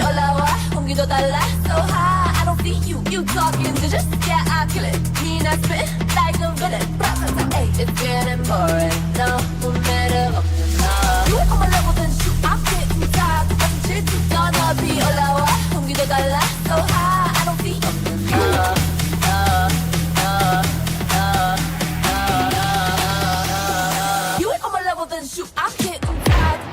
올라와 공기도 달라 so high I don't see you you talking to just yeah I kill it mean I spit like a villain hey it's getting boring no 매력 없는 너 You ain't on my level then shoot I'm getting tired 똑같은 질투 너 너비 올라와 공기도 달라 so high I don't see 없는 너 You ain't on my level then shoot I'm getting tired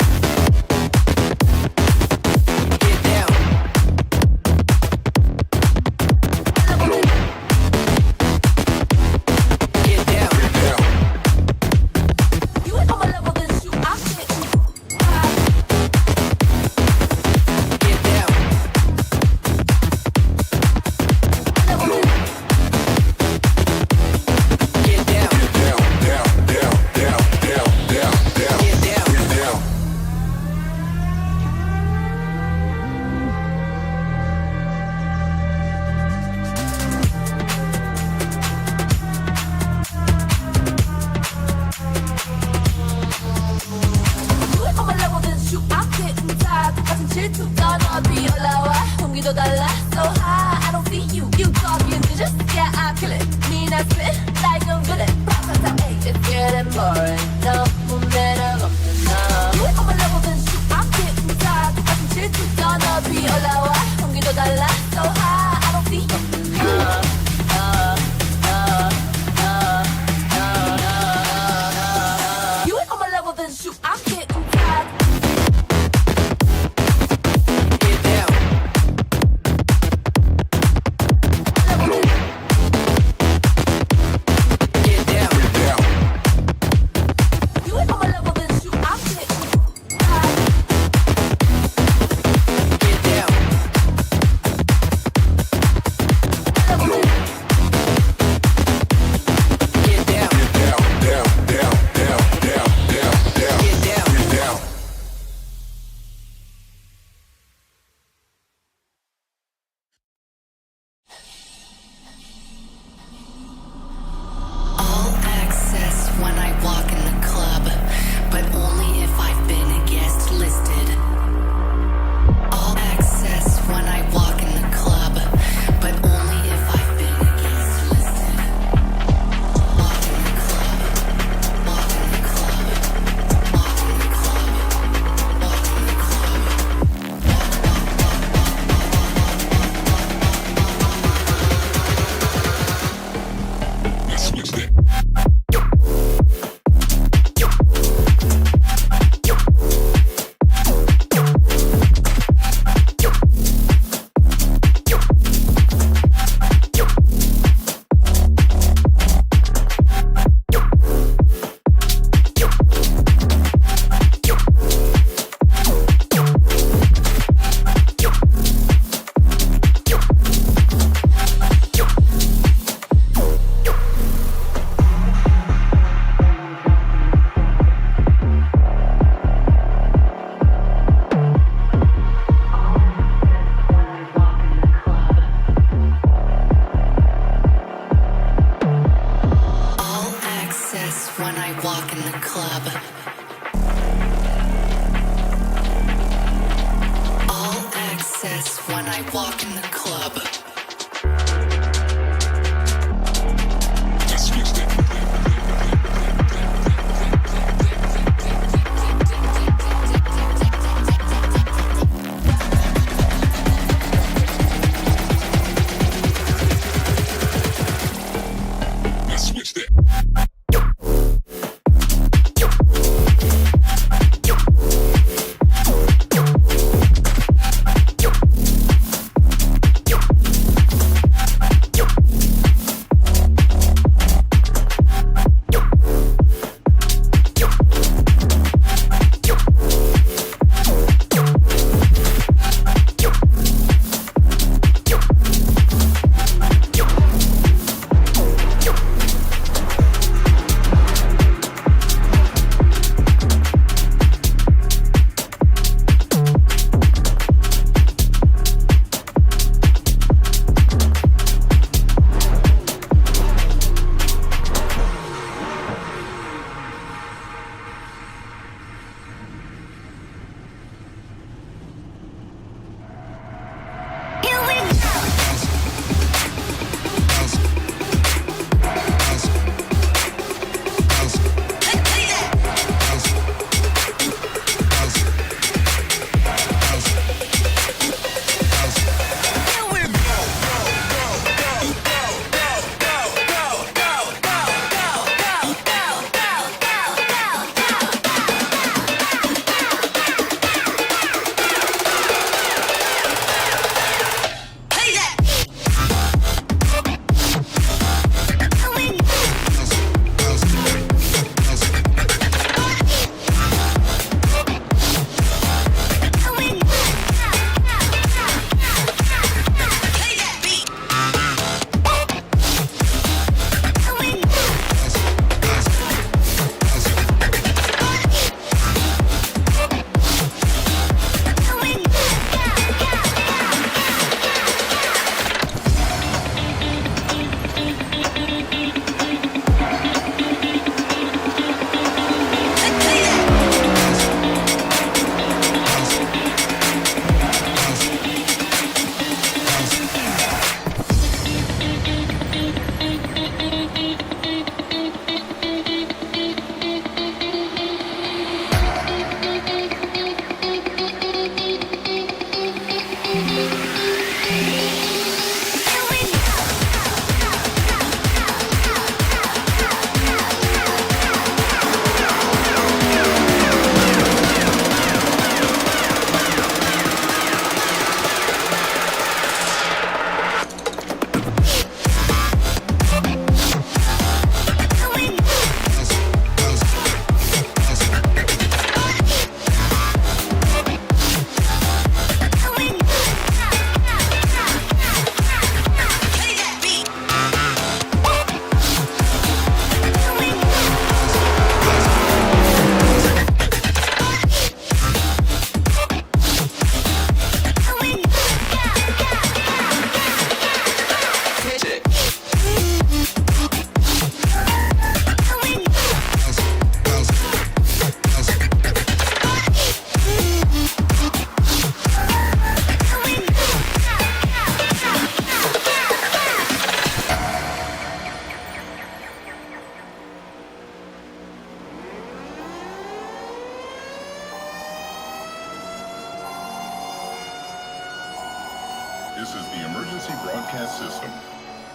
This is the emergency broadcast system.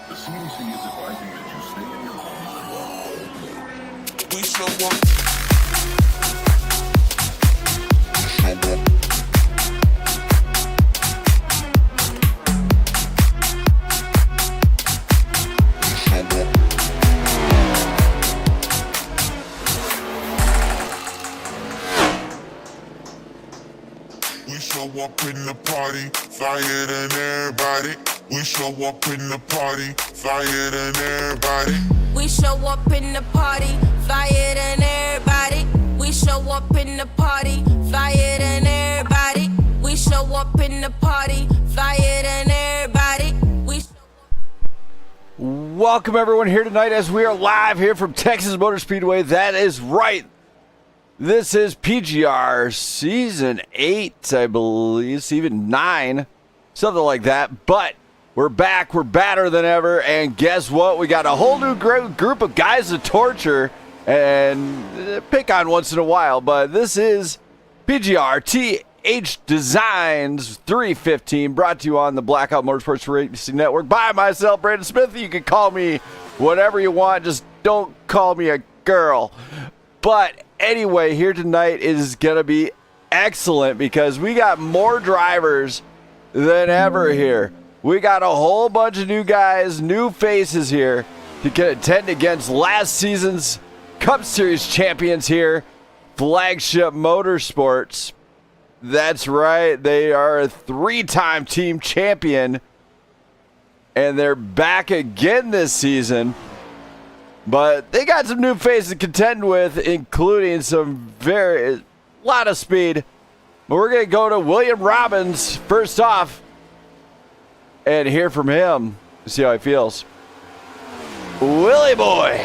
The CDC is advising that you stay in your homes throughout. We show up. We show up in the party, flyer than everybody. We show up in the party, flyer than everybody. We show up in the party, flyer than everybody. We show up in the party, flyer than everybody. We show up in the party, flyer than everybody. Welcome everyone here tonight as we are live here from Texas Motor Speedway. That is right. This is PGR Season 8, I believe, Season 9, something like that. But we're back, we're badder than ever, and guess what? We got a whole new group of guys to torture and pick on once in a while. But this is PGR TH Designs 315, brought to you on the Blackout Motorsports Racing Network by myself, Brandon Smith. You can call me whatever you want, just don't call me a girl. But anyway, here tonight is going to be excellent because we got more drivers than ever here. We got a whole bunch of new guys, new faces here to contend against last season's Cup Series champions here, Flagship Motorsports. That's right, they are a three-time team champion, and they're back again this season. But they got some new faces to contend with, including some lot of speed. But we're going to go to William Robbins first off and hear from him. See how he feels. Willie boy.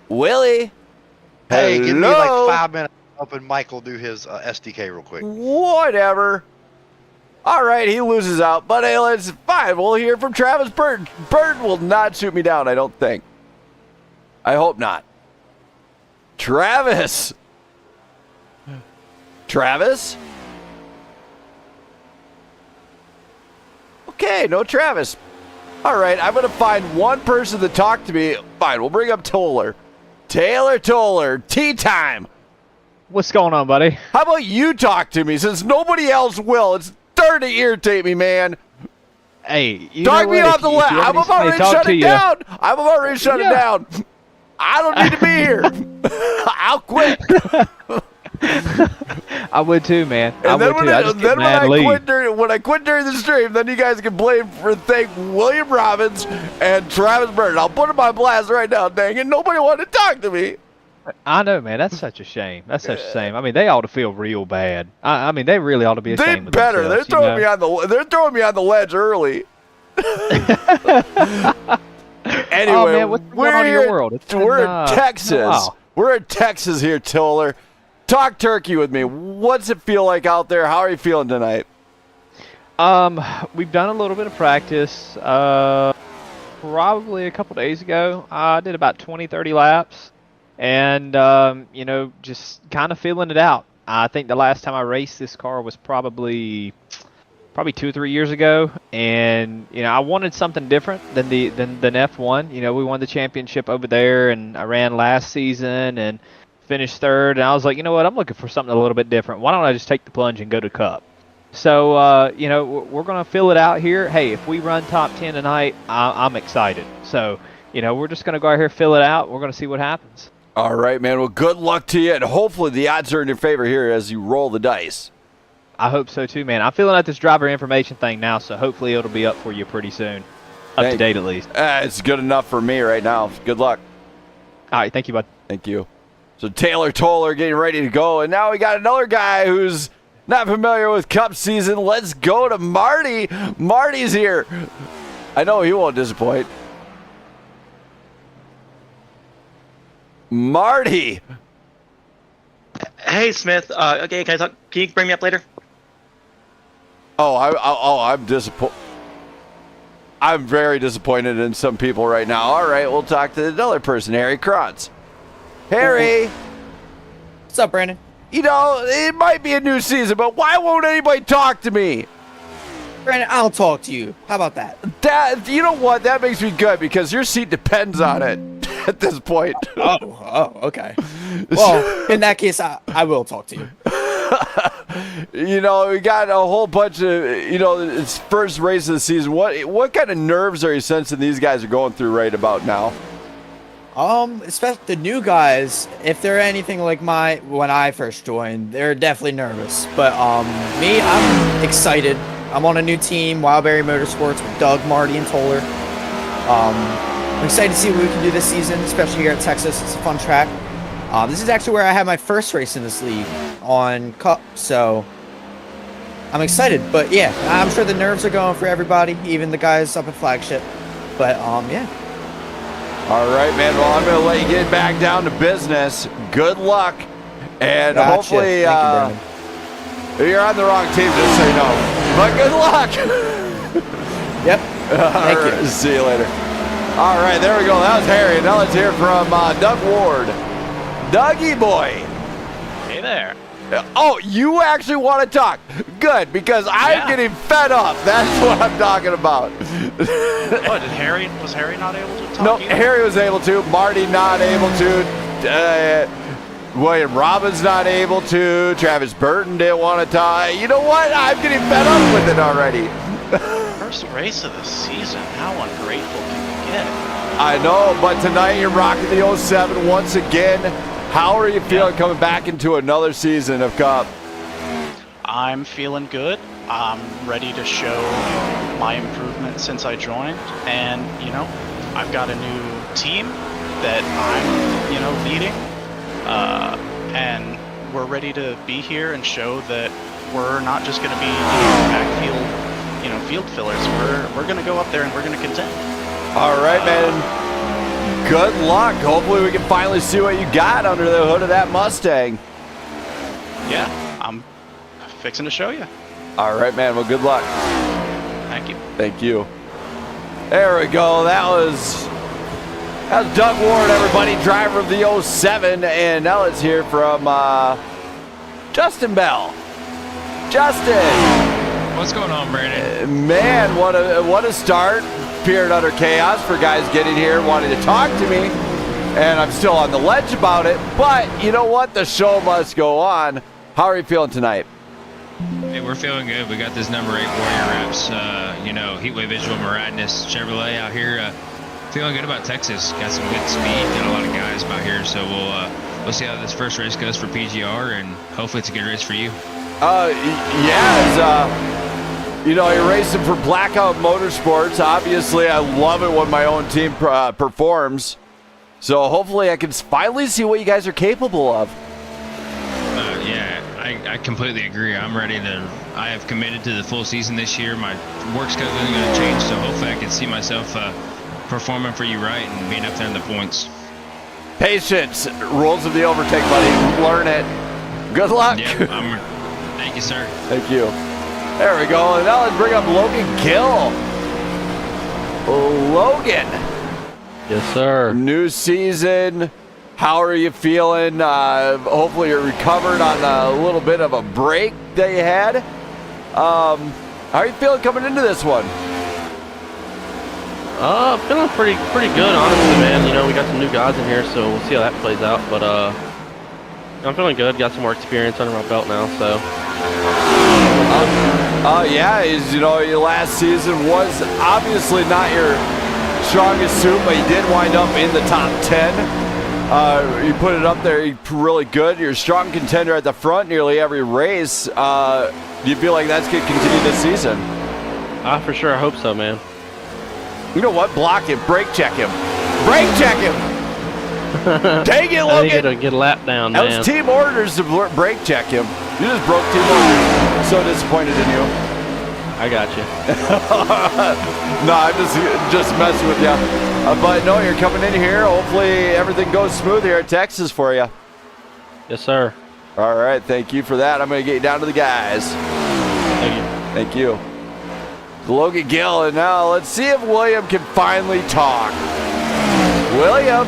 Willie. Hey, give me hello? like 5 minutes. Hoping Mike will do his SDK real quick. Whatever. All right, he loses out, but hey, it's fine. We'll hear from Travis Bird. Bird will not shoot me down, I don't think. I hope not. Travis. Travis? Okay, no Travis. All right, I'm going to find one person to talk to me. Fine, we'll bring up Toller. Taylor Toller, tea time. What's going on, buddy? How about you talk to me since nobody else will? It's starting to irritate me, man. Hey, you talk know me what? off the left. I'm about ready to shut it down. I'm about ready to shut it down. I don't need to be here. I'll quit. I would too, man. And I would too. I just get mad and leave. When I quit during the stream, then you guys can thank William Robbins and Travis Bird. I'll put him on blast right now, dang it. Nobody wanted to talk to me. I know, man. That's such a shame. That's such a shame. I mean, they ought to feel real bad. I mean, they really ought to be ashamed of themselves. They're throwing me on they're throwing me on the ledge early. Anyway, oh, man, what's going on in your world? We're in Texas. Wow. We're in Texas here, Toller. Talk turkey with me. What's it feel like out there? How are you feeling tonight? We've done a little bit of practice. Probably a couple days ago. I did about 20, 30 laps. And, you know, just kind of feeling it out. I think the last time I raced this car was probably 2 or 3 years ago, and I wanted something different than than F1. We won the championship over there, and I ran last season and finished third. And I was like, you know what? I'm looking for something a little bit different. Why don't I just take the plunge and go to Cup? So we're gonna fill it out here. Hey, if we run top 10 tonight, I'm excited. So we're just gonna go out here, fill it out. We're gonna see what happens. All right, man. Well, good luck to you, and hopefully the odds are in your favor here as you roll the dice. I hope so too, man. I'm filling out this driver information thing now, so hopefully it'll be up for you pretty soon. Up to date at least. It's good enough for me right now. Good luck. All right, thank you, bud. Thank you. So Taylor Toller getting ready to go, and now we got another guy who's not familiar with Cup season. Let's go to Marty. Marty's here. I know he won't disappoint. Marty. Hey, Smith. Okay, can you bring me up later? I'm disappointed. I'm very disappointed in some people right now. All right, we'll talk to another person, Harry Krantz. Harry. What's up, Brandon? It might be a new season, but why won't anybody talk to me? Brandon, I'll talk to you. How about that? You know what? That makes me good because your seat depends on it at this point. Oh, okay. Well, in that case, I will talk to you. We got a whole bunch of, it's first race of the season. What kind of nerves are you sensing these guys are going through right about now? Especially the new guys, if they're anything like when I first joined, they're definitely nervous. But me, I'm excited. I'm on a new team, Wildberry Motorsports, with Doug, Marty, and Toller. I'm excited to see what we can do this season, especially here at Texas. It's a fun track. This is actually where I had my first race in this league on Cup, so I'm excited. But yeah, I'm sure the nerves are going for everybody, even the guys up at Flagship. But yeah. All right, man. Well, I'm going to let you get back down to business. Good luck, and Gotcha. hopefully Thank you, you're on the wrong team, just so you know. But good luck. Yep. Thank you. See you later. All right, there we go. That was Harry. Now let's hear from Doug Ward. Dougie boy. Hey there. Oh, you actually want to talk? Good, because I'm getting fed up. That's what I'm talking about. What, was Harry not able to talk? No, either? Harry was able to. Marty not able to. William Robbins not able to. Travis Burton didn't want to talk. You know what? I'm getting fed up with it already. First race of the season. How ungrateful can you get? I know, but tonight you're rocking the 07 once again. How are you feeling coming back into another season of Cup? I'm feeling good. I'm ready to show my improvement since I joined. And, I've got a new team that I'm, leading. And we're ready to be here and show that we're not just going to be backfield, field fillers. We're going to go up there and we're going to contend. All right, man. Good luck. Hopefully we can finally see what you got under the hood of that Mustang. Yeah, I'm fixing to show you. All right, man. Well, good luck. Thank you. Thank you. There we go. That was Doug Ward, everybody, driver of the 07. And now let's hear from Justin Bell. Justin. What's going on, Brandon? Man, what a start. Period under chaos for guys getting here wanting to talk to me. And I'm still on the ledge about it. But you know what? The show must go on. How are you feeling tonight? Hey, we're feeling good. We got this number 8 Warrior reps, Heatwave Visual Meridianus Chevrolet out here. Feeling good about Texas. Got some good speed. Got a lot of guys out here. So we'll see how this first race goes for PGR, and hopefully it's a good race for you. You're racing for Blackout Motorsports. Obviously, I love it when my own team performs. So hopefully I can finally see what you guys are capable of. I completely agree. I have committed to the full season this year. My work schedule isn't going to change, so hopefully I can see myself performing for you right and being up there in the points. Patience. Rules of the overtake, buddy. Learn it. Good luck. Yeah, thank you, sir. Thank you. There we go. And now let's bring up Logan Gill. Logan. Yes, sir. New season, How are you feeling? Hopefully you're recovered on a little bit of a break that you had. How are you feeling coming into this one? Feeling pretty good, honestly, man. You know, we got some new guys in here, so we'll see how that plays out. But I'm feeling good. Got some more experience under my belt now, so. Yeah, you know, your last season was obviously not your strongest suit, but you did wind up in the top 10. You put it up there, you're really good. You're a strong contender at the front nearly every race. Do you feel like that's going to continue this season? For sure. I hope so, man. You know what? Block him. Brake check him. Brake check him. Dang it, Logan. I think it'll get a lap down, man. That was team orders to brake check him. You just broke team orders. So disappointed in you. I got you. No, I'm just messing with you. But no, you're coming in here. Hopefully everything goes smooth here at Texas for you. Yes, sir. All right, thank you for that. I'm going to get you down to the guys. Thank you. Thank you. Logan Gill, and now let's see if William can finally talk. William.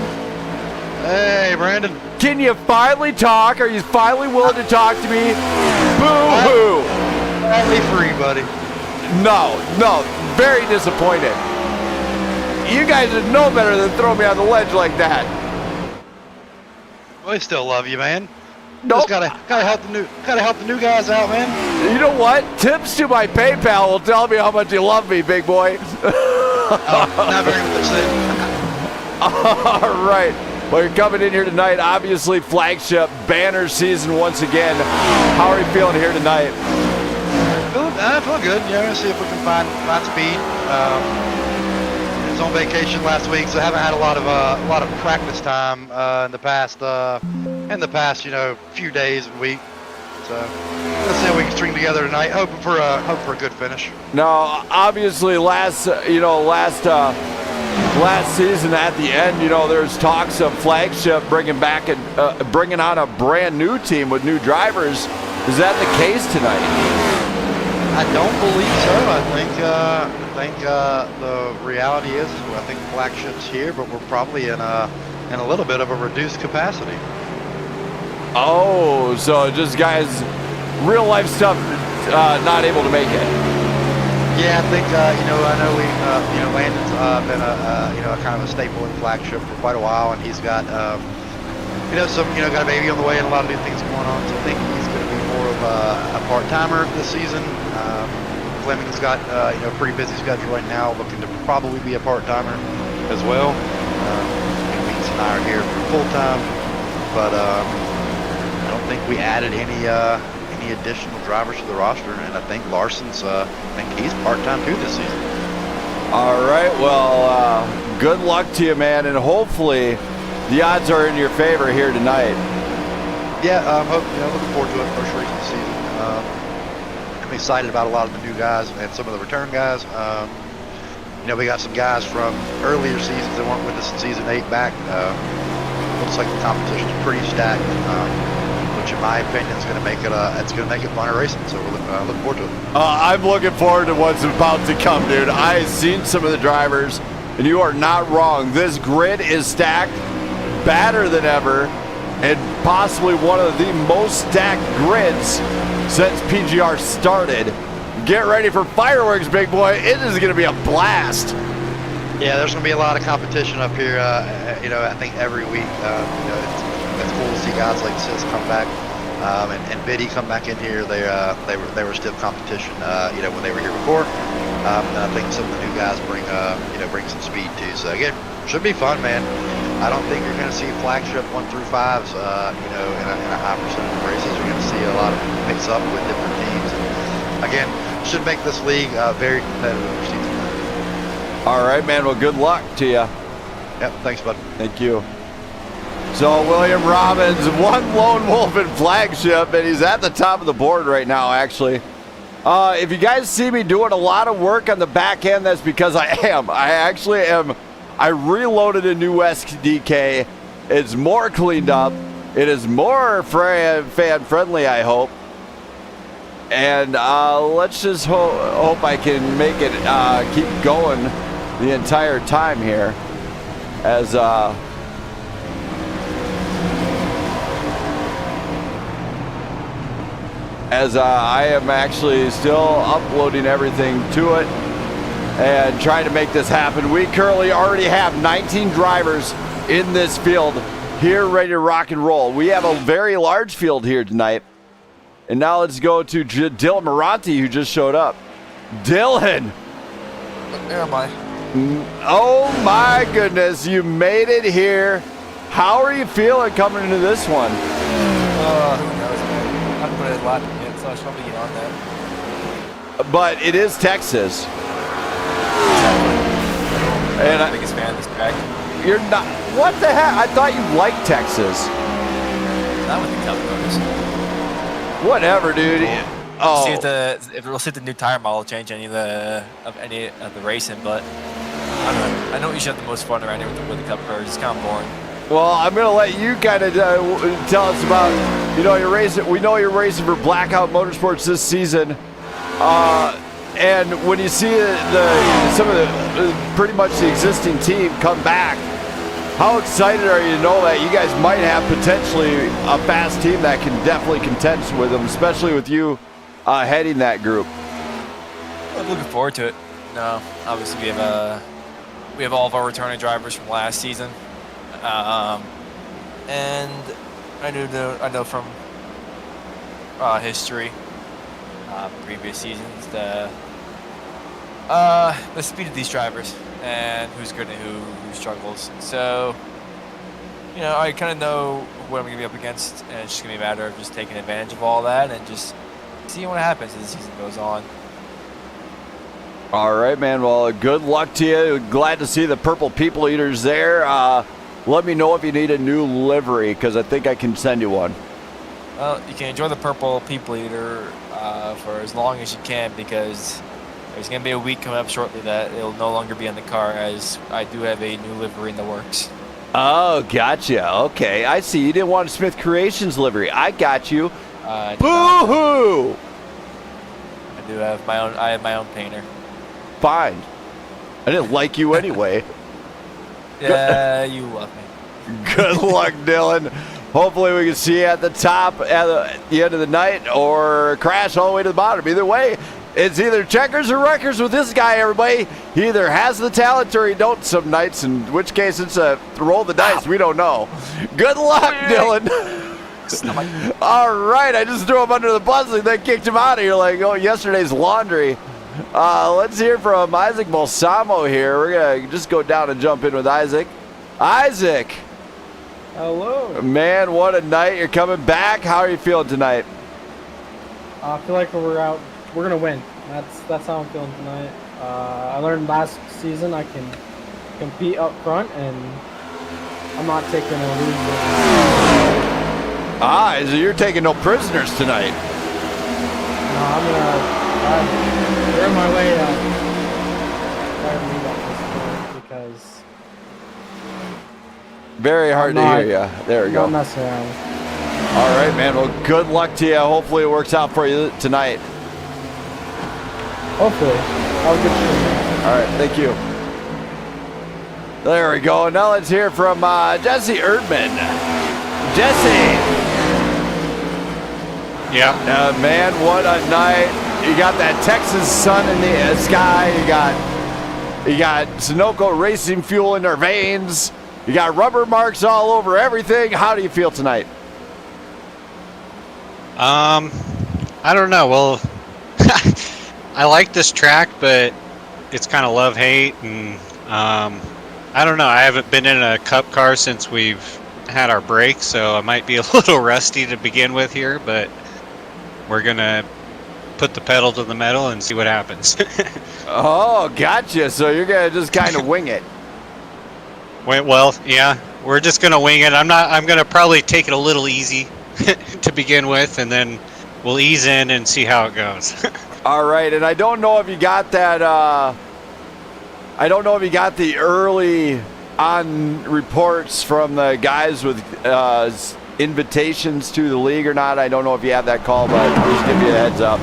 Hey, Brandon. Can you finally talk? Are you finally willing to talk to me? Boo-hoo. Finally free, buddy. No, very disappointed. You guys would know better than throw me on the ledge like that. We still love you, man. Nope. Just gotta help the new guys out, man. You know what? Tips to my PayPal will tell me how much you love me, big boy. Not very much then. All right. Well, you're coming in here tonight. Obviously, flagship banner season once again. How are you feeling here tonight? Feeling good. Yeah, see if we can find speed. I was on vacation last week, so I haven't had a lot of practice time in the past, you know, few days and week. So let's see how we can string together tonight. Hoping for a good finish. Now, obviously, last season at the end, you know, there's talks of flagship bringing on a brand new team with new drivers. Is that the case tonight? I don't believe so. I think the reality is, I think flagship's here, but we're probably in a little bit of a reduced capacity. Oh, so just guys, real life stuff, not able to make it. Yeah, I think I know we Landon's been a kind of a staple in flagship for quite a while, and he's got got a baby on the way and a lot of new things going on. So I think he's going to be more of a part-timer this season. Fleming's got a pretty busy schedule right now, looking to probably be a part-timer as well. Weeks and I are here for full-time, but I don't think we added any additional drivers to the roster, and I think Larson's he's part-time too this season. All right, well, good luck to you, man, and hopefully the odds are in your favor here tonight. Yeah, looking forward to it. First race of the season. I'm excited about a lot of the new guys and some of the return guys. We got some guys from earlier seasons that weren't with us in season 8 back. Looks like the competition's pretty stacked, which in my opinion is going to make it fun racing. So we're looking forward to it. I'm looking forward to what's about to come, dude. I've seen some of the drivers, and you are not wrong. This grid is stacked, badder than ever, and possibly one of the most stacked grids since PGR started. Get ready for fireworks, big boy. It is going to be a blast. Yeah, there's going to be a lot of competition up here. I think every week. It's cool to see guys like Sis come back, and Biddy come back in here. They were stiff competition. When they were here before. And I think some of the new guys bring some speed too. So again, should be fun, man. I don't think you're going to see flagship 1 through 5s, in a high percentage of races. You're going to see a lot of mix up with different teams. And again, should make this league very competitive for season 9. All right, man. Well, good luck to you. Yep. Thanks, bud. Thank you. So William Robbins, one lone wolf in flagship, and he's at the top of the board right now, actually. If you guys see me doing a lot of work on the back end, that's because I am. I actually am. I reloaded a new SDK. It's more cleaned up. It is more fan-friendly, I hope. And let's just hope I can make it keep going the entire time here. As as I am actually still uploading everything to it and trying to make this happen. We currently already have 19 drivers in this field here ready to rock and roll. We have a very large field here tonight. And now let's go to Dylan Moranti, who just showed up. Dylan! Where am I? Oh my goodness, you made it here. How are you feeling coming into this one? Who knows, man. I haven't put a lot yet, so I should probably get on that. But it is Texas. And I'm the biggest fan of this track. You're not. What the heck? I thought you liked Texas. Not with the Cup cars. Whatever, dude. Oh. See if we'll see the new tire model change any of the racing, but I don't know. I know you should have the most fun around here with the Cup cars. It's kind of boring. Well, I'm gonna let you kind of tell us about. You're racing. We know you're racing for Blackout Motorsports this season. And when you see some of the pretty much the existing team come back, how excited are you to know that you guys might have potentially a fast team that can definitely contend with them, especially with you heading that group? I'm looking forward to it. No, obviously we have all of our returning drivers from last season, and I know from history, previous seasons, the speed of these drivers and who's good and who struggles. So, I kind of know what I'm going to be up against, and it's just going to be a matter of just taking advantage of all that and just seeing what happens as the season goes on. All right, man. Well, good luck to you. Glad to see the Purple People Eaters there. Let me know if you need a new livery, because I think I can send you one. Well, you can enjoy the Purple People Eater for as long as you can, because there's going to be a week coming up shortly that it'll no longer be on the car, as I do have a new livery in the works. Oh, gotcha. Okay, I see. You didn't want a Smith Creations livery. I got you. Boo-hoo! I do have my own. I have my own painter. Fine. I didn't like you anyway. Yeah, you love me. Good luck, Dylan. Hopefully we can see you at the top at the end of the night, or crash all the way to the bottom. Either way, it's either checkers or wreckers with this guy, everybody. He either has the talent or he don't some nights, in which case it's a roll the dice. We don't know. Good luck, Dylan. All right, I just threw him under the bus and then kicked him out of here like, oh, yesterday's laundry. Let's hear from Isaac Balsamo here. We're going to just go down and jump in with Isaac. Isaac. Hello. Man, what a night. You're coming back. How are you feeling tonight? I feel like we're going to win. That's how I'm feeling tonight. I learned last season I can compete up front, and I'm not taking a loser. So you're taking no prisoners tonight. No, I'm going to earn my way because very hard to hear you. There we go. Not messing around. All right, man. Well, good luck to you. Hopefully it works out for you tonight. Hopefully. Have a good show. All right, thank you. There we go. Now let's hear from Jesse Erdman. Jesse. Yeah. Man, what a night. You got that Texas sun in the sky. You got Sunoco racing fuel in their veins. You got rubber marks all over everything. How do you feel tonight? I don't know. Well, I like this track, but it's kind of love-hate, and I don't know. I haven't been in a cup car since we've had our break, so I might be a little rusty to begin with here, but we're going to put the pedal to the metal and see what happens. Oh, gotcha. So you're going to just kind of wing it. Well, yeah, we're just going to wing it. I'm going to probably take it a little easy to begin with, and then we'll ease in and see how it goes. All right, and I don't know if you got that. I don't know if you got the early on reports from the guys with invitations to the league or not. I don't know if you have that call, but I'll just give you a heads up.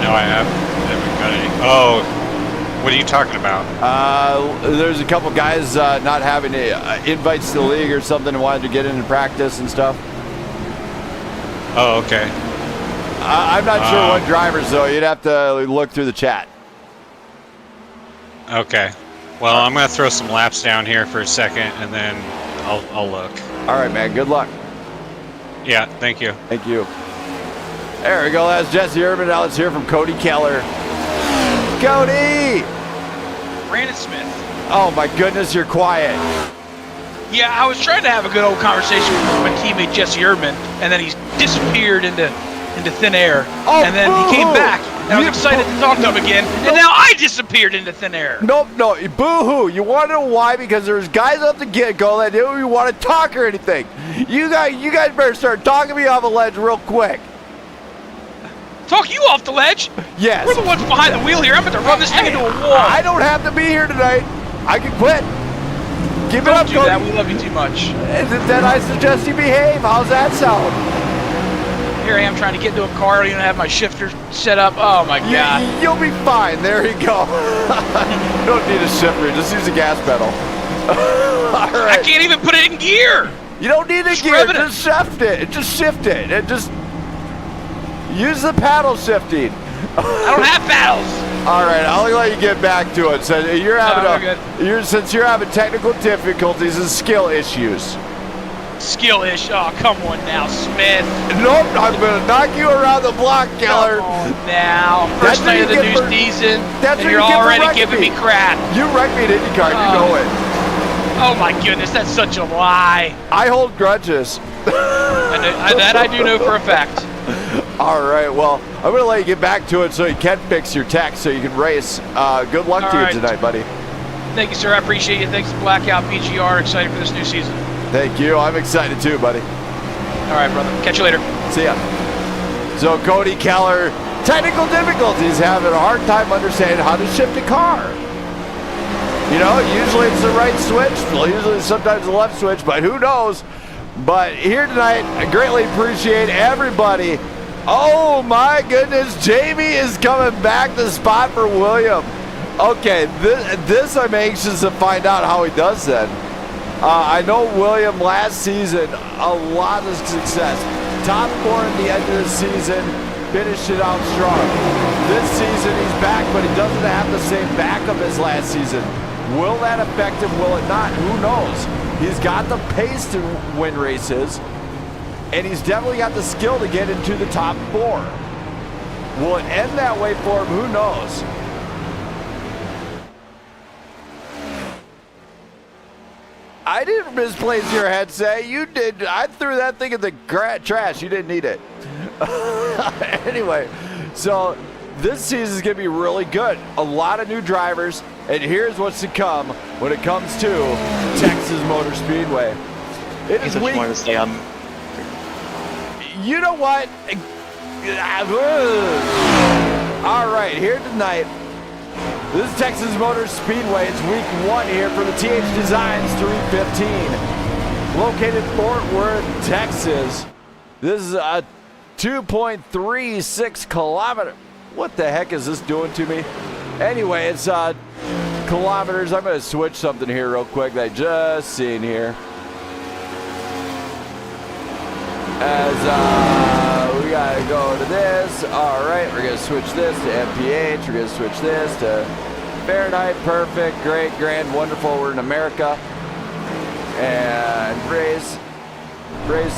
No, I haven't got any. Oh, what are you talking about? There's a couple guys not having invites to the league or something and wanted to get into practice and stuff. Oh, okay. I'm not sure what drivers, though. You'd have to look through the chat. Okay. Well, I'm going to throw some laps down here for a second, and then I'll look. All right, man. Good luck. Yeah, thank you. Thank you. There we go. That's Jesse Urban. Now let's hear from Cody Keller. Cody! Brandon Smith. Oh, my goodness, you're quiet. Yeah, I was trying to have a good old conversation with my teammate Jesse Erdman, and then he disappeared into thin air. Oh, and then he came back, and I was excited to talk to him again, and now I disappeared into thin air. Nope, no, boo-hoo. You want to know why? Because there's guys up the get-go that didn't even want to talk or anything. You guys better start talking me off a ledge real quick. Talk you off the ledge? Yes. We're the ones behind the wheel here. I'm about to run this thing into a wall. I don't have to be here tonight. I can quit. Give it Don't up, do Cody. that. We love you too much. And then I suggest you behave. How's that sound? Here I am trying to get into a car. I don't even have my shifter set up. Oh, my God. You'll be fine. There you go. You don't need a shifter. Just use a gas pedal. All right. I can't even put it in gear. You don't need a Just gear. revving it. Just shift it. Just shift it. And just use the paddle shifting. I don't have paddles. All right, I'll let you get back to it. So you're having since you're having technical difficulties and skill issues. Skill-ish. Oh, come on now, Smith. Nope, I'm gonna knock you around the block, Keller. Come on now. First night of the new season, and you're already giving me crap. You wrecked me at IndyCar, you know it. Oh my goodness, that's such a lie. I hold grudges. That I do know for a fact. All right, well, I'm going to let you get back to it so you can fix your tech so you can race. Good luck to you tonight, buddy. Thank you, sir. I appreciate you. Thanks to Blackout PGR. Excited for this new season. Thank you. I'm excited too, buddy. All right, brother. Catch you later. See ya. So Cody Keller, technical difficulties, having a hard time understanding how to shift a car. You know, usually it's the right switch, usually sometimes the left switch, but who knows? But here tonight, I greatly appreciate everybody. Oh my goodness, Jamie is coming back to spot for William. Okay, this I'm anxious to find out how he does then. I know William last season, a lot of success. Top 4 at the end of the season, finished it out strong. This season he's back, but he doesn't have the same backup as last season. Will that affect him? Will it not? Who knows? He's got the pace to win races, and he's definitely got the skill to get into the top 4. Will it end that way for him? Who knows? I didn't misplace your headset. You did. I threw that thing in the trash. You didn't need it. Anyway, so this season is going to be really good. A lot of new drivers, and here's what's to come when it comes to Texas Motor Speedway. It is week. To stay on. You know what? All right, here tonight. This is Texas Motor Speedway. It's week 1 here for the TH Designs 315. Located in Fort Worth, Texas. This is a 2.36 kilometer. What the heck is this doing to me? Anyway, it's kilometers. I'm going to switch something here real quick that I just seen here. As we got to go to this. All right, we're going to switch this to MPH. We're going to switch this to Fahrenheit. Perfect, great, grand, wonderful. We're in America. And race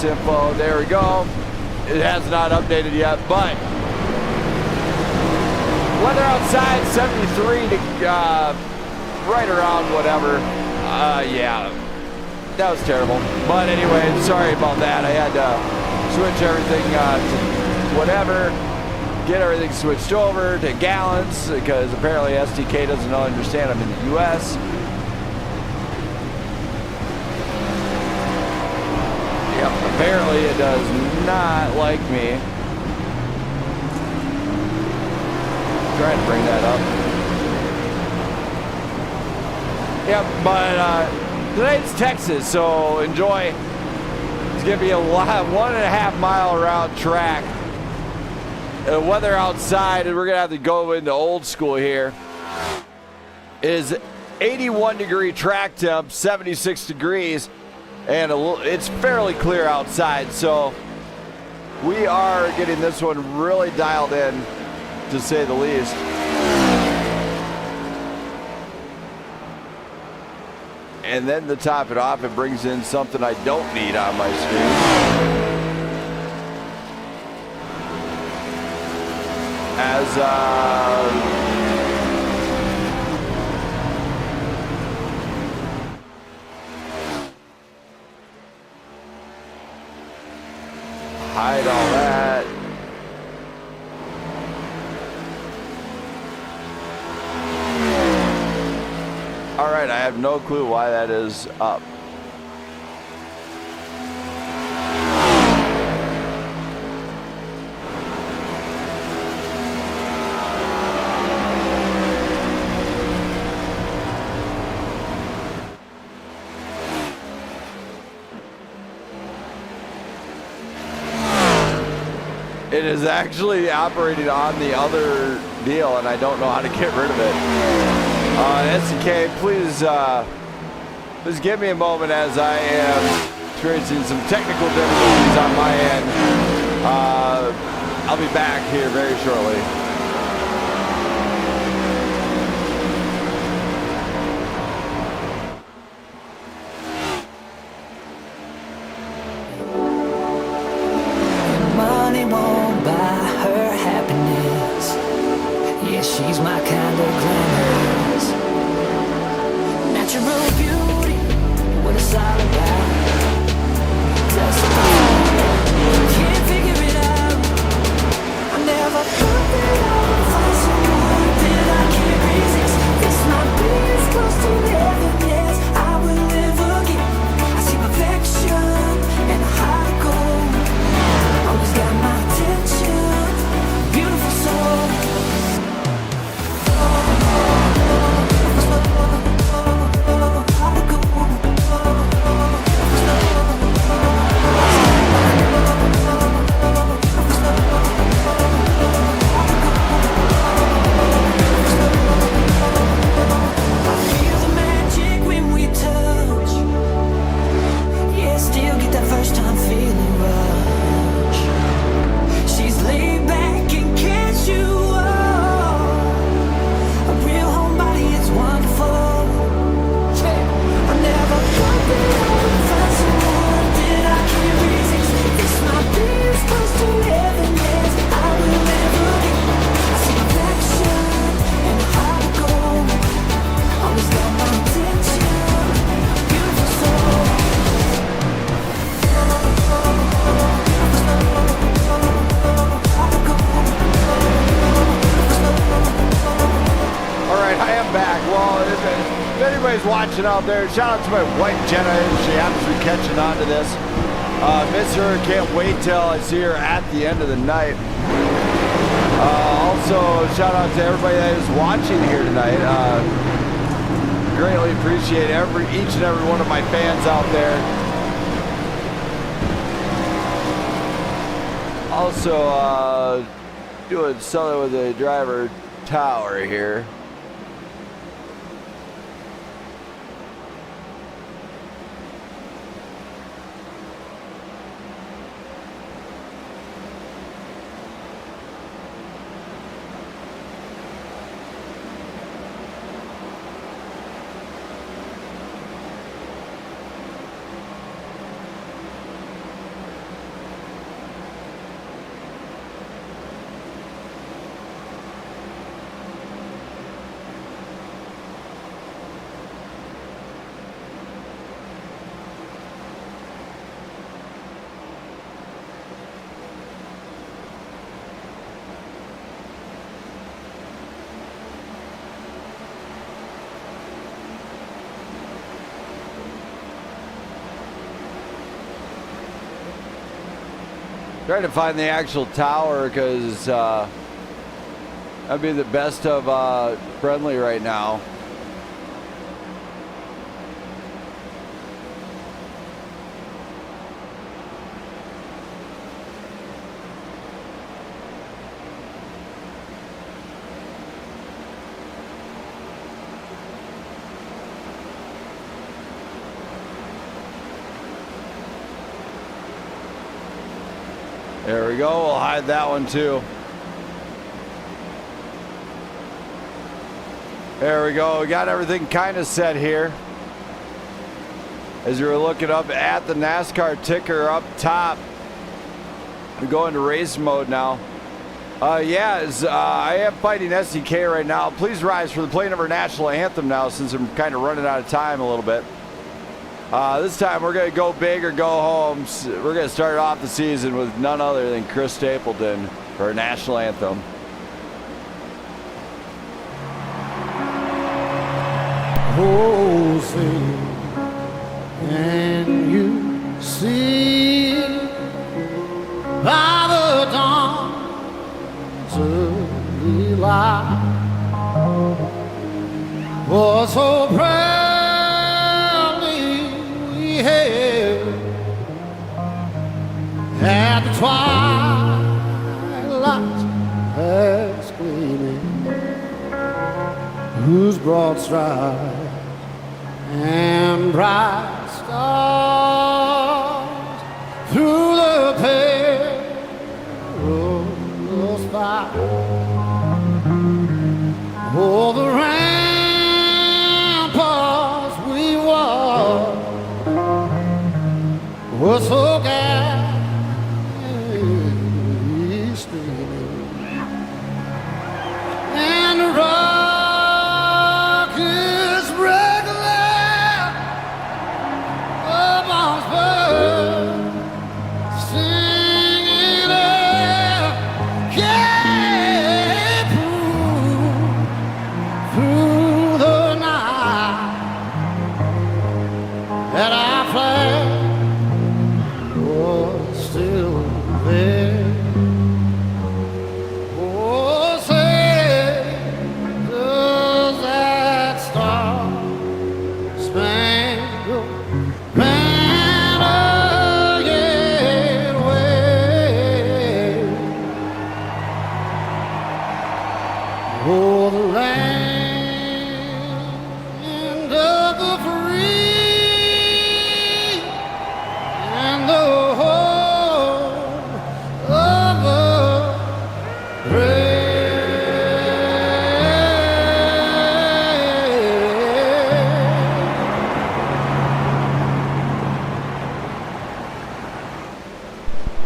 info. There we go. It has not updated yet, but weather outside 73 to right around whatever. Yeah, that was terrible. But anyway, sorry about that. I had to switch everything to whatever, get everything switched over to gallons because apparently SDK doesn't understand I'm in the U.S. Yep, apparently it does not like me. Trying to bring that up. Yep, but tonight's Texas, so enjoy. It's gonna be a 1.5 mile round track. Weather outside, and we're gonna have to go into old school here, is 81 degree track temp, 76 degrees, and it's fairly clear outside, so we are getting this one really dialed in, to say the least. And then to top it off, it brings in something I don't need on my screen. As hide all that. All right, I have no clue why that is up. It is actually operating on the other deal, and I don't know how to get rid of it. SDK, please give me a moment as I am experiencing some technical difficulties on my end. I'll be back here very shortly. Money won't buy her happiness. Yeah, she's my kind of glamorous. Natural beauty, what it's all about. Just can't figure it out. I never thought that I would find someone that I can't resist. This might be as close to heaven as I will ever get. I see perfection and a heart of gold. Always got my attention, beautiful soul. I feel the magic when we touch. Yeah, still get that first time feeling rush. She's laid back and casual. A real homebody, it's wonderful. I never thought that I would find someone that I can't resist. This might be as close to heaven as I will ever get. I see perfection and a heart of gold. Always got my attention, beautiful soul. All right, I am back. Well, if anybody's watching out there, shout out to my wife Jenna if she happens to be catching on to this. Miss her, can't wait till I see her at the end of the night. Also, shout out to everybody that is watching here tonight. Greatly appreciate each and every one of my fans out there. Also, doing something with the driver tower here. Trying to find the actual tower because that'd be the best of friendly right now. There we go. We'll hide that one too. There we go. We got everything kind of set here. As you're looking up at the NASCAR ticker up top, we go into race mode now. I am fighting SDK right now. Please rise for the playing of our national anthem now, since I'm kind of running out of time a little bit. This time we're going to go big or go home. We're going to start off the season with none other than Chris Stapleton for our national anthem. Oh, say, can you see by the dawn's early light what so proudly we hailed at the twilight's last gleaming, whose broad stripes and bright stars through the perilous fight. Oh, the ramparts we walked were so gallantly streaming, and the rockets regular amongst birds singing out, yeah, through the night that our flag was still there. Oh, say, does that star-spangled banner yet wave? Oh, the land of the free and the home of the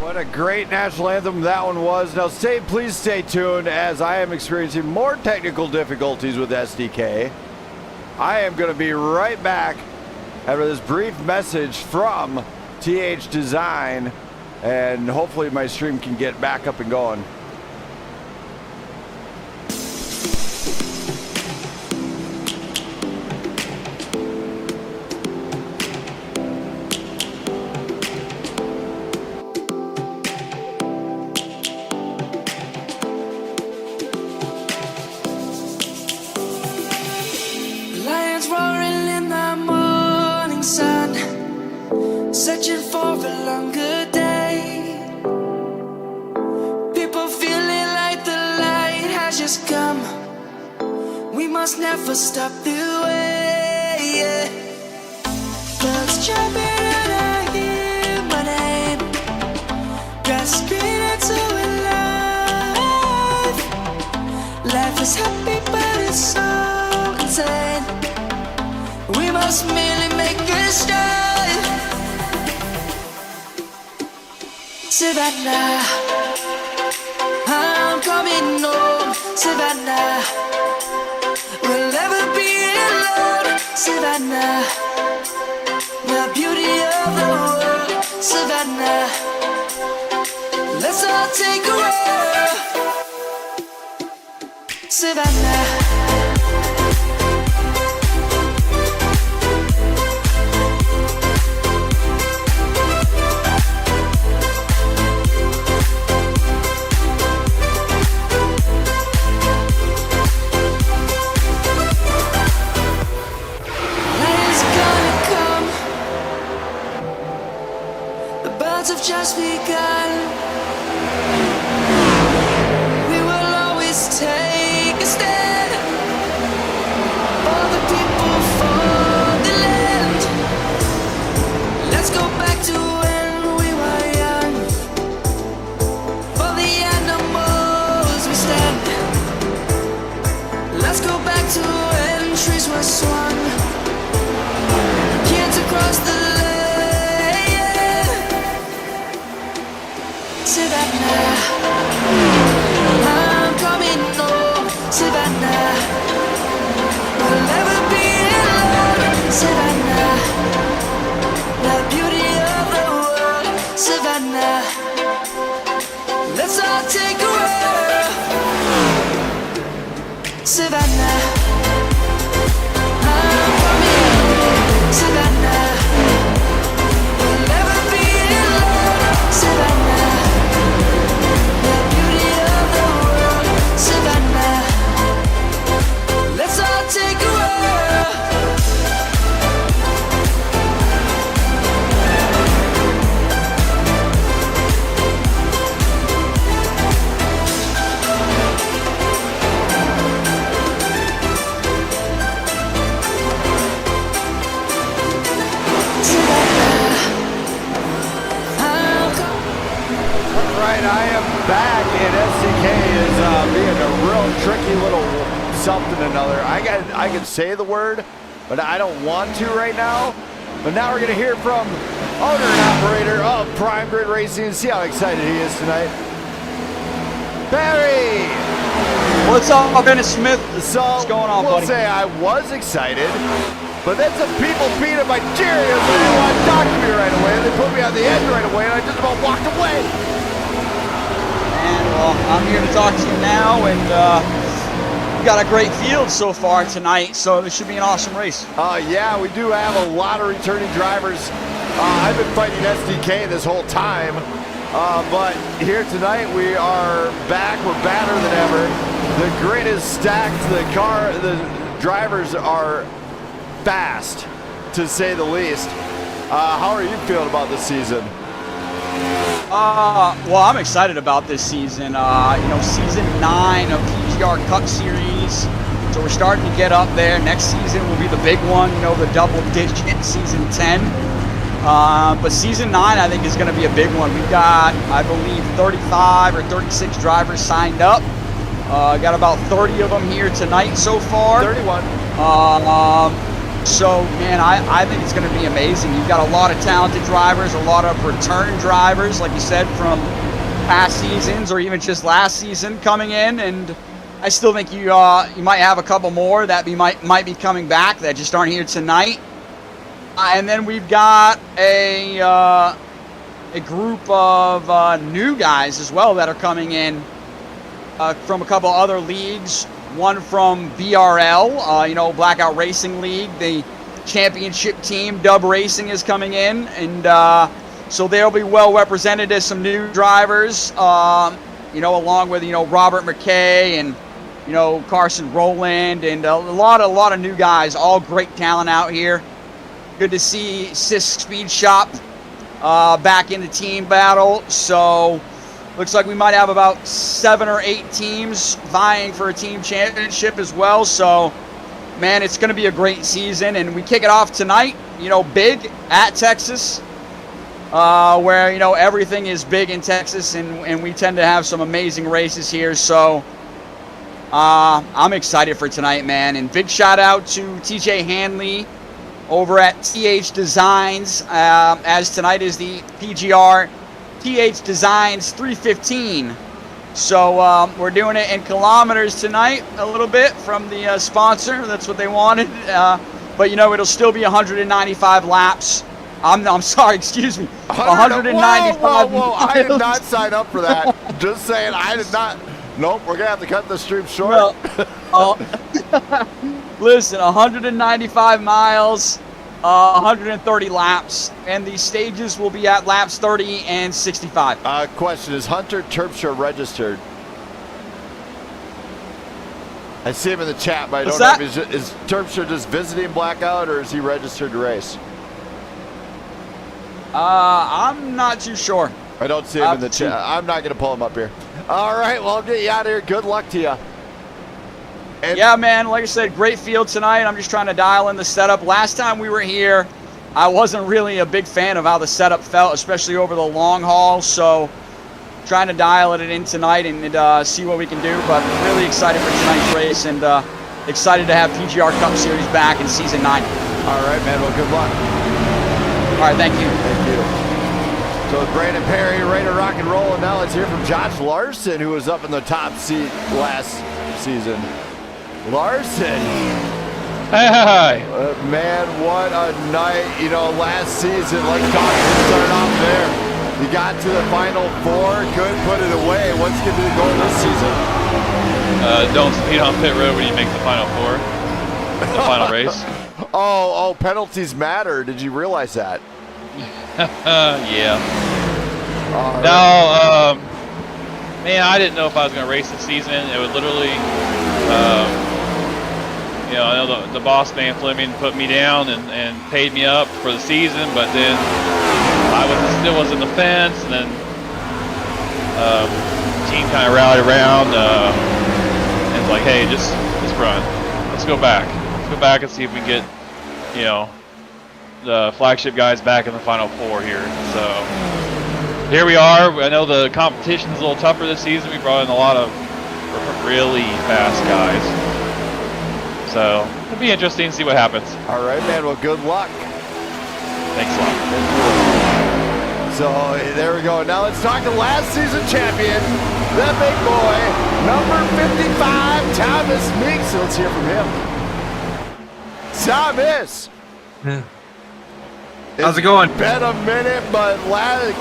What a great national anthem that one was. Now please stay tuned, as I am experiencing more technical difficulties with SDK. I am going to be right back after this brief message from TH Design, and hopefully my stream can get back up and going. Lions roaring in the morning sun, searching for a longer day. People feeling like the light has just come. We must never stop the way. Yeah. Birds jumping and I hear my name, grasping into a life. Life is happy but it's so insane. We must merely make a start. Savannah, I'm coming home. Savannah, we'll never be alone. Savannah, the beauty of the world. Savannah, let's all take a walk. Savannah. Have just begun. We will always take a stand. Savannah. We'll never be alone, Savannah. The beauty of the world, Savannah. Let's all take a whirl, Savannah. I'm coming home, Savannah. We'll never be alone, Savannah. The beauty of the world, Savannah. Let's all take a whirl. Alright, I am back, and SDK is being a real tricky little something or another. I can say the word, but I don't want to right now. But now we're going to hear from owner and operator of Prime Grid Racing and see how excited he is tonight. Barry! What's up, Dennis Smith? So, what's going on, we'll buddy? say I was excited, but then some people beat up my Cheerios and they want to talk to me right away. They put me on the edge right away, and I just about walked away. And well, I'm here to talk to you now, and we got a great field so far tonight, so this should be an awesome race. Yeah, we do have a lot of returning drivers. I've been fighting SDK this whole time, but here tonight we are back. We're badder than ever. The grid is stacked. The drivers are fast, to say the least. How are you feeling about this season? Well, I'm excited about this season. Season 9 of PGR Cup Series. So we're starting to get up there. Next season will be the big one, the double-digit season 10. But season 9, I think, is going to be a big one. We've got, I believe, 35 or 36 drivers signed up. Got about 30 of them here tonight so far. 31. So, man, I think it's going to be amazing. You've got a lot of talented drivers, a lot of return drivers, like you said, from past seasons or even just last season coming in. And I still think you might have a couple more that might be coming back that just aren't here tonight. And then we've got a group of new guys as well that are coming in from a couple other leagues. One from BRL, Blackout Racing League. The championship team, Dub Racing, is coming in. And so they'll be well represented as some new drivers, along with, Robert McKay and, Carson Rowland and a lot of new guys, all great talent out here. Good to see Sisk Speed Shop back in the team battle. So looks like we might have about 7 or 8 teams vying for a team championship as well. So, man, it's going to be a great season. And we kick it off tonight, big at Texas, where, everything is big in Texas. And we tend to have some amazing races here. So, I'm excited for tonight, man. And big shout out to TJ Hanley over at TH Designs, as tonight is the PGR TH Designs 315. So we're doing it in kilometers tonight, a little bit from the sponsor. That's what they wanted. But it'll still be 195 laps. I'm sorry, excuse me. 195. Whoa! I did not sign up for that. Just saying, I did not. Nope, we're gonna have to cut the stream short. Listen, 195 miles, 130 laps, and the stages will be at laps 30 and 65. Question, is Hunter Terpstra registered? I see him in the chat, but I don't know if is Terpstra just visiting Blackout or is he registered to race? I'm not too sure. I don't see him in the chat. I'm not going to pull him up here. All right, well, I'll get you out of here. Good luck to you. And yeah, man, like I said, great field tonight. I'm just trying to dial in the setup. Last time we were here, I wasn't really a big fan of how the setup felt, especially over the long haul. So trying to dial it in tonight and see what we can do. But really excited for tonight's race and excited to have PGR Cup Series back in Season 9. All right, man. Well, good luck. All right, thank you. Thank you. So with Brandon Perry ready to rock and roll, and now let's hear from Josh Larson, who was up in the top seat last season. Larson. Hey. Man, what a night. You know, last season, let's start off there. You got to the Final Four, couldn't put it away. What's going to be the goal this season? Don't speed on pit road when you make the Final Four. The final race. Oh, penalties matter. Did you realize that? Yeah. Right. Man, I didn't know if I was going to race this season. It would literally, you know, I know the boss man Fleming put me down and paid me up for the season, but then I still was in the fence, and then the team kind of rallied around and was like, hey, just run. Let's go back. Let's go back and see if we can get, you know, the flagship guys back in the Final Four here. So here we are. I know the competition's a little tougher this season. We brought in a lot of really fast guys. So it'll be interesting to see what happens. All right, man. Well, good luck. Thanks a lot. So there we go. Now let's talk to last season champion, the big boy, number 55, Thomas Meeks. So let's hear from him. Thomas. Yeah. How's it going? Been a minute, but last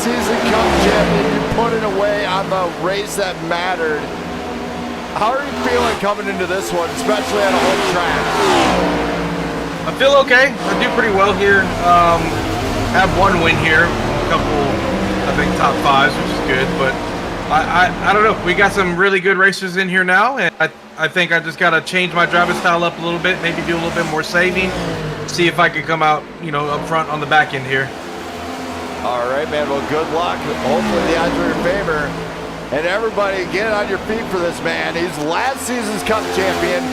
season Cup champion, you put it away on the race that mattered. How are you feeling coming into this one, especially at a home track? I feel okay. I do pretty well here. Have one win here, a couple, I think, top fives, which is good. But I don't know. We got some really good racers in here now, and I think I just got to change my driving style up a little bit, maybe do a little bit more saving, see if I can come out, you know, up front on the back end here. All right, man. Well, good luck. Hopefully the odds are in your favor. And everybody, get on your feet for this man. He's last season's Cup champion,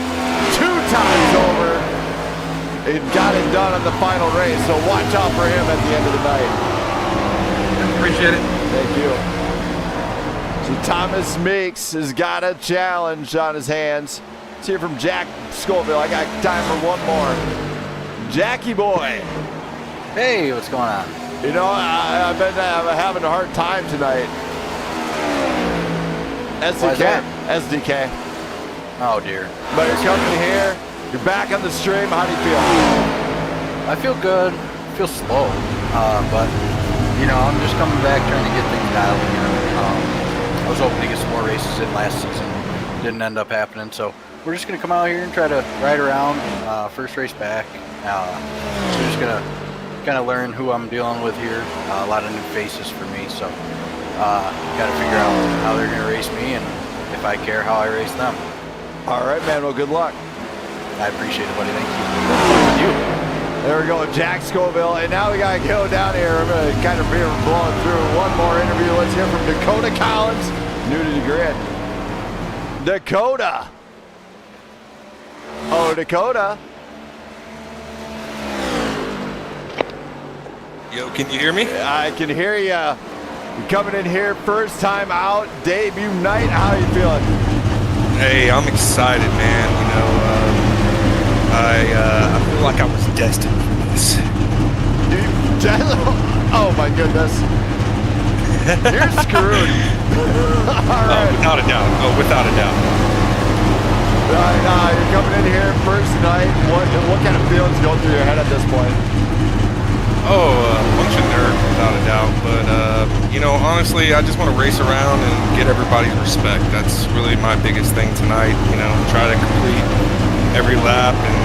2 times over. He got it done on the final race, so watch out for him at the end of the night. Appreciate it. Thank you. So Thomas Meeks has got a challenge on his hands. Let's hear from Jack Scoville. I got time for one more. Jackie boy. Hey, what's going on? You know, I've been having a hard time tonight. SDK. Oh dear. But you're coming here, you're back on the stream. How do you feel? I feel good. I feel slow. But, you know, I'm just coming back trying to get things dialed here. I was hoping to get some more races in last season. Didn't end up happening. So we're just going to come out here and try to ride around. First race back. We're just going to kind of learn who I'm dealing with here. A lot of new faces for me. So got to figure out how they're going to race me and if I care how I race them. All right, man. Well, good luck. I appreciate it, buddy. Thank you. You. There we go, Jack Scoville. And now we got to go down here. I'm going to kind of be blowing through one more interview. Let's hear from Dakota Collins, new to the grid. Dakota. Oh, Dakota. Yo, can you hear me? I can hear you. You're coming in here, first time out, debut night. How are you feeling? Hey, I'm excited, man. You know, I feel like I was destined for this. Oh my goodness. You're screwed. All right. Without a doubt. Oh, without a doubt. You're coming in here first night. What kind of feelings go through your head at this point? Oh, a bunch of nerves, without a doubt. But, you know, honestly, I just want to race around and get everybody's respect. That's really my biggest thing tonight. You know, try to complete every lap and,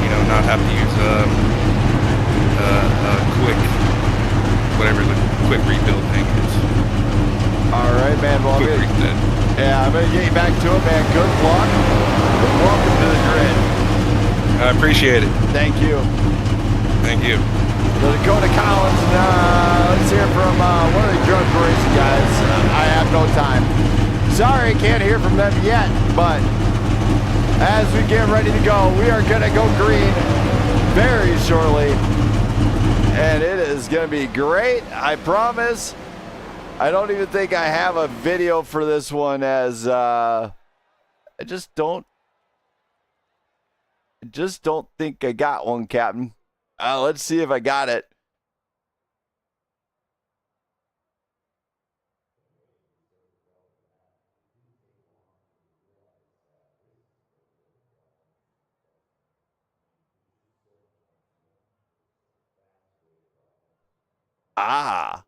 you know, not have to use a quick, whatever the quick rebuild thing is. All right, man. Well, quick reset. Yeah, I'm going to get you back to it, man. Good luck. And welcome to the grid. I appreciate it. Thank you. Thank you. So Dakota Collins, let's hear from one of the drug racing guys. I have no time. Sorry, can't hear from them yet, but as we get ready to go, we are going to go green very shortly. And it is going to be great, I promise. I don't even think I have a video for this one as I just don't think I got one, Captain. Let's see if I got it. Ah.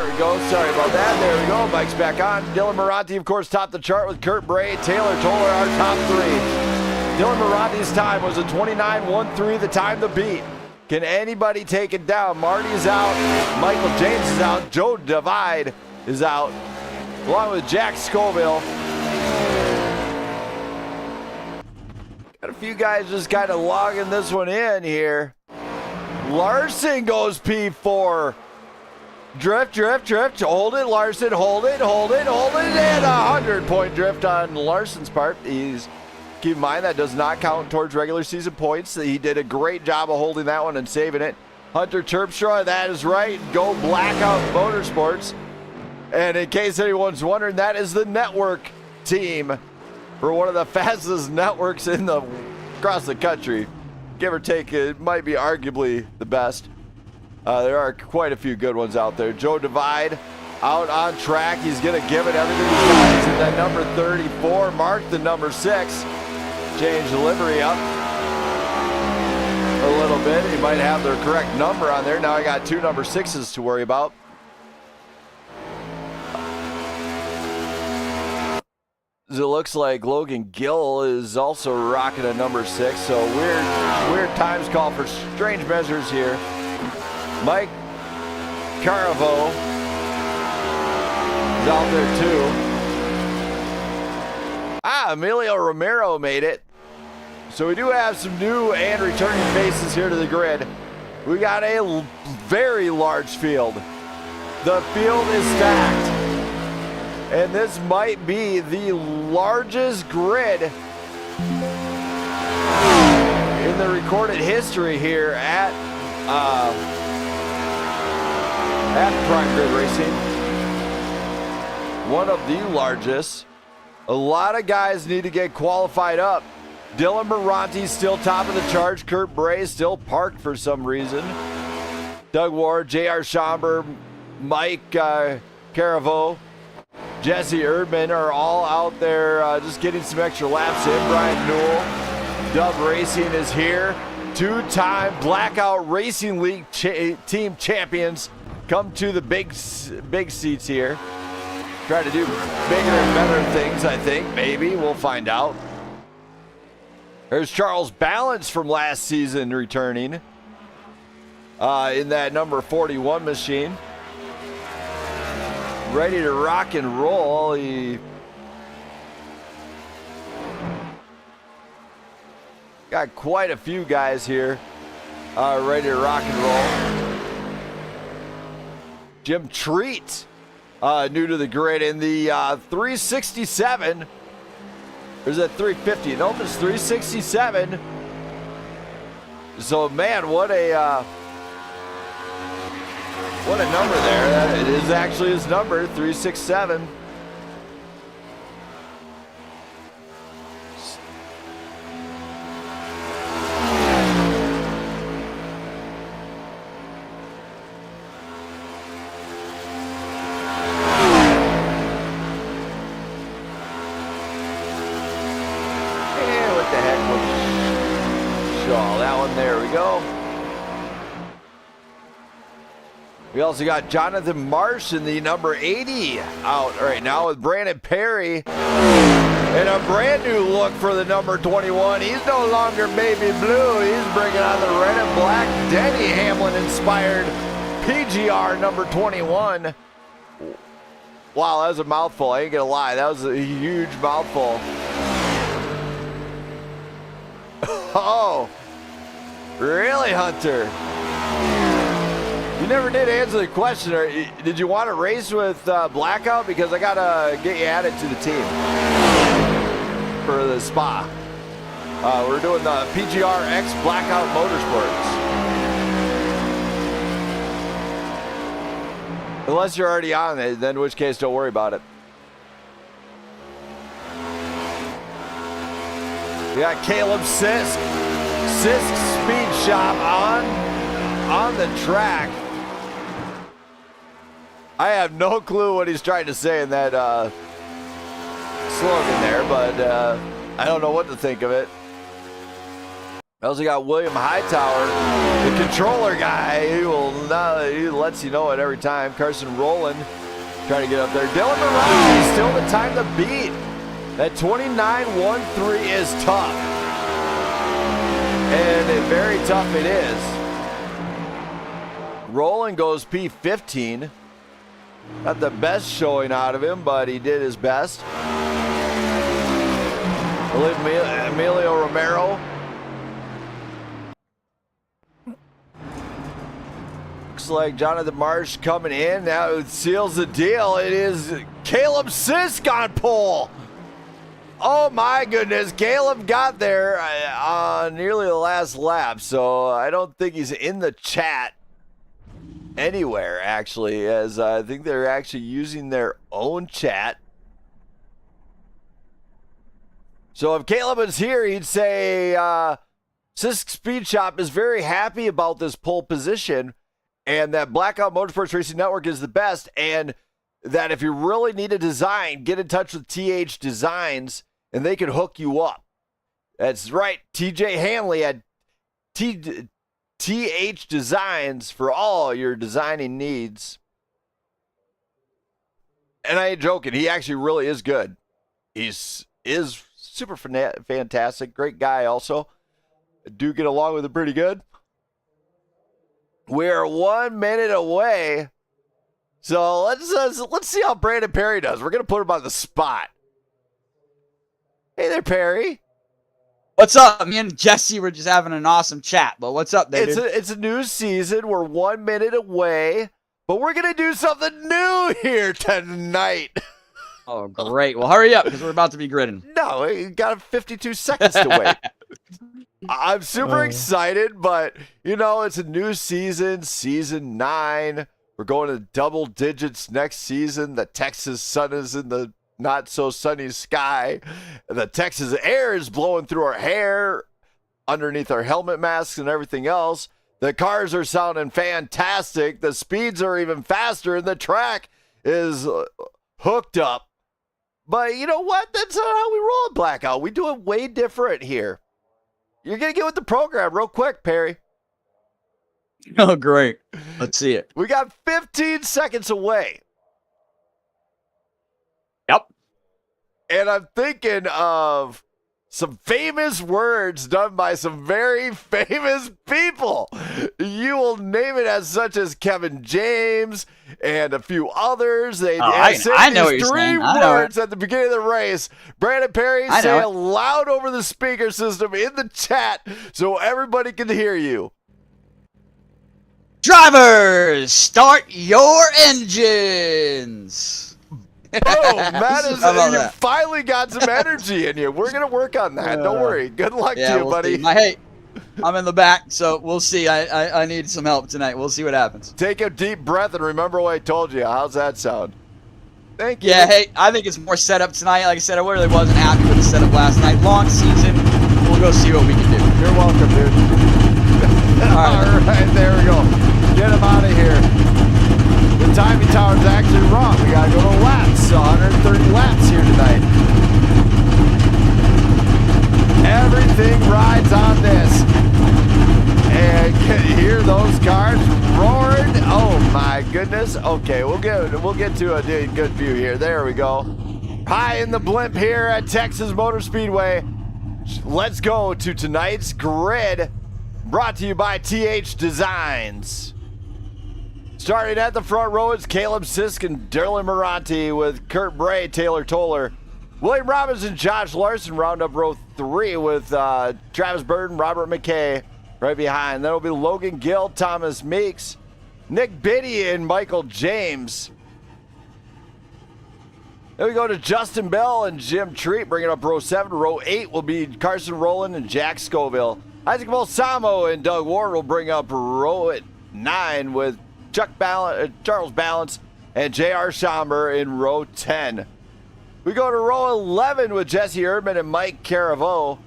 There we go. Sorry about that. There we go. Mike's back on. Dylan Moranti, of course, topped the chart with Kurt Bray. Taylor Toller, our top three. Dylan Moranti's time was a 29.13, the time to beat. Can anybody take it down? Marty's out. Michael James is out. Joe Divide is out, along with Jack Scoville. Got a few guys just kind of logging this one in here. Larson goes P4. Drift, drift, drift. Hold it, Larson. Hold it, hold it, hold it. And a 100-point drift on Larson's part. Keep in mind that does not count towards regular season points. He did a great job of holding that one and saving it. Hunter Terpstra, that is right. Go Blackout Motorsports. And in case anyone's wondering, that is the network team for one of the fastest networks across the country. Give or take, it might be arguably the best. There are quite a few good ones out there. Joe Divide out on track. He's going to give it everything he's got. He's in that number 34. Mark the number 6. Change the livery up a little bit. He might have the correct number on there. Now I got 2 number 6s to worry about. It looks like Logan Gill is also rocking a number 6. So weird times call for strange measures here. Mike Caravo is out there too. Emilio Romero made it. So we do have some new and returning faces here to the grid. We got a very large field. The field is stacked. And this might be the largest grid in the recorded history here at Prime Grid Racing. One of the largest. A lot of guys need to get qualified up. Dylan Moranti still top of the charge. Kurt Bray still parked for some reason. Doug Ward, J.R. Schomburg, Mike Caravo, Jesse Erdman are all out there just getting some extra laps in. Brian Newell, Dub Racing is here. 2-time Blackout Racing League team champions come to the big seats here. Try to do bigger and better things, I think. Maybe. We'll find out. There's Charles Balance from last season returning in that number 41 machine. Ready to rock and roll. He got quite a few guys here ready to rock and roll. Jim Treat, new to the grid in the 367. Or is that 350? Nope, it's 367. So, man, what a number there. It is actually his number, 367. There we go. We also got Jonathan Marsh in the number 80 out right now with Brandon Perry. And a brand new look for the number 21. He's no longer baby blue. He's bringing on the red and black Denny Hamlin inspired PGR number 21. Wow, that was a mouthful. I ain't gonna lie. That was a huge mouthful. Oh. Really, Hunter? You never did answer the question. Did you want to race with Blackout? Because I got to get you added to the team for the spa. We're doing the PGR X Blackout Motorsports. Unless you're already on it, then in which case don't worry about it. We got Caleb Sisk. Sisk Speed Shop on the track. I have no clue what he's trying to say in that slogan there, but I don't know what to think of it. I also got William Hightower, the controller guy, he lets you know it every time. Carson Rowland trying to get up there. Dylan Morales, still the time to beat. That 29.13 is tough. And very tough it is. Roland goes P15. Not the best showing out of him, but he did his best. Emilio Romero. Looks like Jonathan Marsh coming in. Now it seals the deal. It is Caleb Sisk on pole. Oh my goodness, Caleb got there on nearly the last lap, so I don't think he's in the chat anywhere, actually, as I think they're actually using their own chat. So if Caleb was here, he'd say Sisk Speed Shop is very happy about this pole position and that Blackout Motorsports Racing Network is the best, and that if you really need a design, get in touch with TH Designs and they can hook you up. That's right, TJ Hanley at TH Designs for all your designing needs. And I ain't joking, he actually really is good. Is super fantastic, great guy also. I do get along with him pretty good. We're 1 minute away. So let's see how Brandon Perry does. We're going to put him on the spot. Hey there, Perry. What's up? Me and Jesse were just having an awesome chat, but what's up there, dude? It's a new season. We're 1 minute away, but we're going to do something new here tonight. Oh, great. Well, hurry up because we're about to be gridding. No, we got 52 seconds to wait. I'm super excited, but, you know, it's a new season, season 9. We're going to double digits next season. The Texas sun is in the not so sunny sky. The Texas air is blowing through our hair, underneath our helmet masks and everything else. The cars are sounding fantastic. The speeds are even faster, and the track is hooked up. But you know what? That's not how we roll at Blackout. We do it way different here. You're going to get with the program real quick, Perry. Oh, great. Let's see it. We got 15 seconds away. Yep. And I'm thinking of some famous words done by some very famous people. You will name it as such as Kevin James and a few others. They say I know these what you're three saying. words at the beginning of the race. Brandon Perry, say it loud over the speaker system in the chat so everybody can hear you. Drivers, start your engines. Oh, Madison, How about you that? finally got some energy in you. We're going to work on that. Don't worry. Good luck to you, we'll buddy. see. Hey, I'm in the back, so we'll see. I need some help tonight. We'll see what happens. Take a deep breath and remember what I told you. How's that sound? Thank you. Yeah, hey, I think it's more setup tonight. Like I said, I really wasn't happy with the setup last night. Long season. We'll go see what we can do. You're welcome, dude. All right, there we go. Get him out of here. The timing tower's actually wrong. We got to go to laps. 130 laps here tonight. Everything rides on this. And can you hear those cars roaring? Oh my goodness. Okay, we'll get to a good view here. There we go. High in the blimp here at Texas Motor Speedway. Let's go to tonight's grid, brought to you by TH Designs. Starting at the front row is Caleb Sisk and Derlin Moranti with Kurt Bray, Taylor Toller. William Robbins and Josh Larson round up row 3 with Travis Burton, Robert McKay right behind. Then it'll be Logan Gill, Thomas Meeks, Nick Biddy, and Michael James. Then we go to Justin Bell and Jim Treat, bringing up row 7. Row 8 will be Carson Rowland and Jack Scoville. Isaac Balsamo and Doug Ward will bring up row 9 with Charles Balance and J.R. Schomber in row 10. We go to row 11 with Jesse Erdman and Mike Caraveau.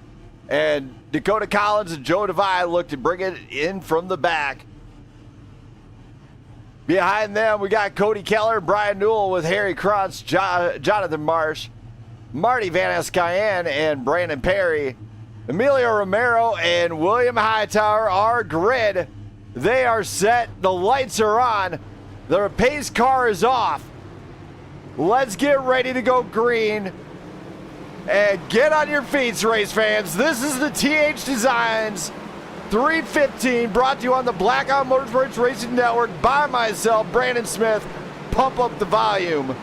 And Dakota Collins and Joe Devine look to bring it in from the back. Behind them, we got Cody Keller, Brian Newell with Harry Krantz, Jonathan Marsh, Marty Van Escayan, and Brandon Perry. Emilio Romero and William Hightower, our grid. They are set. The lights are on. The pace car is off. Let's get ready to go green. And get on your feet, race fans. This is the TH Designs 315, brought to you on the Blackout Motorsports Racing Network by myself, Brandon Smith. Pump up the volume.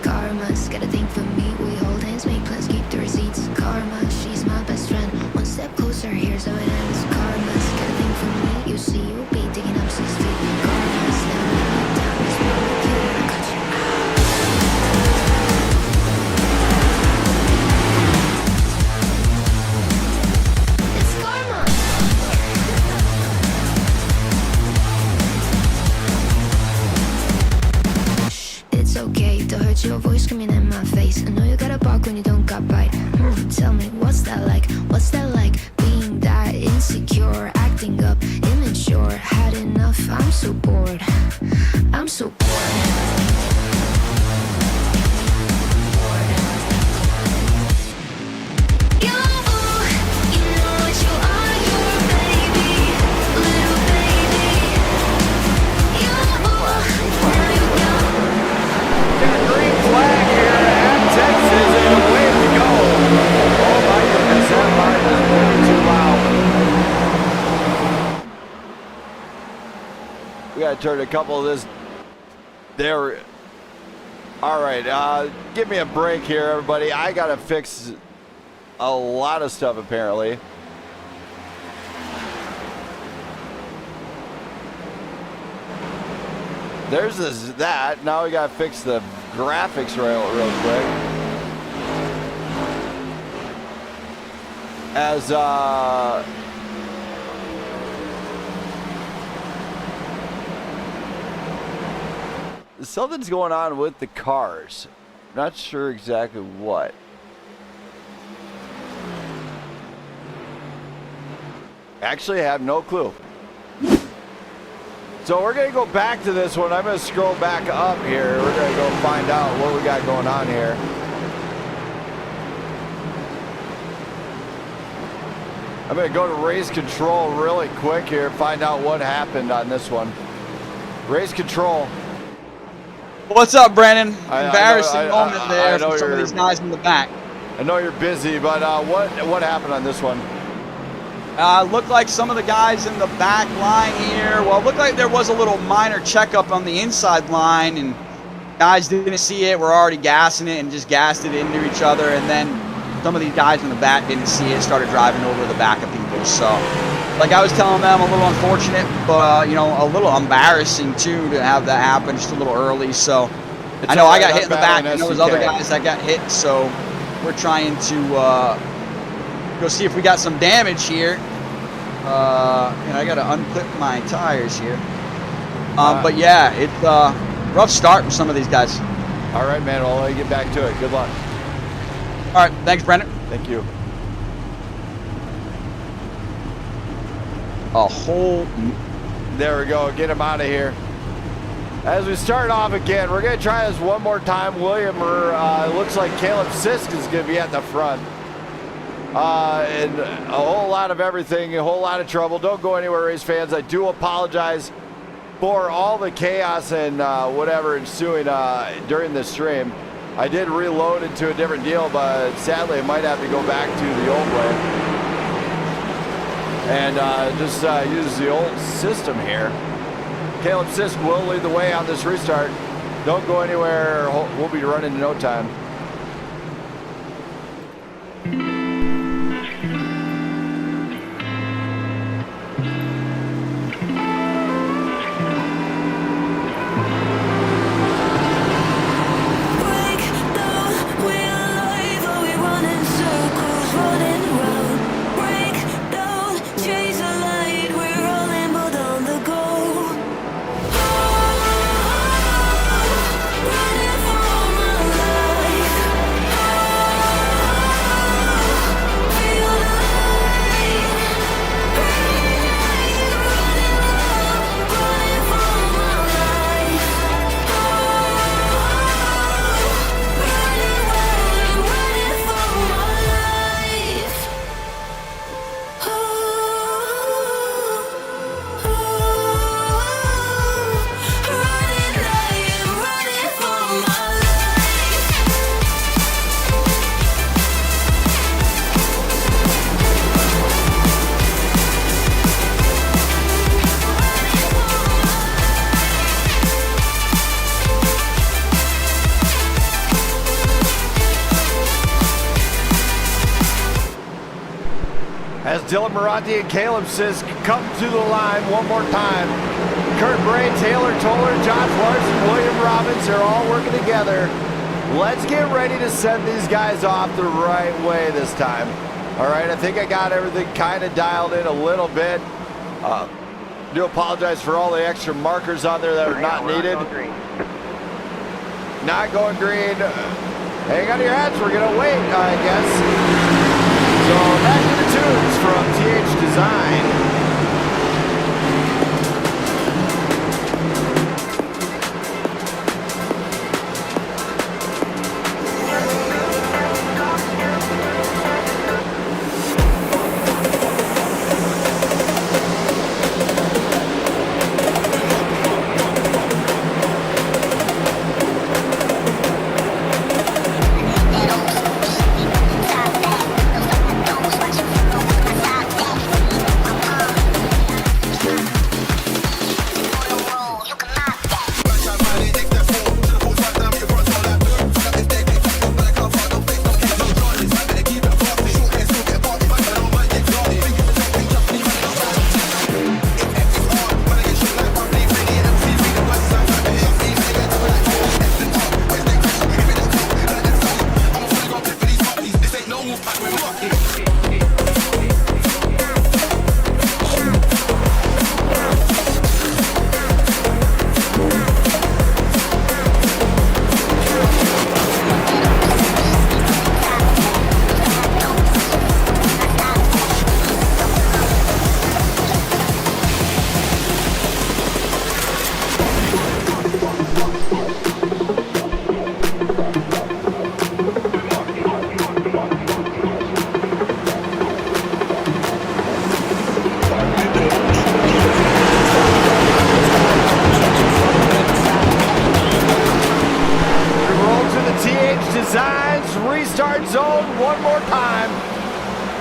Karma's got a thing for me. We hold hands, make plans, keep the receipts. Karma, she's my best friend. One step closer, here's how it ends. Karma's got a thing for me. You see, you'll be digging up 6 feet. Karma's never let me down. It's more like you, and I cut you okay to hurt your voice screaming in my face. I know you gotta bark when you don't got bite. Tell me, what's that like? What's that like? Being that insecure, acting up, immature. Had enough, I'm so bored. I'm so bored. We gotta turn a couple of this. There. All right, give me a break here, everybody. I gotta fix a lot of stuff apparently. There's that. Now we gotta fix the graphics real quick. As something's going on with the cars. Not sure exactly what. Actually, I have no clue. So we're going to go back to this one. I'm going to scroll back up here. We're going to go find out what we got going on here. I'm going to go to race control really quick here, find out what happened on this one. Race control. What's up, Brandon? Embarrassing moment there for some of these guys in the back. I know you're busy, but what happened on this one? Looked like some of the guys in the back line here. Well, it looked like there was a little minor checkup on the inside line, and guys didn't see it. Were already gassing it and just gassed it into each other. And then some of these guys in the back didn't see it, started driving over the back of people. So like I was telling them, a little unfortunate, but you know, a little embarrassing too to have that happen just a little early. So I know I got hit in the back. I know there's other guys that got hit. So we're trying to go see if we got some damage here. I got to unclip my tires here. But yeah, it's rough start for some of these guys. All right, man. I'll let you get back to it. Good luck. All right. Thanks, Brendan. Thank you. A whole... There we go. Get him out of here. As we start off again, we're going to try this one more time. William, it looks like Caleb Sisk is going to be at the front. And a whole lot of everything, a whole lot of trouble. Don't go anywhere, race fans. I do apologize for all the chaos and whatever ensuing during the stream. I did reload into a different deal, but sadly I might have to go back to the old way and just use the old system here. Caleb Sisk will lead the way on this restart. Don't go anywhere, we'll be running in no time. As Dylan Maranti and Caleb Sisk come to the line one more time. Kurt Bray, Taylor Toller, Josh Larson, William Robbins are all working together. Let's get ready to send these guys off the right way this time. All right, I think I got everything kind of dialed in a little bit. Do apologize for all the extra markers on there that are not needed. Not going green. Hang on to your hats, we're gonna wait, I guess. So back to the tunes from TH Design. Designs restart zone one more time.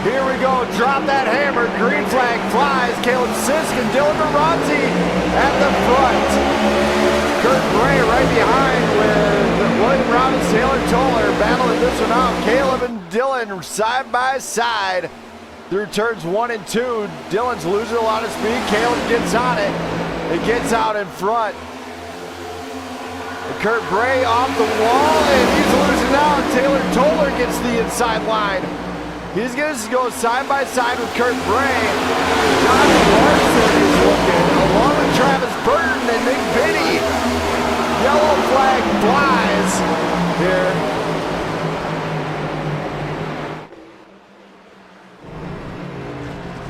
Here we go. Drop that hammer. Green flag flies. Caleb Sisk and Dylan Maranti at the front. Kurt Bray right behind with William Robbins, Taylor Toller battling this one out. Caleb and Dylan side by side. through turns 1 and 2. Dylan's losing a lot of speed. Caleb gets on it. It gets out in front. And Kurt Bray off the wall, and he's losing out. Taylor Toller gets the inside line. He's going to go side by side with Kurt Bray. Johnny Larson is looking, along with Travis Burton and Nick Biddy. Yellow flag flies here.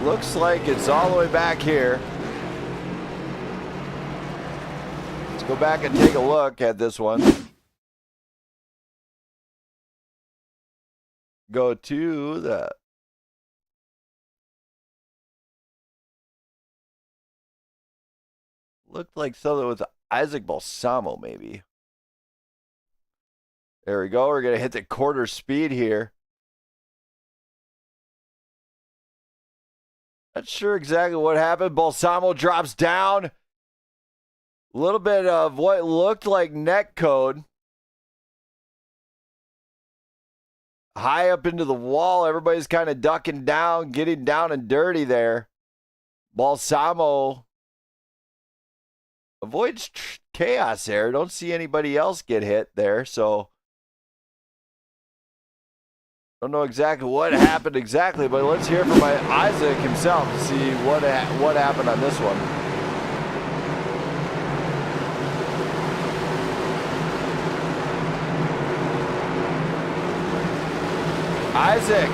Looks like it's all the way back here. Let's go back and take a look at this one. Go to the... Looked like something with Isaac Balsamo, maybe. There we go. We're going to hit the quarter speed here. Not sure exactly what happened. Balsamo drops down. A little bit of what looked like neck code. High up into the wall. Everybody's kind of ducking down, getting down and dirty there. Balsamo avoids chaos there. Don't see anybody else get hit there, so don't know exactly what happened exactly, but let's hear from Isaac himself to see what happened on this one. Isaac.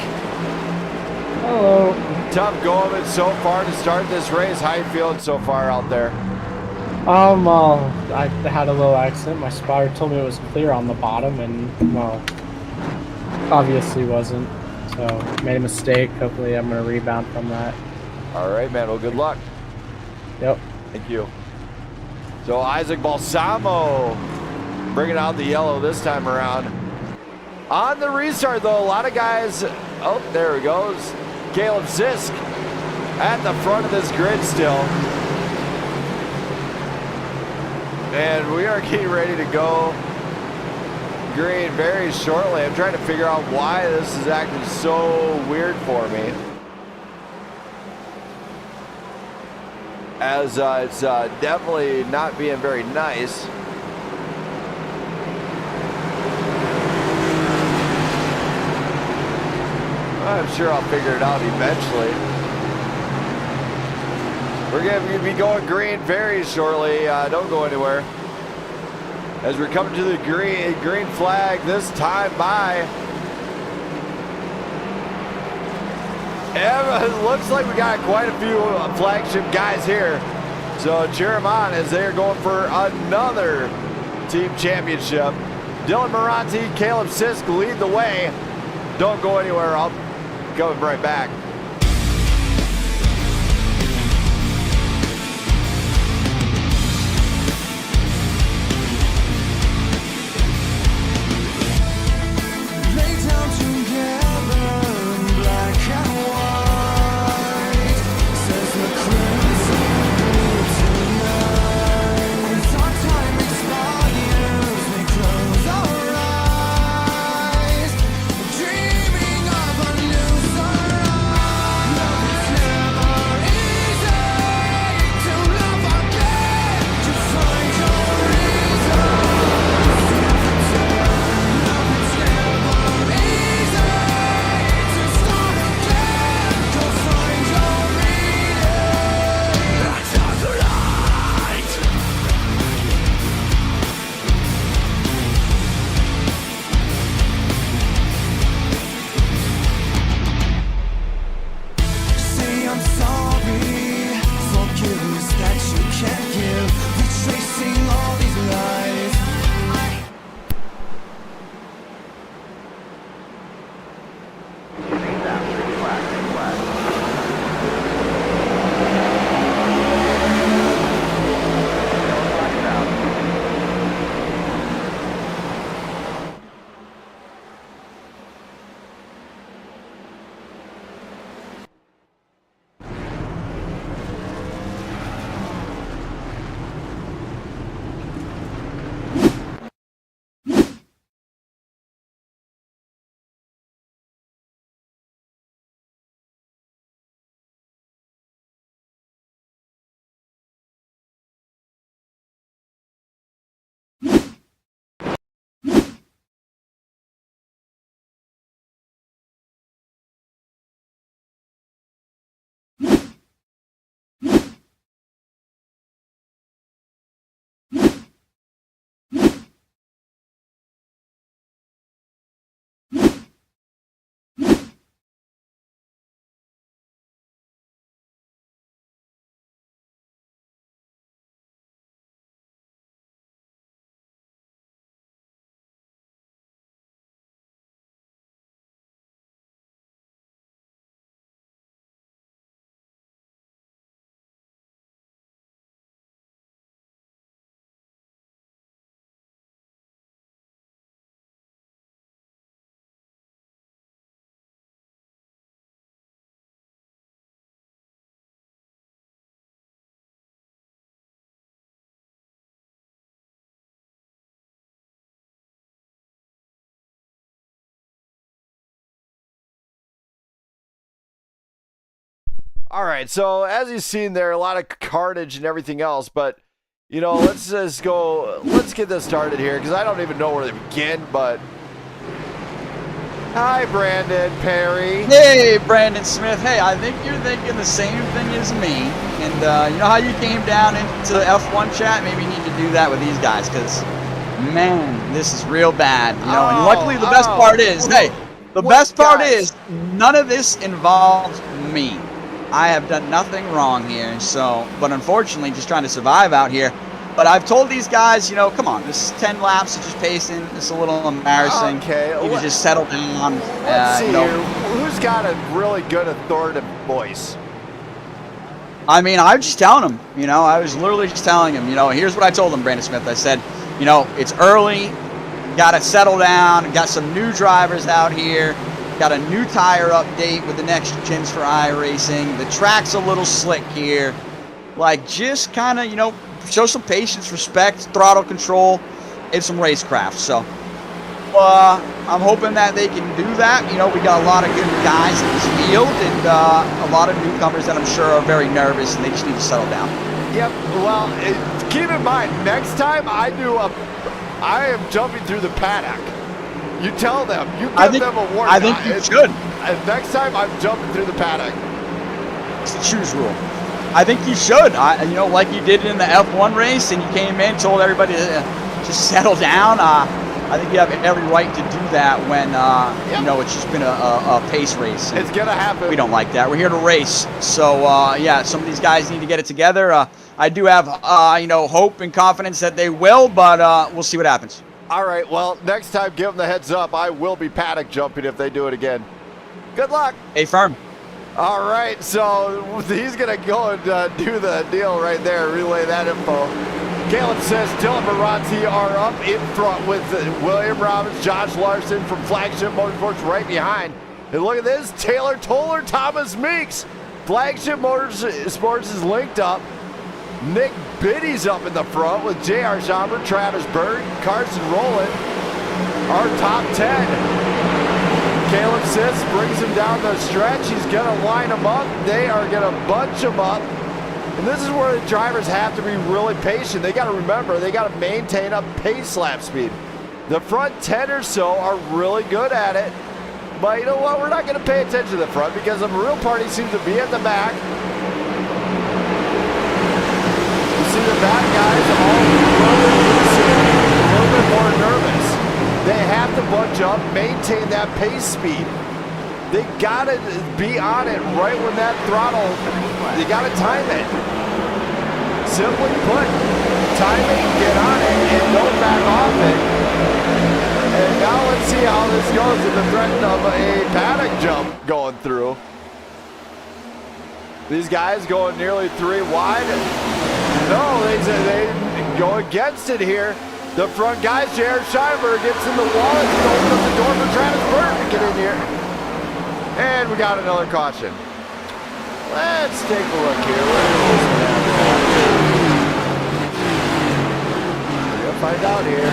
Hello. Tough going so far to start this race. How you feeling so far out there? Well, I had a little accident. My spotter told me it was clear on the bottom, and well, obviously wasn't. So made a mistake. Hopefully, I'm gonna rebound from that. All right, man. Well, good luck. Yep. Thank you. So Isaac Balsamo bringing out the yellow this time around. On the restart, though, a lot of guys... Oh, there he goes. Caleb Zisk at the front of this grid still. And we are getting ready to go green very shortly. I'm trying to figure out why this is acting so weird for me. As it's definitely not being very nice. I'm sure I'll figure it out eventually. We're going to be going green very shortly. Don't go anywhere. As we're coming to the green flag this time by. And it looks like we got quite a few flagship guys here. So cheer them on as they're going for another team championship. Dylan Moranti, Caleb Sisk lead the way. Don't go anywhere. I'll coming right back. All right, so as you've seen there, a lot of carnage and everything else, but, you know, let's get this started here, because I don't even know where to begin, but... Hi, Brandon Perry. Hey, Brandon Smith. Hey, I think you're thinking the same thing as me. And you know how you came down into the F1 chat? Maybe you need to do that with these guys, because, man, this is real bad. You know, and luckily the best part is, none of this involves me. I have done nothing wrong here, so, but unfortunately, just trying to survive out here. But I've told these guys, you know, come on, this is 10 laps of just pacing. It's a little embarrassing. Okay. You can just settle down. Let's see you know. here. Who's got a really good authoritative voice? I mean, I was just telling him, you know, I was literally just telling him, you know, here's what I told him, Brandon Smith. I said, you know, it's early, got to settle down, got some new drivers out here, got a new tire update with the next gens for iRacing. The track's a little slick here. Like, just kind of, you know, show some patience, respect, throttle control, and some racecraft. So, I'm hoping that they can do that. You know, we got a lot of good guys in this field and a lot of newcomers that I'm sure are very nervous and they just need to settle down. Yep. Well, keep in mind, next time I am jumping through the paddock. You tell them. You give them a warning. I think you should. Next time I'm jumping through the paddock. It's the choose rule. I think you should. You know, like you did in the F1 race, and you came in, told everybody to just settle down. I think you have every right to do that when, you know, it's just been a pace race. It's going to happen. We don't like that. We're here to race. So, yeah, some of these guys need to get it together. I do have, you know, hope and confidence that they will, but we'll see what happens. All right, well, next time, give them the heads up. I will be paddock jumping if they do it again. Good luck. Hey, firm. All right, so he's going to go and do the deal right there, relay that info. Caleb says Dylan Maranti are up in front with William Robbins, Josh Larson from Flagship Motorsports right behind. And look at this, Taylor Toller, Thomas Meeks. Flagship Motorsports is linked up. Nick Biddy's up in the front with J.R. Schauber, Travis Berg, Carson Rowland. Our top 10. Caleb Siss brings him down the stretch. He's going to line them up. They are going to bunch them up. And this is where the drivers have to be really patient. They got to remember, they got to maintain a pace lap speed. The front 10 or so are really good at it. But you know what? We're not going to pay attention to the front because the real party seems to be at the back. You see the back guys all a little bit more nervous. They have to bunch up, maintain that pace speed. They gotta be on it right when that throttle, you gotta time it. Simply put, time it, get on it, and don't back off it. And now let's see how this goes with the threat of a paddock jump going through. These guys going nearly 3 wide. No, they go against it here. The front guys, Jared Scheinberg gets in the wall and opens up the door for Travis Burton to get in here. And we got another caution. Let's take a look here. We're going to find out here.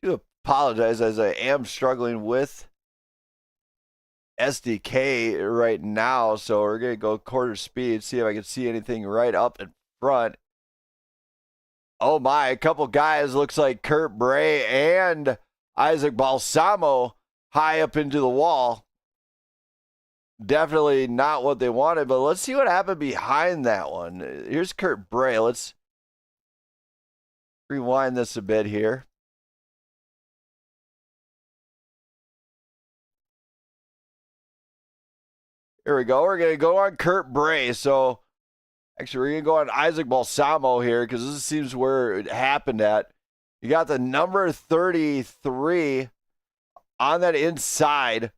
I do apologize as I am struggling with SDK right now, so we're going to go quarter speed, see if I can see anything right up in front. Oh my, a couple guys, looks like Kurt Bray and Isaac Balsamo high up into the wall. Definitely not what they wanted, but let's see what happened behind that one. Here's Kurt Bray. Let's rewind this a bit here. Here we go. We're going to go on Kurt Bray. So, actually, we're going to go on Isaac Balsamo here because this seems where it happened at. You got the number 33 on that inside.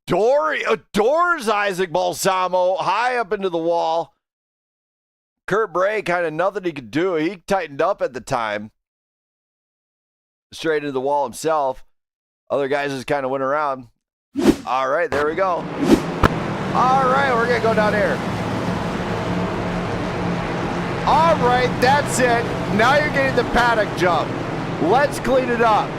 Adores Isaac Balsamo high up into the wall. Kurt Bray, kind of nothing he could do. He tightened up at the time. Straight into the wall himself. Other guys just kind of went around. All right, there we go. All right, we're going to go down here. All right, that's it. Now you're getting the paddock jump. Let's clean it up.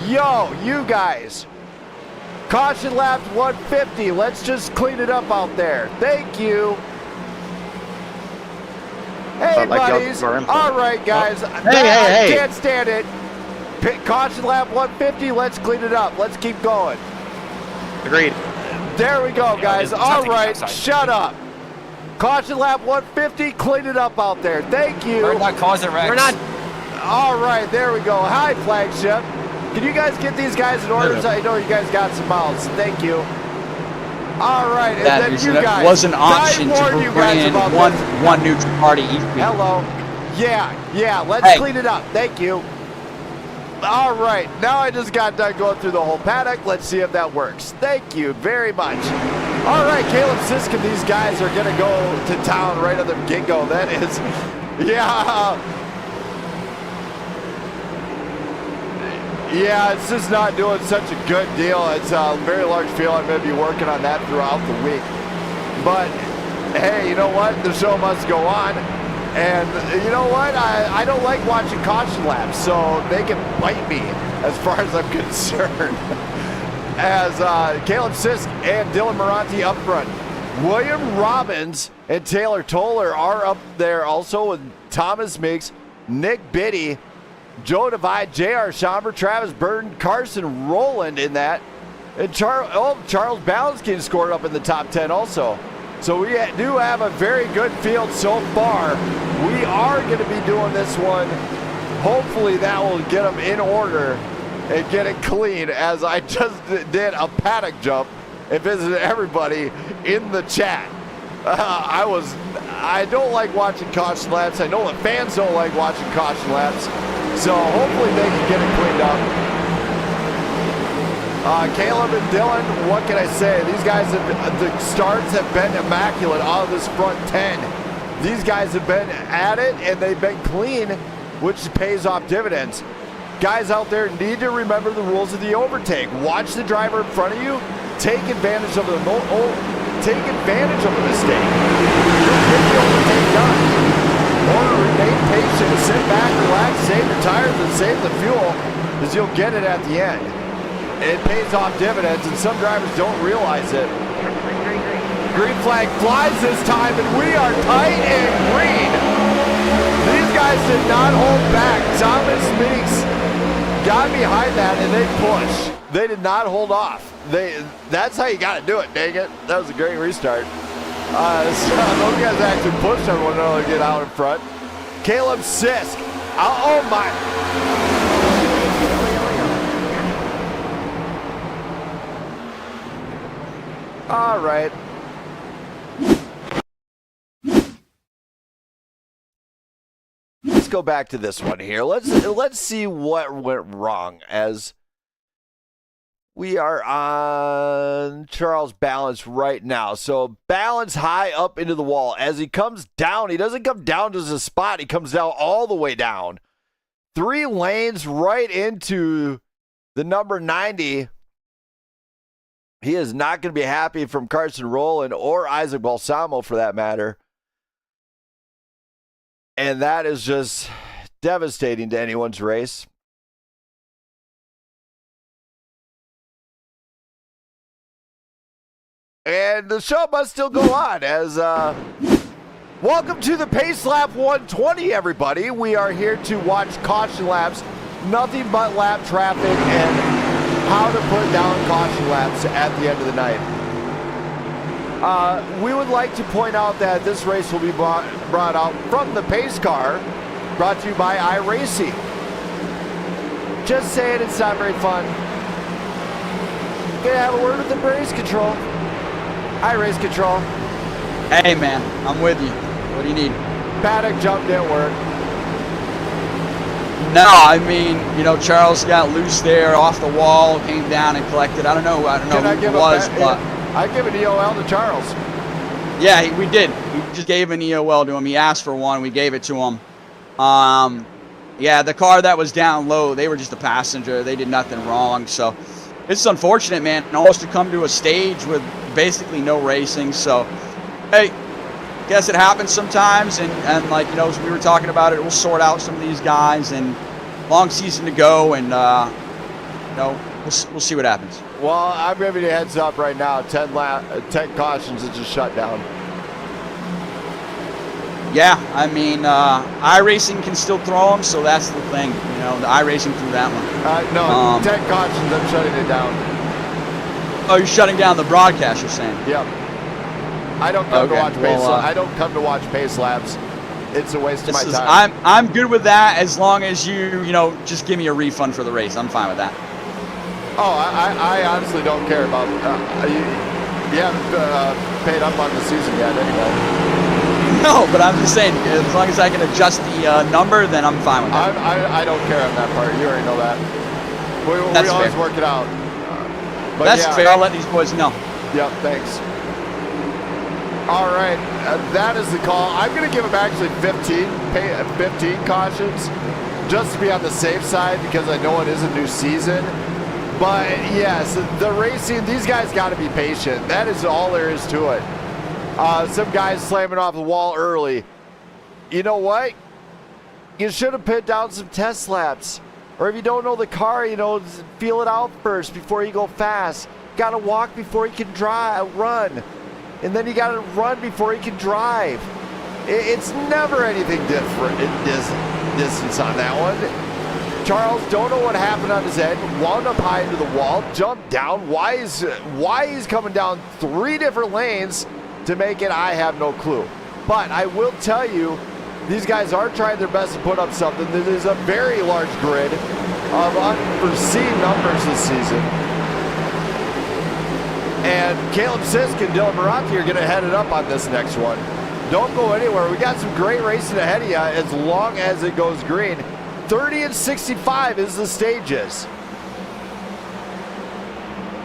Yo, you guys. Caution laps 150. Let's just clean it up out there. Thank you. Hey, buddies. All right, guys. I can't stand it. Caution lap 150. Let's clean it up. Let's keep going. Agreed. There we go, guys. All right, shut up. Caution lap 150. Clean it up out there. Thank you. We're not causing wrecks. We're not. All right, there we go. Hi, flagship. Can you guys get these guys in order? I know you guys got some mouths. Thank you. All right, and That then is, you that guys. was an option to bring in one neutral party each week. Hello. Yeah. Let's clean it up. Thank you. All right, now I just got done going through the whole paddock. Let's see if that works. Thank you very much. All right, Caleb Sisk and these guys are gonna go to town right on the get-go. That is, yeah, it's just not doing such a good deal. It's a very large field. I'm going to be working on that throughout the week. But, hey, you know what? The show must go on. And you know what? I don't like watching caution laps, so they can bite me as far as I'm concerned. As Caleb Sisk and Dylan Moranti up front. William Robbins and Taylor Toller are up there also with Thomas Meeks, Nick Biddy, Joe Divide, J.R. Schomburg, Travis Burton, Carson Rowland in that. And Charles Balanskine scored up in the top 10 also. So we do have a very good field so far. We are going to be doing this one. Hopefully that will get them in order and get it clean, as I just did a paddock jump and visited everybody in the chat. I don't like watching caution laps. I know the fans don't like watching caution laps. So hopefully they can get it cleaned up. Caleb and Dylan, what can I say? These guys, the starts have been immaculate out of this front 10. These guys have been at it and they've been clean, which pays off dividends. Guys out there need to remember the rules of the overtake. Watch the driver in front of you. Take advantage of the mistake. You'll get the overtake done. Or remain patient, sit back, relax, save the tires, and save the fuel, because you'll get it at the end. It pays off dividends, and some drivers don't realize it. Green flag flies this time, and we are tight and green. These guys did not hold back. Thomas Meeks got behind that, and they pushed. They did not hold off. That's how you got to do it, dang it. That was a great restart. So those guys actually pushed on one another to get out in front. Caleb Sisk. Oh my. All right. Let's go back to this one here. Let's see what went wrong as we are on Charles Balance right now. So Balance high up into the wall. As he comes down, he doesn't come down just a spot. He comes down all the way down. 3 lanes right into the number 90. He is not going to be happy from Carson Rowland or Isaac Balsamo for that matter. And that is just devastating to anyone's race. And the show must still go on as welcome to the Pace Lap 120, everybody. We are here to watch caution laps, nothing but lap traffic, and how to put down caution laps at the end of the night. We would like to point out that this race will be brought out from the pace car, brought to you by iRacing. Just saying, it's not very fun. Gonna have a word with the race control. Hi, race control. Hey, man, I'm with you. What do you need? Paddock jump didn't work. No, I mean, you know, Charles got loose there off the wall, came down and collected. I don't know who it was, but I give an EOL to Charles. Yeah, we did. We just gave an EOL to him. He asked for one. We gave it to him. Yeah, the car that was down low, they were just a passenger. They did nothing wrong. So this is unfortunate, man. Almost to come to a stage with basically no racing. So, hey, guess it happens sometimes. And like, you know, as we were talking about it, we'll sort out some of these guys. And long season to go. And, you know, we'll see what happens. Well, I'm giving you a heads up right now. 10 cautions is just shut down. Yeah, I mean, iRacing can still throw them, so that's the thing. You know, the iRacing threw that one. No, 10 cautions, I'm shutting it down. Oh, you're shutting down the broadcast, you're saying? Yep. I don't come to watch well, I don't come to watch pace laps. It's a waste of my time. I'm good with that as long as you know, just give me a refund for the race. I'm fine with that. Oh, I honestly don't care about. You haven't paid up on the season yet, anyway. No, but I'm just saying, as long as I can adjust the number, then I'm fine with that. I don't care on that part. You already know that. We always work it out. But that's yeah, fair. I'll let these boys know. Yep, thanks. All right, that is the call. I'm going to give him actually 15 cautions, just to be on the safe side, because I know it is a new season. But yes, the racing, these guys got to be patient. That is all there is to it. Some guys slamming off the wall early. You know what? You should have put down some test laps. Or if you don't know the car, you know, feel it out first before you go fast. You got to walk before you can run. And then you got to run before you can drive. It's never anything different in distance on that one. Charles, don't know what happened on his end. Wound up high into the wall, jumped down. Why he's coming down 3 different lanes to make it, I have no clue. But I will tell you, these guys are trying their best to put up something. There is a very large grid of unforeseen numbers this season. And Caleb Sisk and Dylan Maranti are going to head it up on this next one. Don't go anywhere. We got some great racing ahead of you as long as it goes green. 30 and 65 is the stages.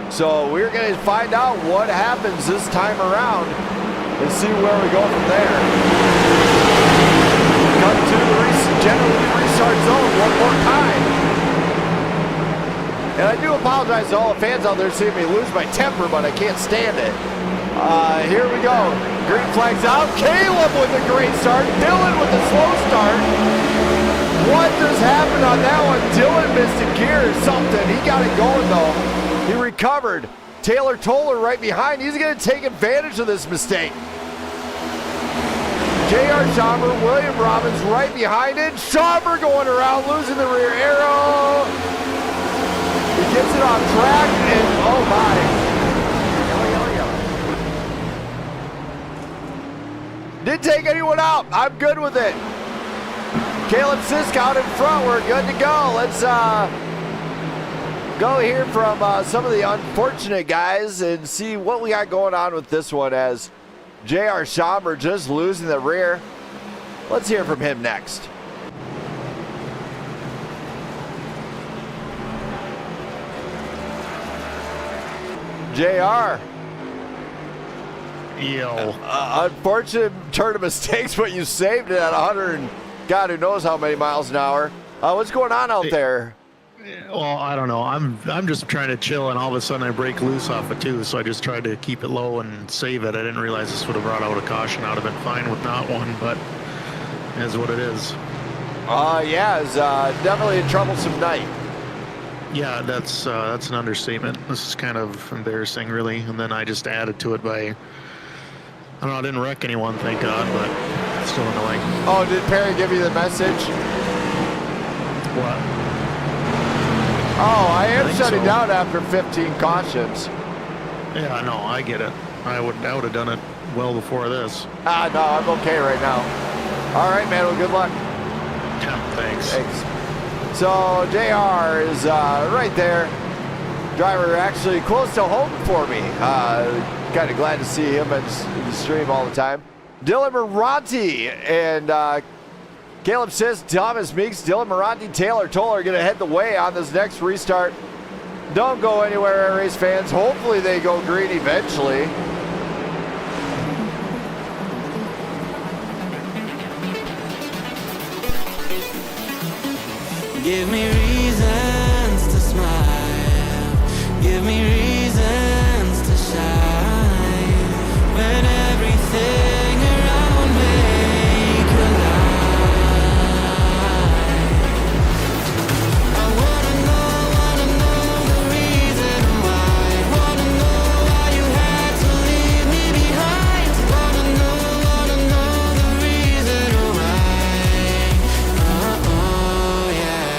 So we're going to find out what happens this time around and see where we go from there. Come to the generally restart zone one more time. And I do apologize to all the fans out there seeing me lose my temper, but I can't stand it. Here we go. Green flag's out. Caleb with a great start. Dylan with a slow start. What just happened on that one? Dylan missed a gear or something. He got it going though. He recovered. Taylor Toller right behind. He's going to take advantage of this mistake. J.R. Schauber, William Robbins right behind it. Schauber going around, losing the rear arrow. He gets it on track, and oh my. Didn't take anyone out. I'm good with it. Caleb Sisk out in front. We're good to go. Let's go hear from some of the unfortunate guys and see what we got going on with this one as J.R. Schauber just losing the rear. Let's hear from him next. JR. Yo. Unfortunate turn of mistakes, but you saved it at 100 and God who knows how many miles an hour. What's going on out there? Well, I don't know. I'm just trying to chill, and all of a sudden I break loose off it too. So I just tried to keep it low and save it. I didn't realize this would have brought out a caution. I'd have been fine with not one, but it is what it is. Yeah, it's definitely a troublesome night. Yeah, that's an understatement. This is kind of embarrassing, really. And then I just added to it by, I don't know, I didn't wreck anyone, thank God, but it's still annoying. Oh, did Perry give you the message? What? Oh, I am shutting down after 15 cautions. Yeah, no, I get it. I would have done it well before this. No, I'm okay right now. All right, man. Well, good luck. Yeah, thanks. So JR is right there. Driver actually close to home for me. Kind of glad to see him in the stream all the time. Dylan Maranti and Caleb Sisk, Thomas Meeks, Dylan Maranti, Taylor Toller are going to head the way on this next restart. Don't go anywhere, Air Race fans. Hopefully they go green eventually. Give me reasons to smile. Give me reasons to shine when everything around me collide. I wanna know the reason why. Wanna know why you had to leave me behind. Wanna know the reason why. Oh yeah.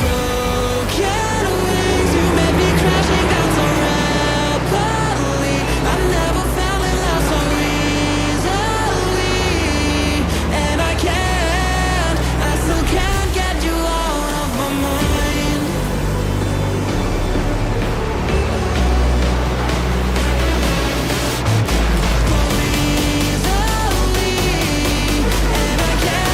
Broken wings, you made me crashing down so rapidly. I never fell in love so easily, and I still can't get you out of my mind. So easily, and I still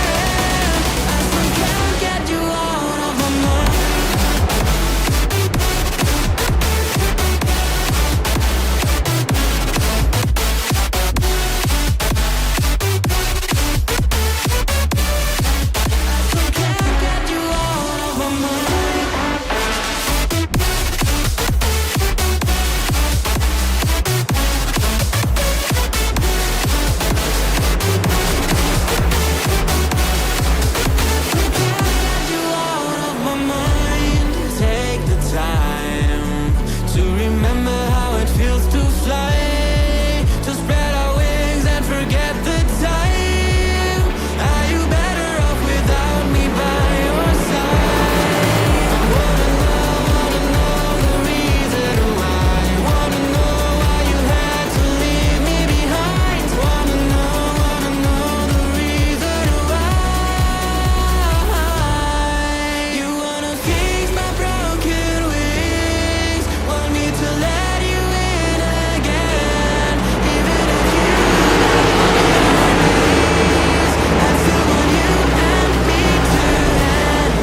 can't get you out of my mind. Take the time to remember how it feels to fly, to spread our wings and forget the time. Are you better off without me by your side? Wanna know the reason why. Wanna know why you had to leave me behind. Wanna know the reason why. You wanna fix my broken wings, want me to let you in again. Even if you I still want you and me to end.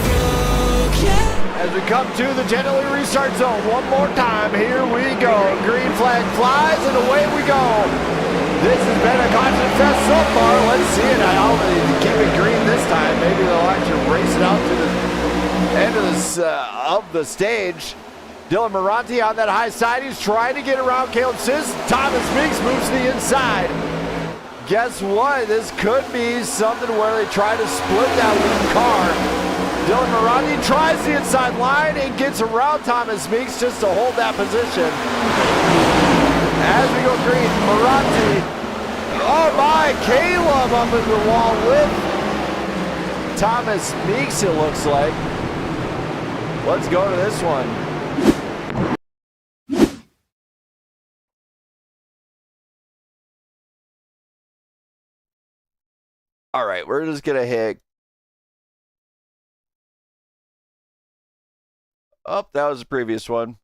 Broken. As we come to the gently restart zone one more time, here we go. Green flag flies and away we go. This has been a constant fest so far. Let's see it. I hope they keep it green this time. Maybe they'll actually race it out to the end of the stage. Dylan Moranti on that high side. He's trying to get around Caleb Sis. Thomas Meeks moves to the inside. Guess what? This could be something where they try to split that lead car. Dylan Moranti tries the inside line and gets around Thomas Meeks just to hold that position. As we go green, Moranti. Oh my, Caleb up in the wall with Thomas Meeks, it looks like. Let's go to this one. All right, we're just going to hit. Oh, that was the previous one.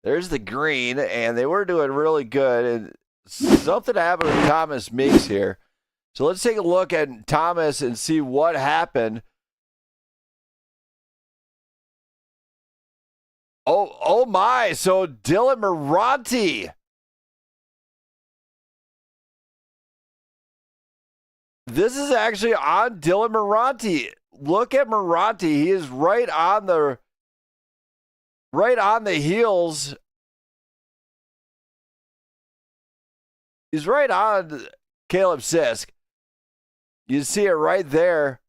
There's the green, and they were doing really good. And something happened with Thomas Meeks here. So let's take a look at Thomas and see what happened. Oh my, so Dylan Moranti. This is actually on Dylan Moranti. Look at Moranti. He is right on the heels. He's right on Caleb Sisk. You see it right there.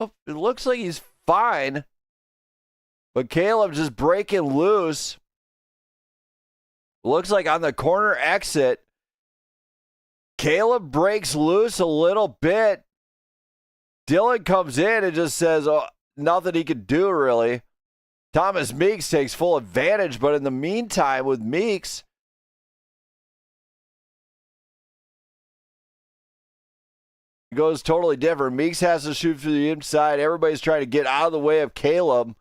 Oh, it looks like he's fine. But Caleb just breaking loose. Looks like on the corner exit, Caleb breaks loose a little bit. Dylan comes in and just says, oh, nothing he could do, really. Thomas Meeks takes full advantage, but in the meantime, with Meeks, it goes totally different. Meeks has to shoot through the inside. Everybody's trying to get out of the way of Caleb,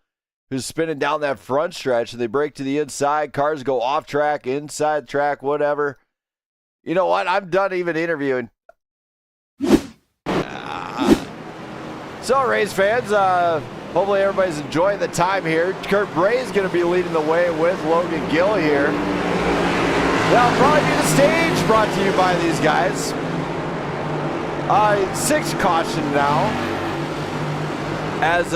who's spinning down that front stretch, and they break to the inside. Cars go off track, inside track, whatever. You know what? I'm done even interviewing. So, race fans, hopefully everybody's enjoying the time here. Kurt Bray is going to be leading the way with Logan Gill here. That'll probably be the stage brought to you by these guys. 6 caution now. As,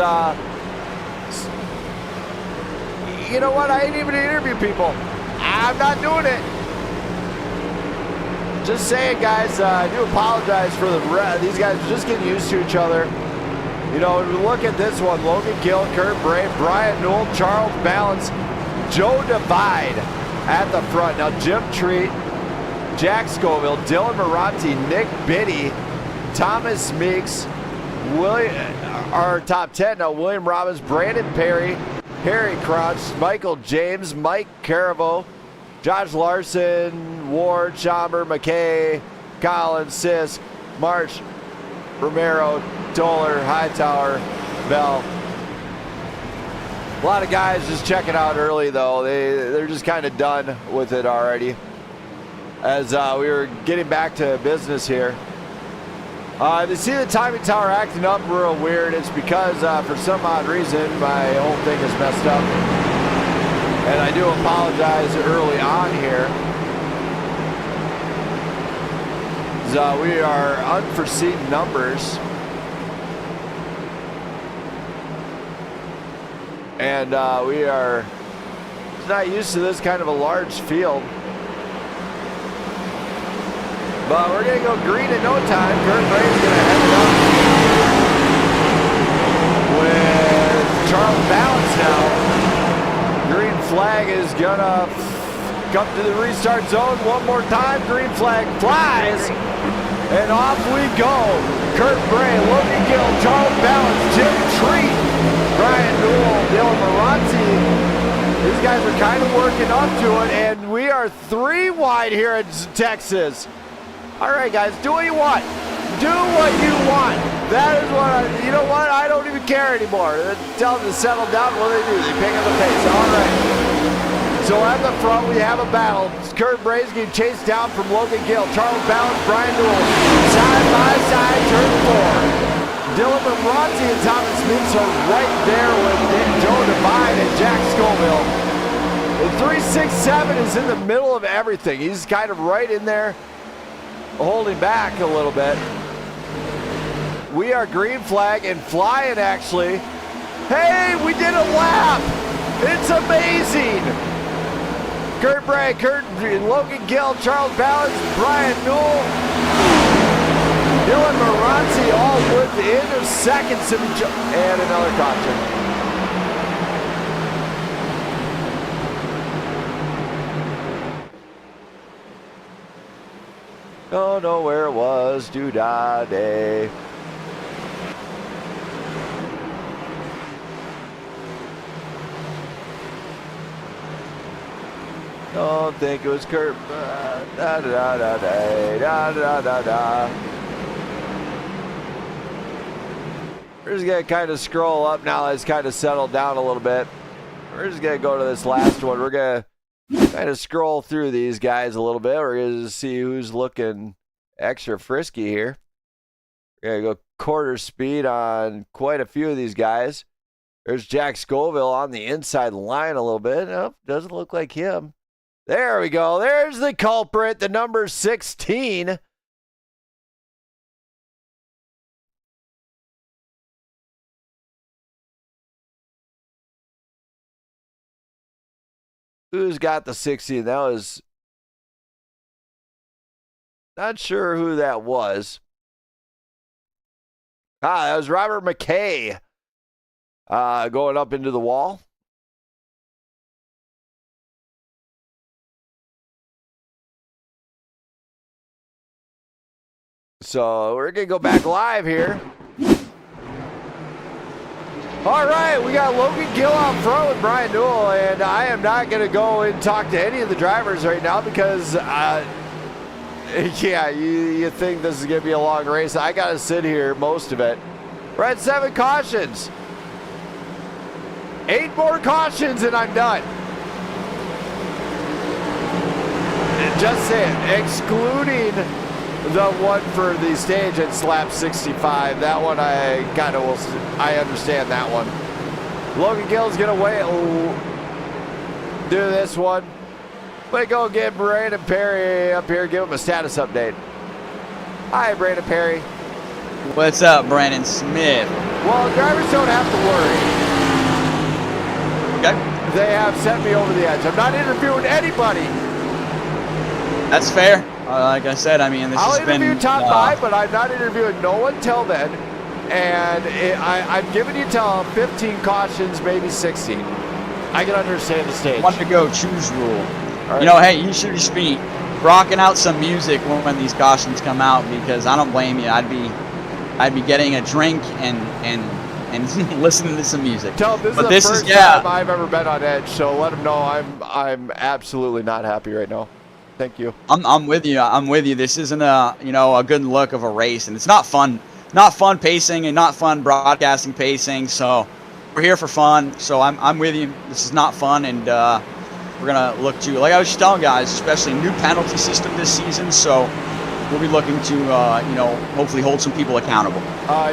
you know what? I ain't even interview people. I'm not doing it. Just saying, guys, I do apologize for these guys are just getting used to each other. You know, when we look at this one, Logan Gill, Kurt Bray, Brian Newell, Charles Balance, Joe Divide at the front. Now, Jim Treat, Jack Scoville, Dylan Moranti, Nick Biddy, Thomas Meeks, our top 10 now, William Robbins, Brandon Perry, Harry Crouch, Michael James, Mike Caravo, Josh Larson, Ward, Schomber, McKay, Collins, Sisk, March, Romero, Toller, Hightower, Bell. A lot of guys just checking out early though. They're just kind of done with it already. As we were getting back to business here. They see the timing tower acting up real weird. It's because for some odd reason my whole thing is messed up. And I do apologize early on here. We are unforeseen numbers. And we are not used to this kind of a large field. But we're going to go green in no time. Kurt Bray's going to head it up with Charles Balance now. Green flag is going to come to the restart zone one more time. Green flag flies. And off we go. Kurt Bray, Logan Gill, Charles Balance, Jim Treat, Brian Newell, Dylan Moranti. These guys are kind of working up to it. And we are 3 wide here in Texas. All right, guys, do what you want. Do what you want. That is what you know what? I don't even care anymore. Tell them to settle down. What do? They pick up the pace. All right. So at the front, we have a battle. Kurt Bray's getting chased down from Logan Gill. Charles Balance, Brian Newell. Side by side, turn 4. Dylan Moranti and Thomas Meeks are right there with Joe Divine and Jack Scoville. The 367 is in the middle of everything. He's kind of right in there, holding back a little bit. We are green flag and flying actually. Hey, we did a lap. It's amazing. Kurt Bray, Logan Gill, Charles Balance, Brian Newell, Dylan Moranti all within seconds of each other. And another caution. Don't know where it was, do-da-day. Don't think it was Kurt. Da-da-da-da-da-da-da-da-da. We're just gonna kind of scroll up now. It's kind of settled down a little bit. We're just gonna go to this last one. We're gonna kind of scroll through these guys a little bit. We're going to see who's looking extra frisky here. We're going to go quarter speed on quite a few of these guys. There's Jack Scoville on the inside line a little bit. Nope, doesn't look like him. There we go. There's the culprit, the number 16. Who's got the 16? That was not sure who that was. That was Robert McKay going up into the wall. So we're going to go back live here. All right, we got Logan Gill out front with Brian Newell, and I am not going to go and talk to any of the drivers right now because, yeah, you think this is going to be a long race. I got to sit here most of it. We're at 7 cautions. 8 more cautions and I'm done. Just saying, excluding The one for the stage at lap 65. That one I kind of will. I understand that one. Logan Gill's gonna do this one. We go get Brandon Perry up here. Give him a status update. Hi, Brandon Perry. What's up, Brandon Smith? Well, drivers don't have to worry. Okay. They have sent me over the edge. I'm not interviewing anybody. That's fair. Like I said, I mean, this I'll has been... interview top 5, but I'm not interviewing no one till then. And I'm giving you till 15 cautions, maybe 16. I can understand the stage. Want to go choose rule. Right. You know, hey, you should just be rocking out some music when these cautions come out, because I don't blame you. I'd be getting a drink and listening to some music. Tell them this is the first time I've ever been on edge, so let them know I'm absolutely not happy right now. Thank you. I'm with you. I'm with you. This isn't a good look of a race, and it's not fun. Not fun pacing and not fun broadcasting pacing. So we're here for fun. So I'm with you. This is not fun, and we're gonna look to, like I was just telling guys, especially new penalty system this season. So we'll be looking to hopefully hold some people accountable.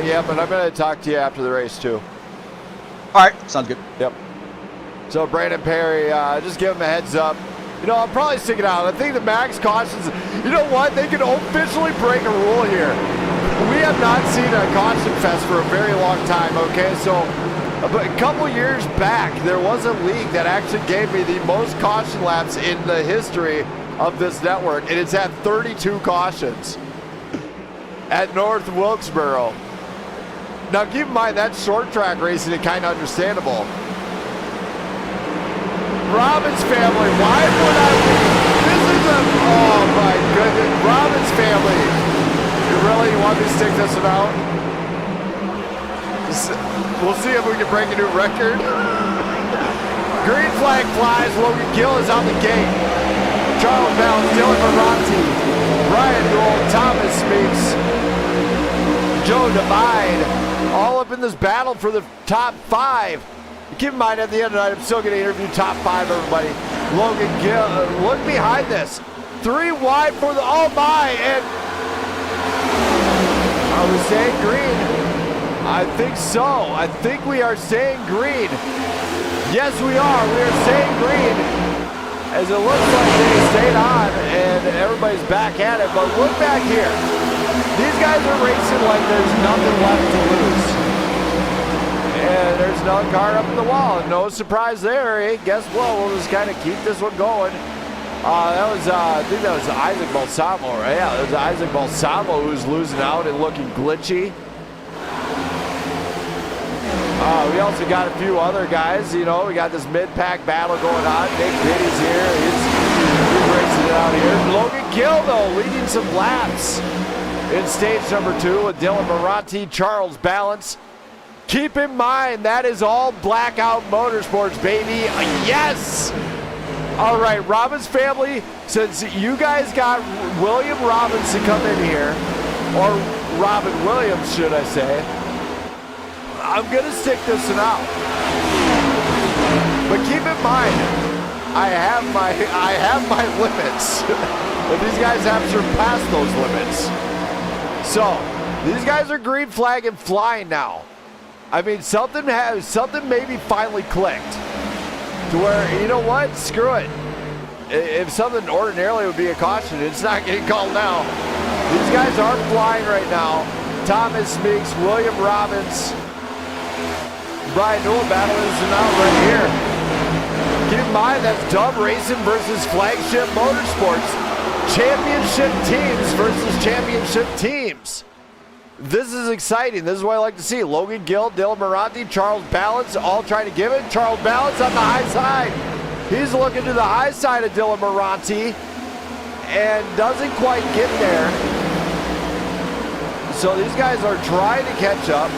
Yeah, but I'm gonna talk to you after the race too. All right, sounds good. Yep. So Brandon Perry, just give him a heads up. I'm probably sticking out. I think the max cautions, you know what? They can officially break a rule here. We have not seen a caution fest for a very long time, okay? So, but a couple years back, there was a league that actually gave me the most caution laps in the history of this network, and it's at 32 cautions at North Wilkesboro. Now, keep in mind, that's short track racing and kind of understandable. Robbins family, why would I? This is oh my goodness. Robbins family. You really want me to stick this one out? We'll see if we can break a new record. Green flag flies. Logan Gill is on the gate. Charles Bell, Dylan Maranti, Brian Gould, Thomas Meeks, Joe Divide, all up in this battle for the top 5. Keep in mind, at the end of the night, I'm still going to interview top 5, everybody. Logan Gill, look behind this. 3 wide for the, oh my, and are we staying green? I think so. I think we are staying green. Yes, we are. We are staying green. As it looks like they stayed on, and everybody's back at it. But look back here. These guys are racing like there's nothing left to lose. And there's another car up in the wall. No surprise there. Hey, guess what? We'll just kind of keep this one going. That was, I think that was Isaac Balsamo, right? Yeah, that was Isaac Balsamo who's losing out and looking glitchy. We also got a few other guys. We got this mid-pack battle going on. Nick Biddy's here. He's racing it out here. Logan Gill, though, leading some laps in stage number 2 with Dylan Maranti, Charles Balance. Keep in mind, that is all Blackout Motorsports, baby. Yes! All right, Robbins family, since you guys got William Robbins to come in here, or Robin Williams, should I say, I'm going to stick this one out. But keep in mind, I have my limits. But these guys have surpassed those limits. So, these guys are green flag and flying now. I mean, something maybe finally clicked to where, you know what? Screw it. If something ordinarily would be a caution, it's not getting called now. These guys are flying right now. Thomas Meeks, William Robbins, Brian Newell battle is now right here. Keep in mind, that's Dub Racing versus Flagship Motorsports. Championship teams versus championship teams. This is exciting. This is what I like to see. Logan Gill, Dylan Maranti, Charles Balance, all trying to give it. Charles Balance on the high side. He's looking to the high side of Dylan Maranti and doesn't quite get there. So these guys are trying to catch up.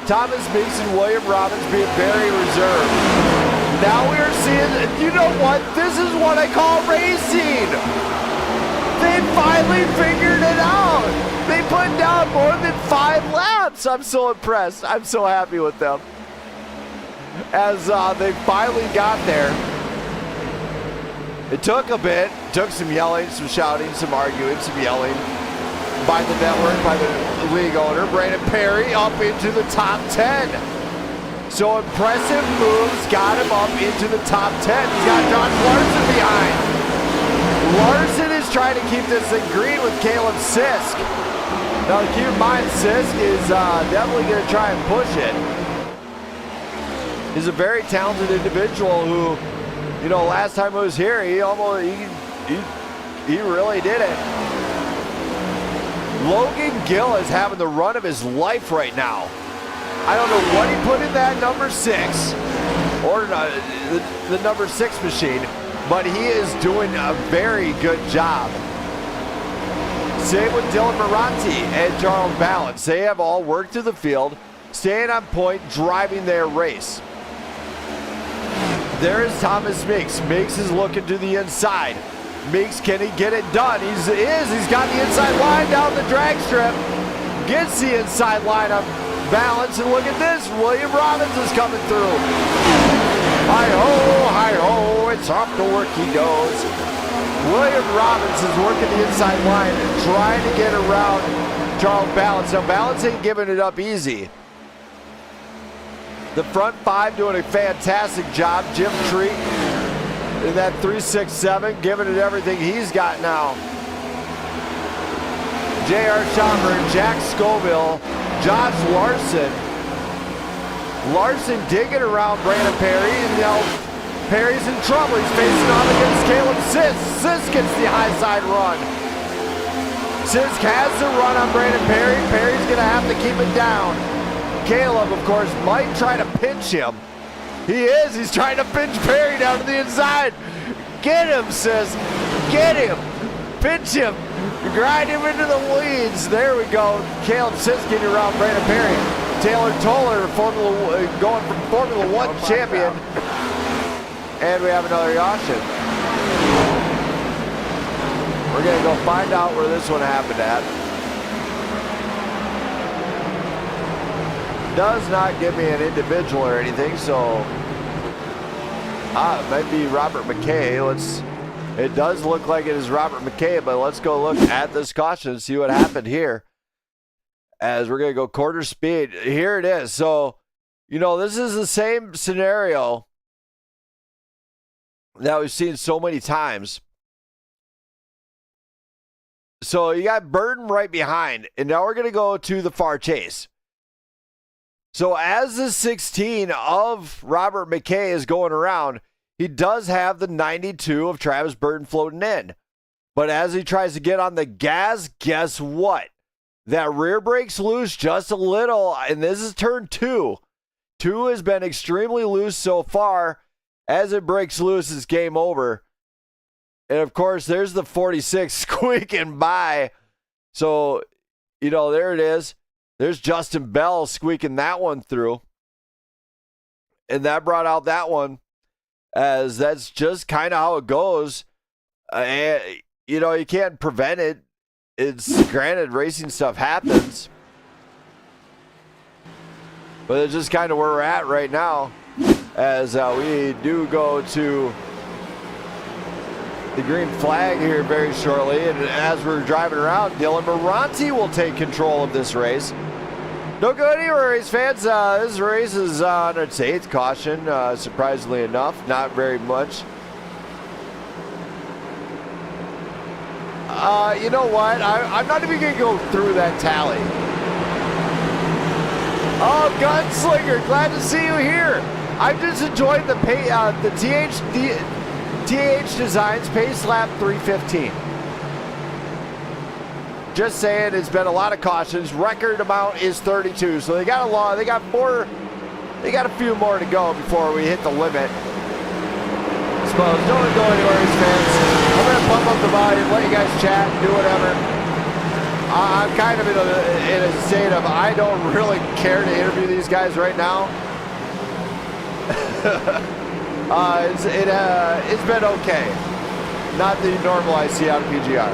Thomas Meeks and William Robbins being very reserved. Now we are seeing, you know what? This is what I call racing. They finally figured it out. They put down more than 5 laps. I'm so impressed. I'm so happy with them. As they finally got there. It took a bit. Took some yelling, some shouting, some arguing, some yelling. by the network, by the league owner. Brandon Perry up into the top 10. So impressive moves got him up into the top 10. He's got John Larson behind. Larson is trying to keep this thing green with Caleb Sisk. Now keep in mind, Sisk is definitely going to try and push it. He's a very talented individual who, you know, last time he was here, he really did it. Logan Gill is having the run of his life right now. I don't know what he put in that number 6, or the number 6 machine, but he is doing a very good job. Same with Dylan Moranti and Charles Balance. They have all worked through the field, staying on point, driving their race. There is Thomas Meeks. Meeks is looking to the inside. Meeks, can he get it done? He's got the inside line down the drag strip. Gets the inside line up. Balance, and look at this. William Robbins is coming through. Hi-ho, it's off to work he goes. William Robbins is working the inside line and trying to get around Charles Balance. Now, Balance ain't giving it up easy. The front 5 doing a fantastic job. Jim Treat in that 367, giving it everything he's got now. J.R. Schomburg, Jack Scoville, Josh Larson. Larson digging around Brandon Perry, and now Perry's in trouble. He's facing off against Caleb Sisk. Sisk gets the high side run. Sisk has the run on Brandon Perry. Perry's going to have to keep it down. Caleb, of course, might try to pinch him. He is. He's trying to pinch Perry down to the inside. Get him, Sisk. Get him. Pinch him. Grind him into the weeds. There we go. Caleb Sisk getting around Brandon Perry. Taylor Toller going from Formula 1 champion. And we have another caution. We're going to go find out where this one happened at. Does not give me an individual or anything, so it might be Robert McKay. It does look like it is Robert McKay, but let's go look at this caution and see what happened here. As we're going to go quarter speed. Here it is. So, you know, this is the same scenario that we've seen so many times. So you got Burton right behind, and now we're going to go to the far chase. So as the 16 of Robert McKay is going around, he does have the 92 of Travis Burton floating in. But as he tries to get on the gas, guess what? That rear brake's loose just a little, and this is turn 2. 2 has been extremely loose so far. As it breaks loose, it's game over. And of course, there's the 46 squeaking by. So, you know, there it is. There's Justin Bell squeaking that one through. And that brought out that one, as that's just kind of how it goes. You know, you can't prevent it. It's granted, racing stuff happens. But it's just kind of where we're at right now, as we do go to the green flag here very shortly. And as we're driving around, Dylan Moranti will take control of this race. Don't go anywhere, race fans. This race is on its 8th caution, surprisingly enough. Not very much. You know what? I'm not even going to go through that tally. Oh, Gunslinger, glad to see you here. I'm just enjoying the TH Designs Pace Lap 315. Just saying, it's been a lot of cautions. Record amount is 32, so they got a few more to go before we hit the limit. Suppose don't go anywhere, fans. I'm gonna pump up the volume, let you guys chat, do whatever. I'm kind of in a state of I don't really care to interview these guys right now. It's been okay. Not the normal I see out of PGR.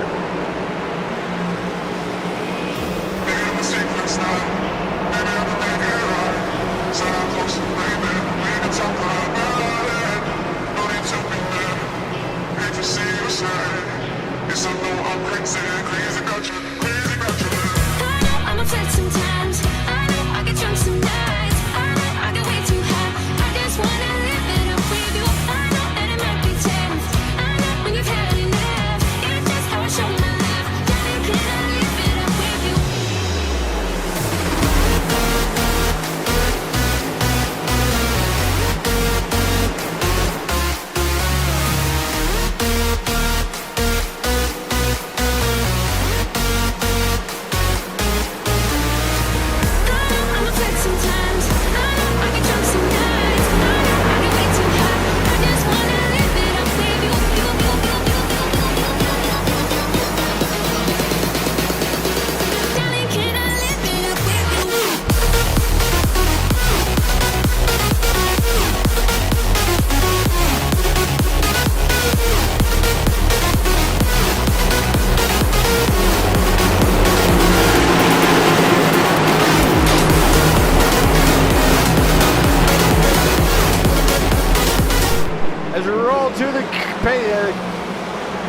It's a little crazy, crazy,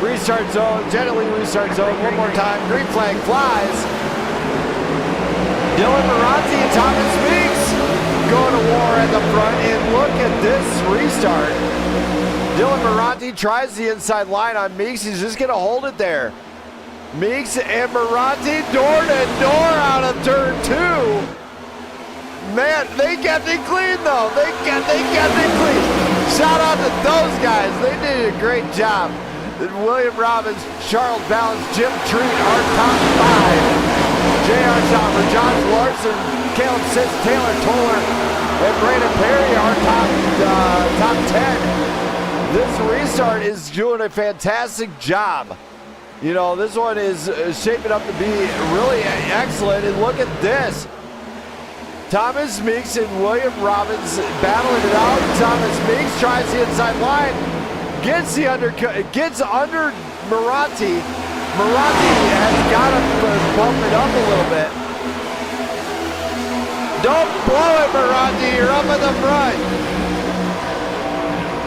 Restart zone, gently restart zone. One more time. Green flag flies. Dylan Moranti and Thomas Meeks going to war at the front. And look at this restart. Dylan Moranti tries the inside line on Meeks. He's just going to hold it there. Meeks and Moranti door to door out of turn 2. Man, they kept it clean though. They kept it clean. Shout out to those guys. They did a great job. William Robbins, Charles Balance, Jim Treat, our top 5. J.R. Chopper, John Larson, Caleb Sisk, Taylor Toller, and Brandon Perry, our top 10. This restart is doing a fantastic job. You know, this one is shaping up to be really excellent. And look at this. Thomas Meeks and William Robbins battling it out. Thomas Meeks tries the inside line. Gets under Moranti. Moranti has got to bump it up a little bit. Don't blow it, Moranti. You're up in the front.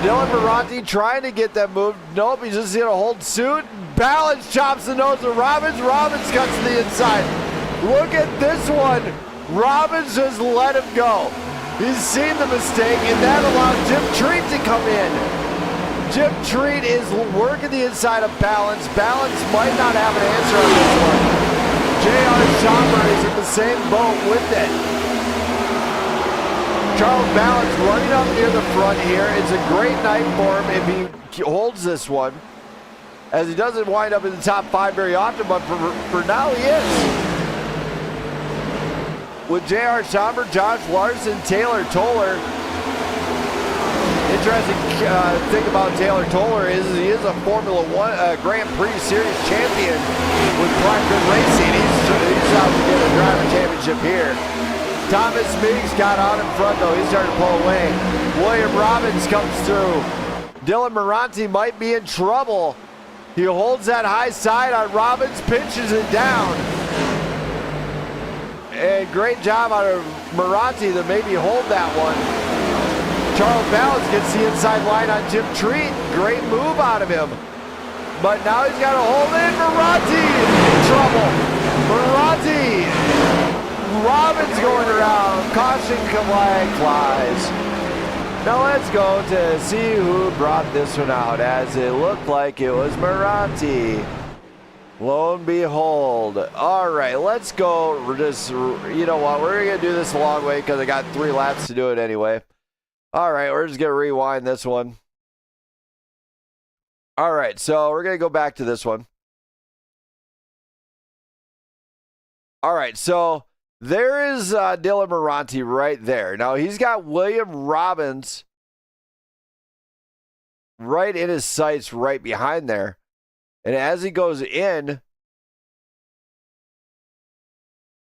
Dylan Moranti trying to get that move. Nope, he's just going to hold suit. Balance chops the nose of Robbins. Robbins cuts to the inside. Look at this one. Robbins just let him go. He's seen the mistake, and that allowed Jim Treat to come in. Jim Treat is working the inside of Balance. Balance might not have an answer on this one. J.R. Chopper is in the same boat with it. Charles Balance running up near the front here. It's a great night for him if he holds this one, as he doesn't wind up in the top 5 very often, but for now he is. With J.R. Chopper, Josh Larson, Taylor Toller. Interesting thing about Taylor Toller is he is a Formula 1 Grand Prix Series champion with Blackwood Racing. He's out to get a driver championship here. Thomas Meeks got out in front though. He's starting to pull away. William Robbins comes through. Dylan Moranti might be in trouble. He holds that high side on Robbins, pinches it down. And great job out of Moranti to maybe hold that one. Charles Balance gets the inside line on Jim Treat. Great move out of him. But now he's got to hold in. Moranti in trouble. Moranti. Robbins going around. Caution flag flies. Now let's go to see who brought this one out, as it looked like it was Moranti. Lo and behold. All right, let's go. We're just, you know what? We're going to do this a long way because I got 3 laps to do it anyway. All right, we're just going to rewind this one. All right, so we're going to go back to this one. All right, so there is Dylan Moranti right there. Now, he's got William Robbins right in his sights right behind there. And as he goes in,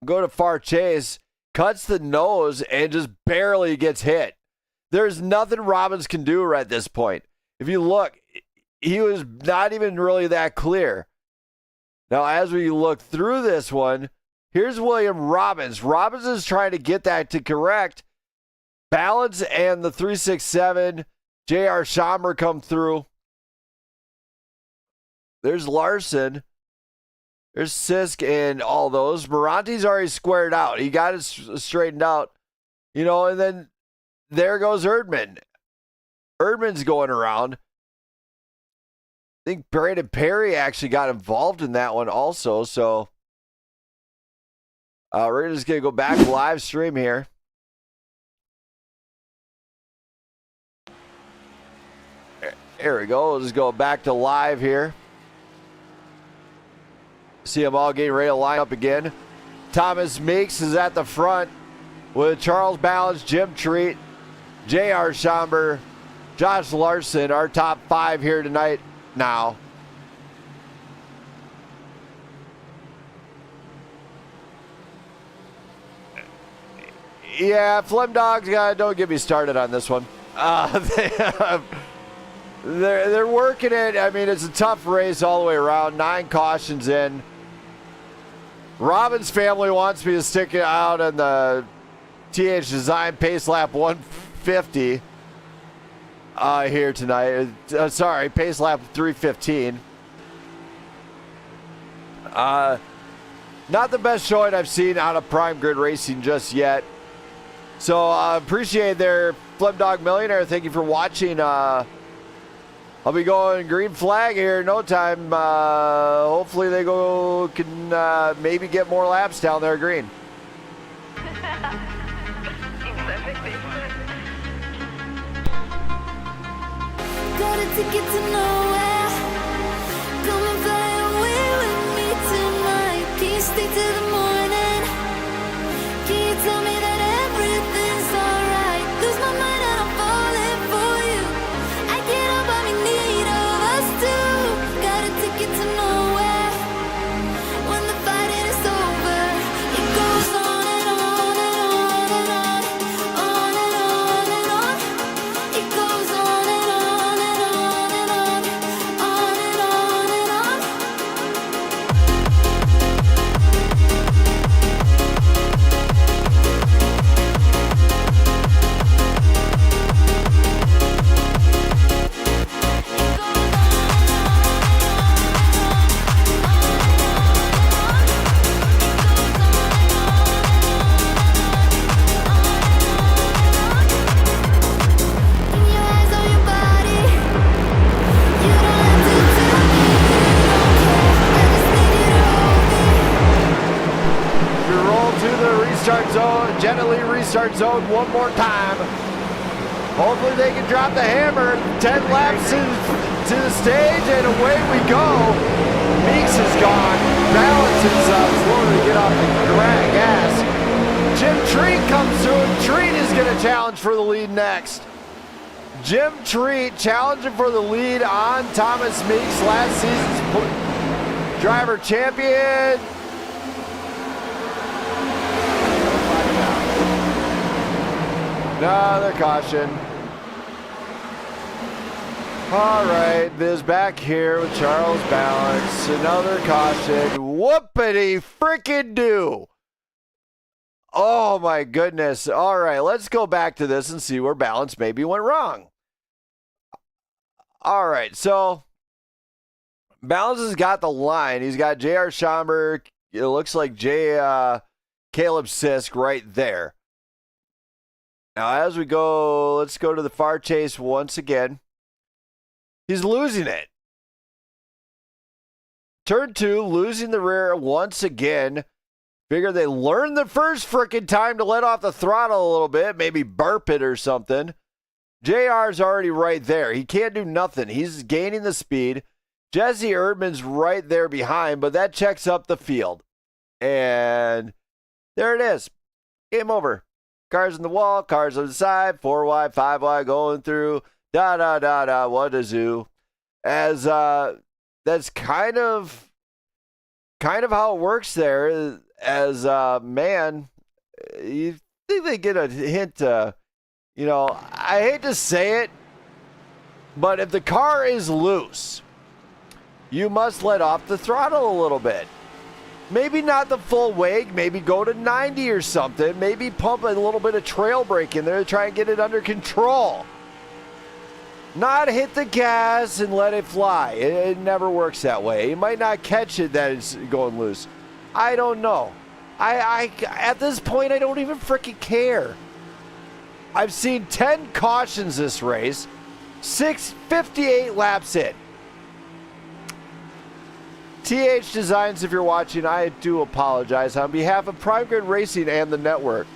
go to far chase, cuts the nose, and just barely gets hit. There's nothing Robbins can do at this point. If you look, he was not even really that clear. Now, as we look through this one, here's William Robbins. Robbins is trying to get that to correct. Balance and the 367, J.R. Schommer come through. There's Larson. There's Sisk and all those. Moranti's already squared out. He got it straightened out. You know, and then there goes Erdman. Erdman's going around. I think Brandon Perry actually got involved in that one also. So we're just going to go back live stream here. There we go. We'll just go back to live here. See them all getting ready to line up again. Thomas Meeks is at the front with Charles Balance, Jim Treat, J.R. Schomber, Josh Larson, our top 5 here tonight now. Yeah, Flim Dogs, don't get me started on this one. They're working it. I mean, it's a tough race all the way around. 9 cautions in. Robbins' family wants me to stick it out on the TH Design Pace Lap 150 here tonight. Sorry, Pace Lap 315. Not the best showing I've seen out of Prime Grid Racing just yet. So appreciate their Flip Dog Millionaire. Thank you for watching. I'll be going green flag here in no time. Hopefully they can maybe get more laps down there green. Got a ticket to nowhere. Come and fly away with me tonight. Can you stay till the morning? Can you tell me that everything's alright? Lose my mind and I'm falling for you. I get up, I'm in need of us too. Got a ticket to nowhere. When the fighting is over, it goes on and on and on and on. On and on and on. It goes on and on and on and on. On and on and on. We roll to the restart zone, gently restart zone one more time. Hopefully they can drop the hammer. 10 laps to the stage and away we go. Meeks is gone. Balance is slowly get off the gas. Jim Treat comes through. Treat is going to challenge for the lead next. Jim Treat challenging for the lead on Thomas Meeks, last season's driver champion. Another caution. All right, Viz back here with Charles Balance. Another caution. Whoopity frickin' do. Oh my goodness. All right, let's go back to this and see where Balance maybe went wrong. All right, so Balance has got the line. He's got J.R. Schomburg. It looks like Caleb Sisk right there. Now, as we go, let's go to the far chase once again. He's losing it. Turn 2, losing the rear once again. Figure they learned the first frickin' time to let off the throttle a little bit, maybe burp it or something. JR's already right there. He can't do nothing. He's gaining the speed. Jesse Erdman's right there behind, but that checks up the field. And there it is. Game over. Cars in the wall, cars on the side, 4 wide, 5 wide, going through, what a zoo. As that's kind of how it works there. As man, you think they get a hint? I hate to say it, but if the car is loose, you must let off the throttle a little bit. Maybe not the full wake, maybe go to 90 or something. Maybe pump a little bit of trail brake in there to try and get it under control. Not hit the gas and let it fly. It never works that way. You might not catch it that it's going loose. I don't know. I at this point, I don't even freaking care. I've seen 10 cautions this race. 58 laps in. TH Designs, if you're watching, I do apologize on behalf of Prime Grid Racing and the network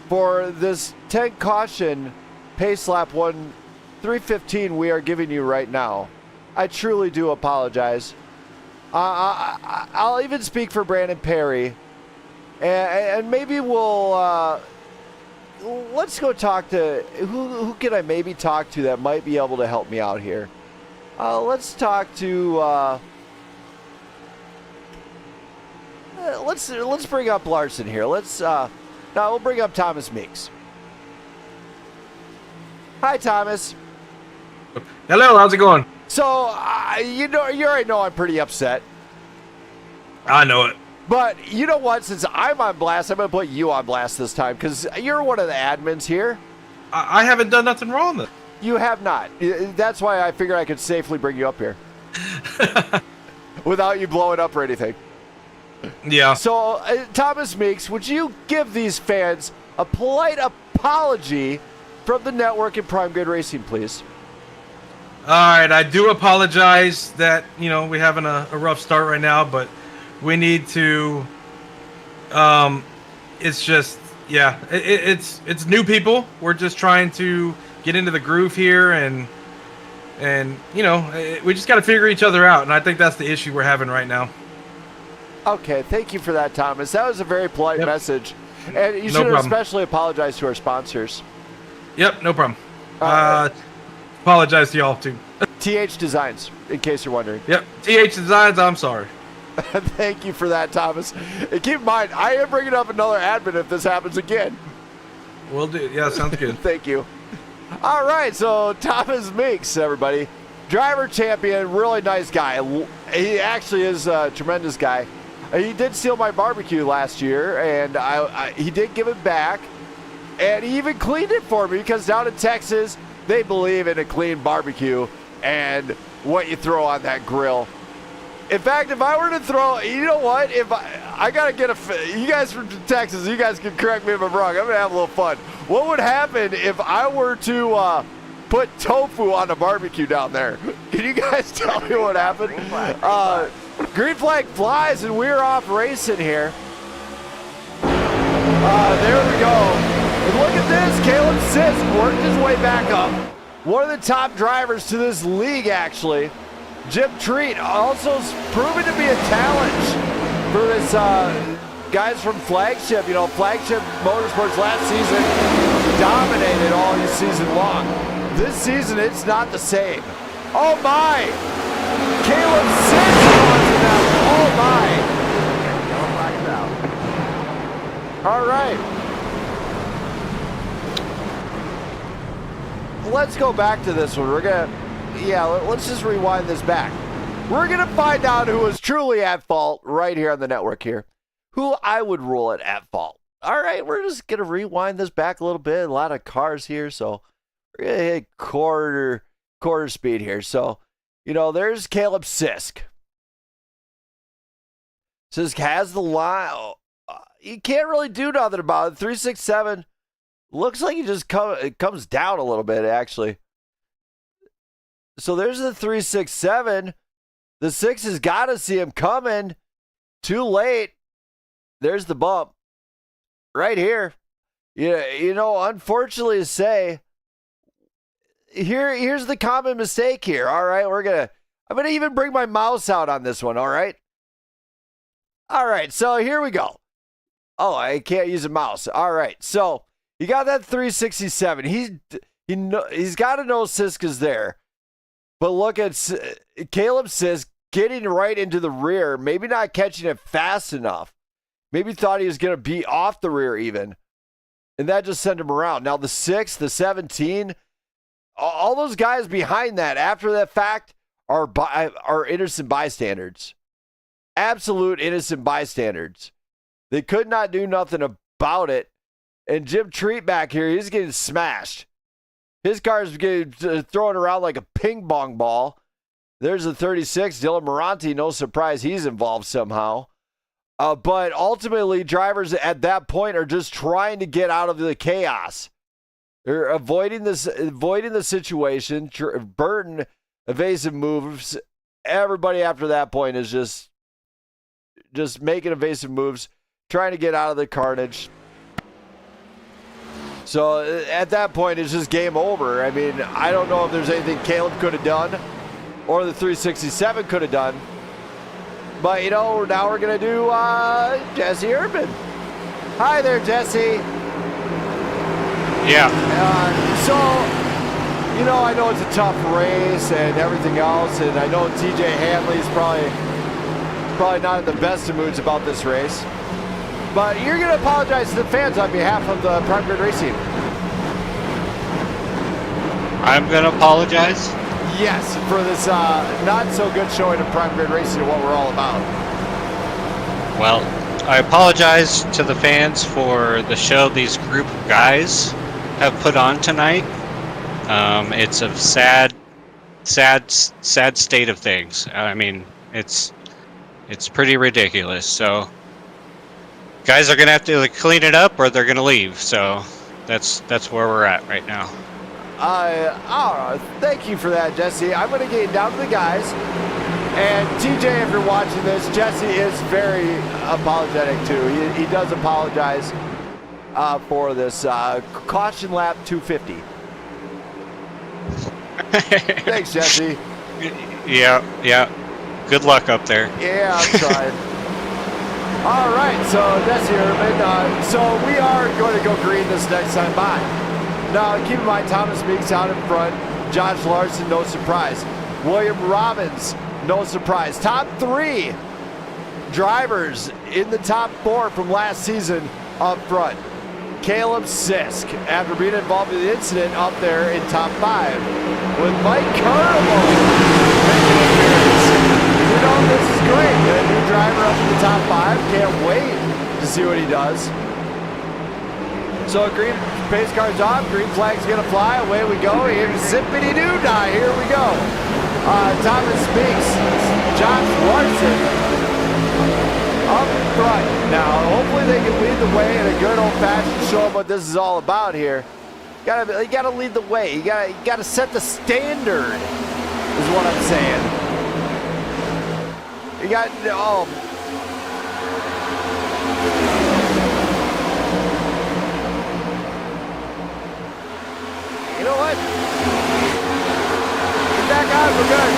for this 10 caution pace lap 3:15 we are giving you right now. I truly do apologize. I'll even speak for Brandon Perry, and maybe we'll let's go talk to who can I maybe talk to that might be able to help me out here. Let's talk to. Let's bring up Larson here. Now we'll bring up Thomas Meeks. Hi, Thomas. Hello, how's it going? So you already know I'm pretty upset. I know it. But you know what? Since I'm on blast, I'm gonna put you on blast this time because you're one of the admins here. I haven't done nothing wrong then. You have not. That's why I figured I could safely bring you up here. without you blowing up or anything. Yeah. So, Thomas Meeks, would you give these fans a polite apology from the network and Prime Grid Racing, please? All right, I do apologize that, we're having a rough start right now, but we need to, it's just, yeah, it's new people. We're just trying to get into the groove here and we just got to figure each other out. And I think that's the issue we're having right now. Okay, thank you for that, Thomas. That was a very polite message. And you should especially apologize to our sponsors. Yep, no problem. Apologize to y'all, too. TH Designs, in case you're wondering. Yep, TH Designs, I'm sorry. Thank you for that, Thomas. And keep in mind, I am bringing up another admin if this happens again. Will do. Yeah, sounds good. Thank you. All right, so Thomas Meeks, everybody. Driver champion, really nice guy. He actually is a tremendous guy. He did steal my barbecue last year, and he did give it back. And he even cleaned it for me because down in Texas, they believe in a clean barbecue and what you throw on that grill. In fact, if I were to throw, you know what? If I got to get you guys from Texas, you guys can correct me if I'm wrong. I'm going to have a little fun. What would happen if I were to put tofu on a barbecue down there? Can you guys tell me what happened? Green flag flies, and we're off racing here. There we go. And look at this. Caleb Sisk worked his way back up. One of the top drivers to this league, actually. Jim Treat also proven to be a challenge for this guys from Flagship. Flagship Motorsports last season dominated all season long. This season, it's not the same. Oh my! Caleb Sisk onto them. Oh my! All right. Let's go back to this one. Let's just rewind this back. We're going to find out who was truly at fault right here on the network here. Who I would rule it at fault. All right, we're just going to rewind this back a little bit. A lot of cars here, so we're going to hit quarter speed here. So, there's Caleb Sisk. Sisk has the line. You can't really do nothing about it. 367 looks like it comes down a little bit, actually. So there's the 367. The 6 has got to see him coming. Too late. There's the bump. Right here. Unfortunately to say, here's the common mistake here. All right, I'm gonna even bring my mouse out on this one, all right? All right, so here we go. Oh, I can't use a mouse. All right, so you got that 367. He's got to know Sisk is there. But look at Caleb Sisk getting right into the rear, maybe not catching it fast enough. Maybe thought he was going to be off the rear even. And that just sent him around. Now the 6, the 17, all those guys behind that after that fact are innocent bystanders. Absolute innocent bystanders. They could not do nothing about it. And Jim Treat back here, he's getting smashed. His car is getting thrown around like a ping pong ball. There's the 36, Dylan Moranti. No surprise he's involved somehow. But ultimately, drivers at that point are just trying to get out of the chaos. They're avoiding the situation. Burton, evasive moves. Everybody after that point is just making evasive moves, trying to get out of the carnage. So at that point, it's just game over. I mean, I don't know if there's anything Caleb could have done or the 367 could have done. But, now we're going to do Jesse Urban. Hi there, Jesse. Yeah. I know it's a tough race and everything else, and I know TJ Hanley's probably not in the best of moods about this race. But you're going to apologize to the fans on behalf of the Prime Grid Racing. I'm going to apologize? Yes, for this not so good showing of Prime Grid Racing and what we're all about. Well, I apologize to the fans for the show these group of guys have put on tonight. It's a sad state of things. I mean, it's It's pretty ridiculous. So guys are gonna have to like, clean it up, or they're gonna leave. So that's where we're at right now. Thank you for that, Jesse. I'm going to get down to the guys. And TJ, if you're watching this, Jesse is very apologetic too. He does apologize for this caution lap 250. Thanks, Jesse. Yeah. Good luck up there. Yeah, I'm trying. All right, so Jesse Urban. So we are going to go green this next time by. Now, keep in mind, Thomas Meeks out in front. Josh Larson, no surprise. William Robbins, no surprise. Top 3 drivers in the top 4 from last season up front. Caleb Sisk, after being involved in the incident, up there in top 5. With Mike Carnival making an appearance. You know, this is great. A new driver up in the top 5. Can't wait to see what he does. So green pace car's off, green flag's gonna fly, away we go. Here's zippity-doo-dah, here we go. Thomas Meeks, Josh Larson up front. Now, hopefully they can lead the way in a good old-fashioned show them what this is all about here. You gotta lead the way. You gotta set the standard, is what I'm saying. You got, you know what? Get back on, we're good.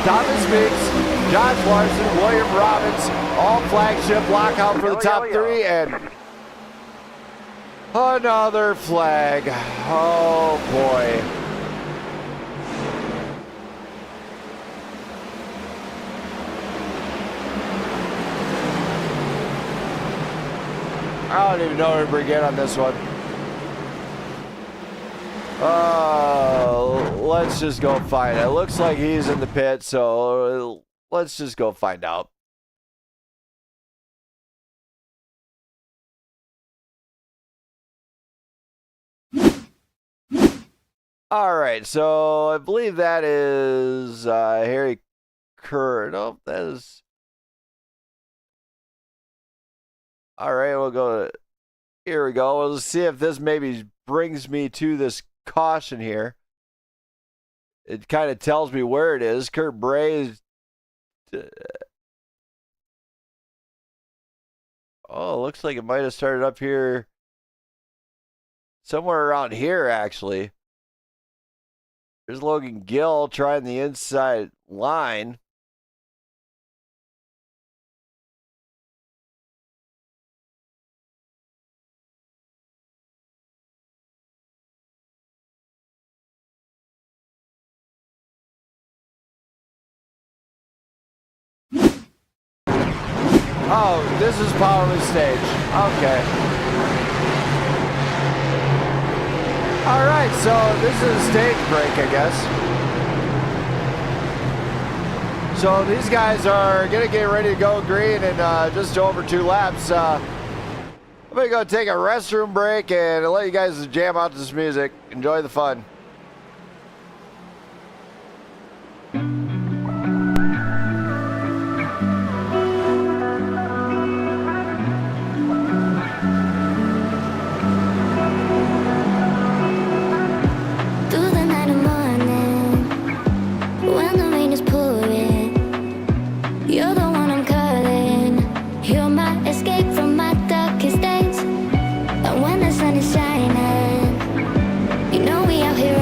Thomas Meeks, Josh Larson, William Robbins, all flagship Blackout for the top 3, and another flag. Oh boy. I don't even know where to begin on this one. Let's just go find it. It looks like he's in the pit, so let's just go find out. All right, so I believe that is Harry Kerr. Nope, that is... All right, we'll go. Here we go. We'll see if this maybe brings me to this caution here. It kind of tells me where it is. Kurt Bray is... Oh, looks like it might have started up here. Somewhere around here, actually. There's Logan Gill trying the inside line. Oh, this is Powerless Stage. Okay. All right, so this is a stage break, I guess. So these guys are going to get ready to go green in just over 2 laps. I'm going to go take a restroom break and let you guys jam out to this music. Enjoy the fun. Escape from my darkest days. And when the sun is shining, you know we out here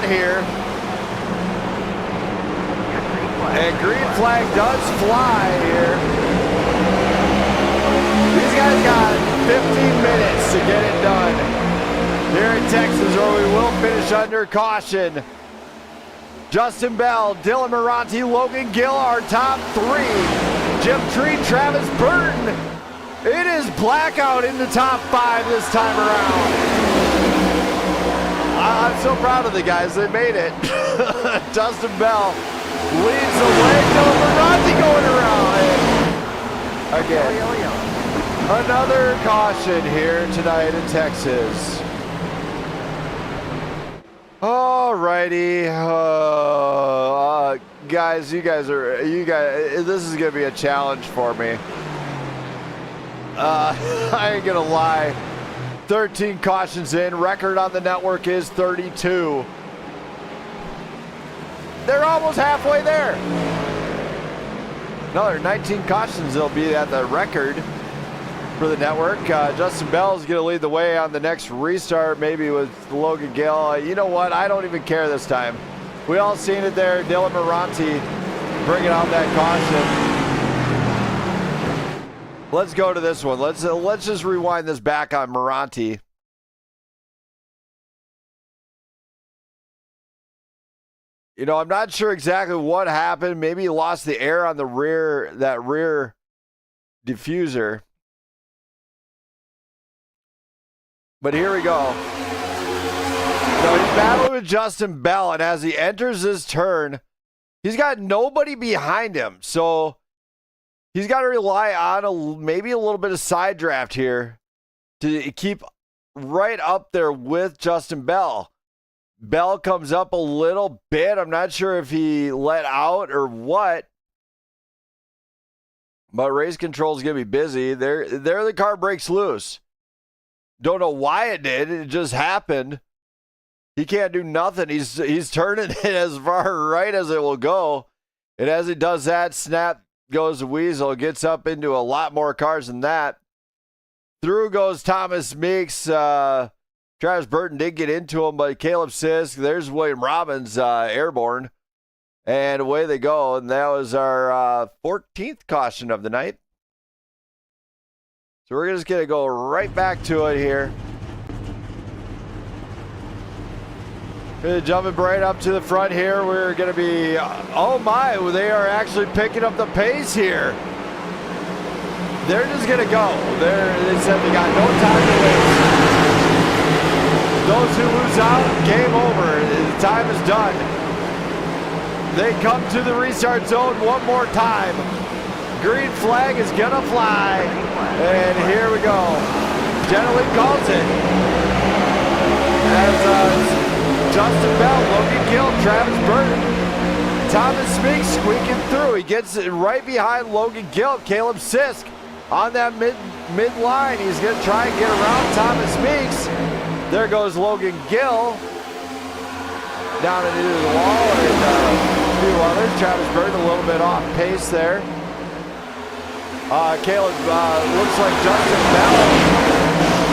spot here. And green flag does fly here. These guys got 15 minutes to get it done here in Texas, or we will finish under caution. Justin Bell, Dylan Moranti, Logan Gill, our top three. Jim Tree, Travis Burton. It is Blackout in the top 5 this time around. I'm so proud of the guys. They made it. Justin Bell leads the way. Dylan Moranti going around. And again, another caution here tonight in Texas. Alrighty, guys, this is gonna be a challenge for me. I ain't gonna lie. 13 cautions in. Record on the network is 32. They're almost halfway there. Another 19 cautions, they'll be at the record for the network. Justin Bell is going to lead the way on the next restart, maybe with Logan Gill. You know what? I don't even care this time. We all seen it there. Dylan Moranti bringing out that caution. Let's go to this one. Let's just rewind this back on Moranti. You know, I'm not sure exactly what happened. Maybe he lost the air on the rear diffuser. But here we go. So he's battling with Justin Bell, and as he enters his turn, he's got nobody behind him. So he's got to rely on maybe a little bit of side draft here to keep right up there with Justin Bell. Bell comes up a little bit. I'm not sure if he let out or what. But race control is going to be busy. There the car breaks loose. Don't know why it did. It just happened. He can't do nothing. He's turning it as far right as it will go. And as he does that, snap goes the Weasel. Gets up into a lot more cars than that. Through goes Thomas Meeks. Travis Burton did get into him, but Caleb Sisk. There's William Robbins airborne. And away they go. And that was our 14th caution of the night. So we're just going to go right back to it here. Jumping right up to the front here. We're going to be, oh my, they are actually picking up the pace here. They're just going to go. They said they got no time to waste. Those who lose out, game over. The time is done. They come to the restart zone one more time. Green flag is going to fly. And here we go. Gentleman calls it. As Justin Bell, Logan Gill, Travis Burton, Thomas Meeks squeaking through. He gets it right behind Logan Gill. Caleb Sisk on that mid line. He's going to try and get around Thomas Meeks. There goes Logan Gill down into the wall, and a few others. Travis Burton a little bit off pace there. Caleb looks like Justin Bell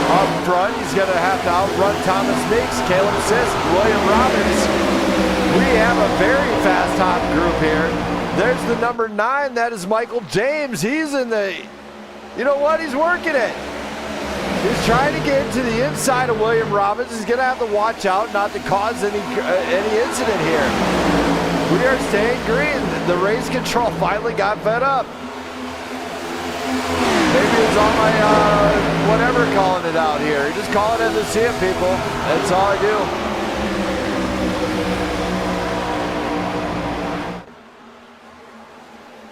up front. He's going to have to outrun Thomas Meeks, Caleb Sisk, William Robbins. We have a very fast top group here. There's the number 9. That is Michael James. He's in the, you know what? He's working it. He's trying to get to the inside of William Robbins. He's going to have to watch out not to cause any incident here. We are staying green. The race control finally got fed up. Maybe it's on my, whatever, calling it out here. Just call it as I see it, people. That's all I do.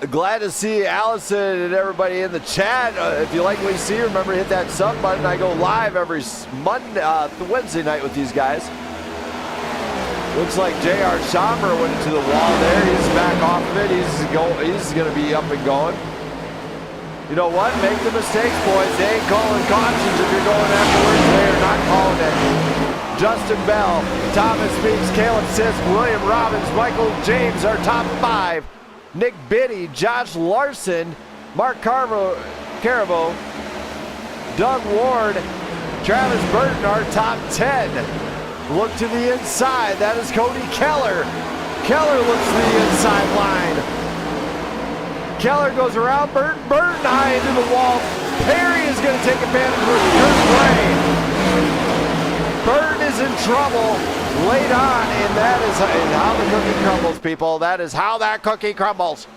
Glad to see Allison and everybody in the chat. If you like what you see, remember to hit that sub button. I go live every Wednesday night with these guys. Looks like J.R. Sommer went into the wall there. He's back off of it. He's going to be up and going. You know what? Make the mistakes, boys. They ain't calling cautions if you're going afterwards. They are not calling it. Justin Bell, Thomas Meeks, Caleb Sisk, William Robbins, Michael James, our top 5. Nick Biddy, Josh Larson, Mark Caravo, Doug Ward, Travis Burton, our top 10. Look to the inside. That is Cody Keller. Keller looks to the inside line. Keller goes around Burton. Burton high into the wall. Perry is going to take advantage with Kurt Gray. Burton is in trouble late on, and that is how the cookie crumbles, people. That is how that cookie crumbles.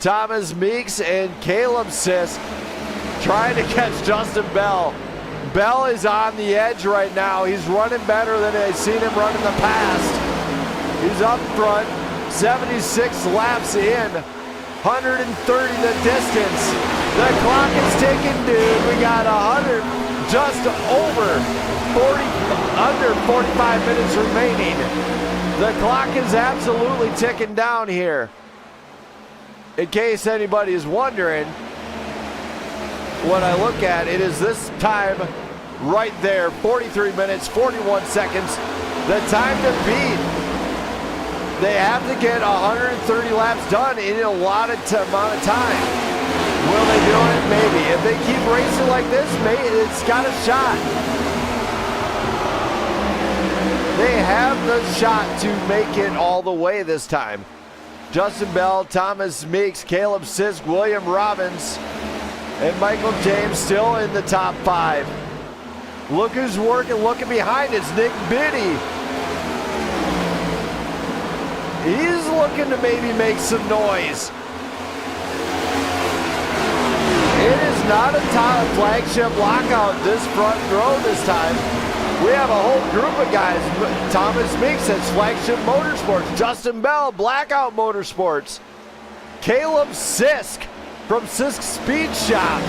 Thomas Meeks and Caleb Sisk trying to catch Justin Bell. Bell is on the edge right now. He's running better than I've seen him run in the past. He's up front, 76 laps in, 130 the distance. The clock is ticking, dude. We got 100, just over under 45 minutes remaining. The clock is absolutely ticking down here. In case anybody is wondering, what I look at, it is this time right there, 43 minutes, 41 seconds, the time to beat. They have to get 130 laps done in a lot of amount of time. Will they do it? Maybe. If they keep racing like this, maybe it's got a shot. They have the shot to make it all the way this time. Justin Bell, Thomas Meeks, Caleb Sisk, William Robbins, and Michael James still in the top 5. Look who's working, looking behind. It's Nick Biddy. He's looking to maybe make some noise. It is not a flagship lockout this front row this time. We have a whole group of guys. Thomas Meeks, that's Flagship Motorsports. Justin Bell, Blackout Motorsports. Caleb Sisk from Sisk Speed Shop.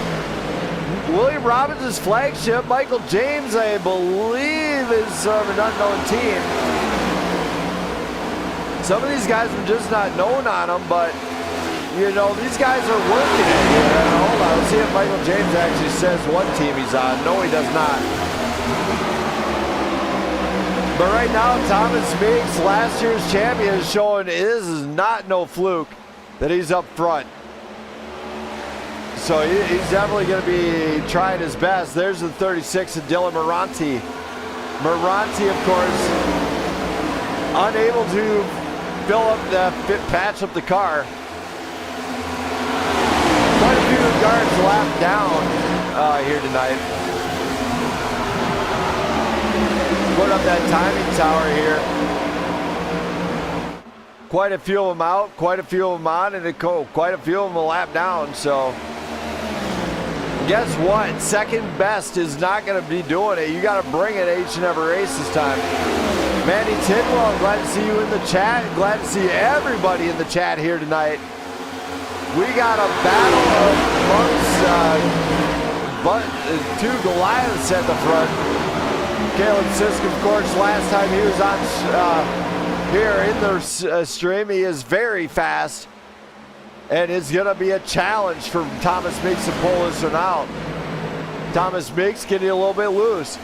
William Robbins is Flagship. Michael James, I believe, is an unknown team. Some of these guys are just not known on them, but you know, these guys are working it. Hold on, let's see if Michael James actually says what team he's on. No, he does not. But right now, Thomas Meeks, last year's champion, is showing this is not no fluke that he's up front. So he's definitely going to be trying his best. There's the 36 of Dylan Moranti. Moranti, of course, unable to fill up patch up the car. Quite a few guards lapped down here tonight. Put up that timing tower here. Quite a few of them out, quite a few of them on, and quite a few of them a lap down. So guess what? Second best is not going to be doing it. You got to bring it each and every race this time. Manny Tidwell, glad to see you in the chat. Glad to see everybody in the chat here tonight. We got a battle amongst two Goliaths at the front. Caleb Sisk, of course, last time he was on here in the stream, he is very fast. And it's going to be a challenge for Thomas Meeks to pull this one out. Thomas Meeks getting a little bit loose.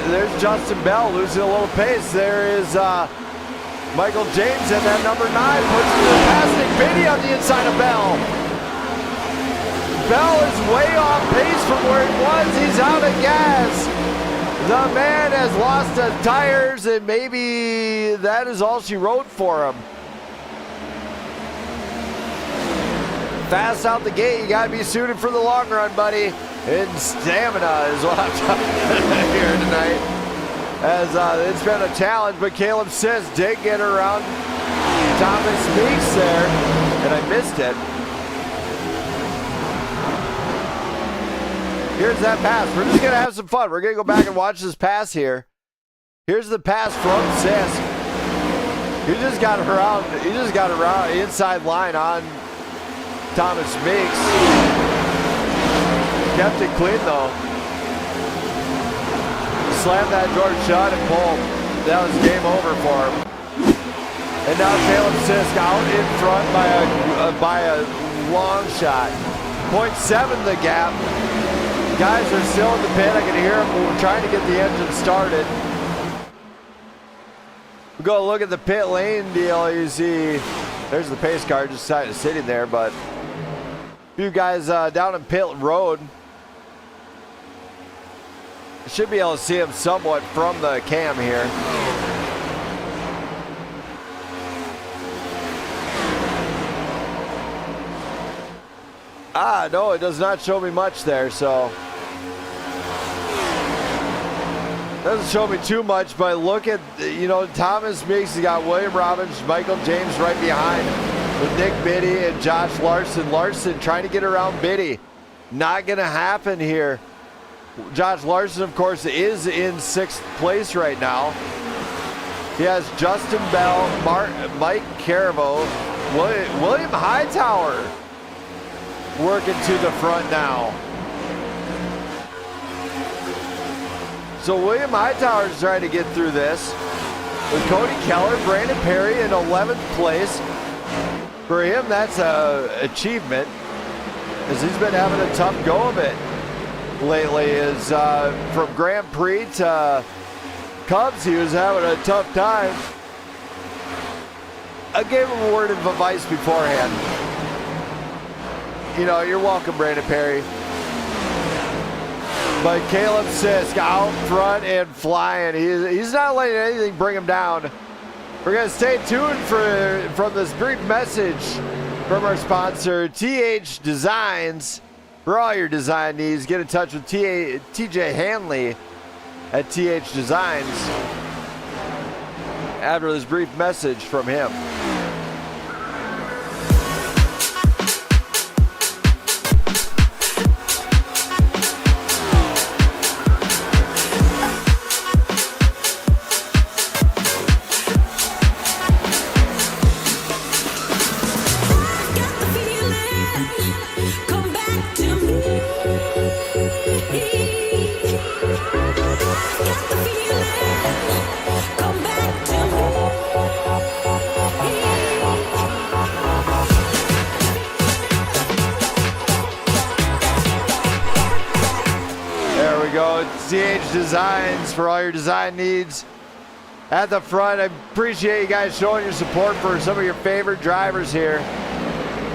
There's Justin Bell losing a little pace. There is Michael James, and that number 9 puts the past Nick Biddy on the inside of Bell. Bell is way off pace from where he was. He's out of gas. The man has lost his tires, and maybe that is all she wrote for him. Fast out the gate. You got to be suited for the long run, buddy. And stamina is what I'm talking about here tonight. As it's been a challenge, but Caleb Sisk did get around Thomas Meeks there, and I missed it. Here's that pass. We're just going to have some fun. We're going to go back and watch this pass here. Here's the pass from Sisk. He just got around the inside line on Thomas Meeks. Kept it clean though. Slammed that door shut and pulled. That was game over for him. And now Caleb Sisk out in front by a long shot. 0.7 the gap. Guys are still in the pit. I can hear them. We're trying to get the engine started. We go look at the pit lane deal. You see, there's the pace car just sitting there, but a few guys down in pit road. Should be able to see him somewhat from the cam here. No, it does not show me much there, so. Doesn't show me too much, but look at, Thomas Meeks has got William Robbins, Michael James right behind with Nick Biddy and Josh Larson. Larson trying to get around Biddy. Not going to happen here. Josh Larson, of course, is in 6th place right now. He has Justin Bell, Mike Caravo, William Hightower working to the front now. So William Hightower is trying to get through this. With Cody Keller, Brandon Perry in 11th place. For him, that's an achievement, as he's been having a tough go of it lately. Is from Grand Prix to Cubs, he was having a tough time. I gave him a word of advice beforehand. You're welcome, Brandon Perry. But Caleb Sisk out front and flying. He's not letting anything bring him down. We're going to stay tuned from this brief message from our sponsor, TH Designs. For all your design needs, get in touch with TJ Hanley at TH Designs after this brief message from him. TH Designs for all your design needs. At the front, I appreciate you guys showing your support for some of your favorite drivers here.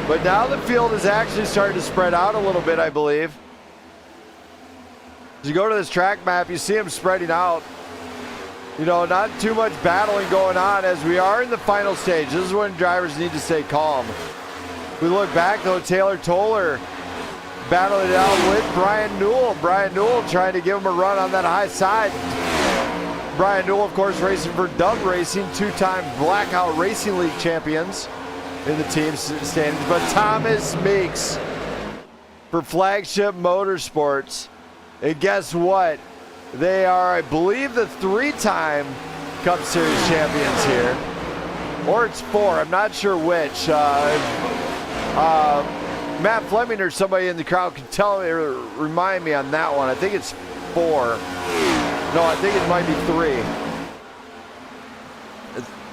But now the field is actually starting to spread out a little bit, I believe. As you go to this track map, you see them spreading out. Not too much battling going on as we are in the final stage. This is when drivers need to stay calm. We look back, though, Taylor Toller battling it out with Brian Newell. Brian Newell trying to give him a run on that high side. Brian Newell, of course, racing for Dub Racing, 2-time Blackout Racing League champions in the team standings. But Thomas Meeks for Flagship Motorsports. And guess what? They are, I believe, the 3-time Cup Series champions here. Or it's 4, I'm not sure which. Matt Fleming or somebody in the crowd can tell me or remind me on that one. I think it's 4. No, I think it might be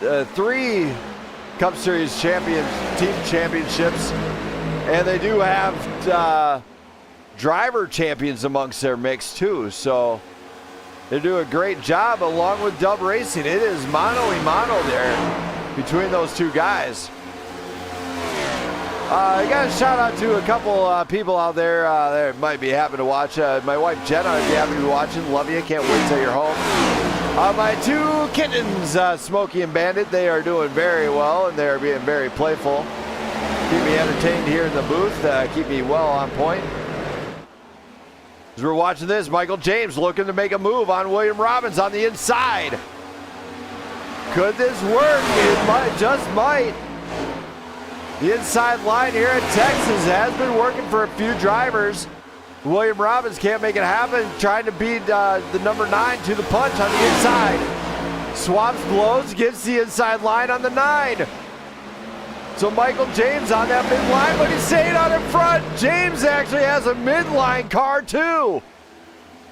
3. 3 Cup Series team championships, and they do have driver champions amongst their mix too. So they do a great job along with Dub Racing. It is mano-a-mano there between those two guys. I got a shout out to a couple people out there that might be happy to watch. My wife Jenna would be happy to be watching. Love you. Can't wait till you're home. My 2 kittens, Smokey and Bandit, they are doing very well and they're being very playful. Keep me entertained here in the booth. Keep me well on point. As we're watching this, Michael James looking to make a move on William Robbins on the inside. Could this work? It might, just might. The inside line here at Texas has been working for a few drivers. William Robbins can't make it happen, trying to beat the number 9 to the punch on the inside. Swaps blows, gets the inside line on the 9. So Michael James on that midline, but he's staying out in front. James actually has a midline car too.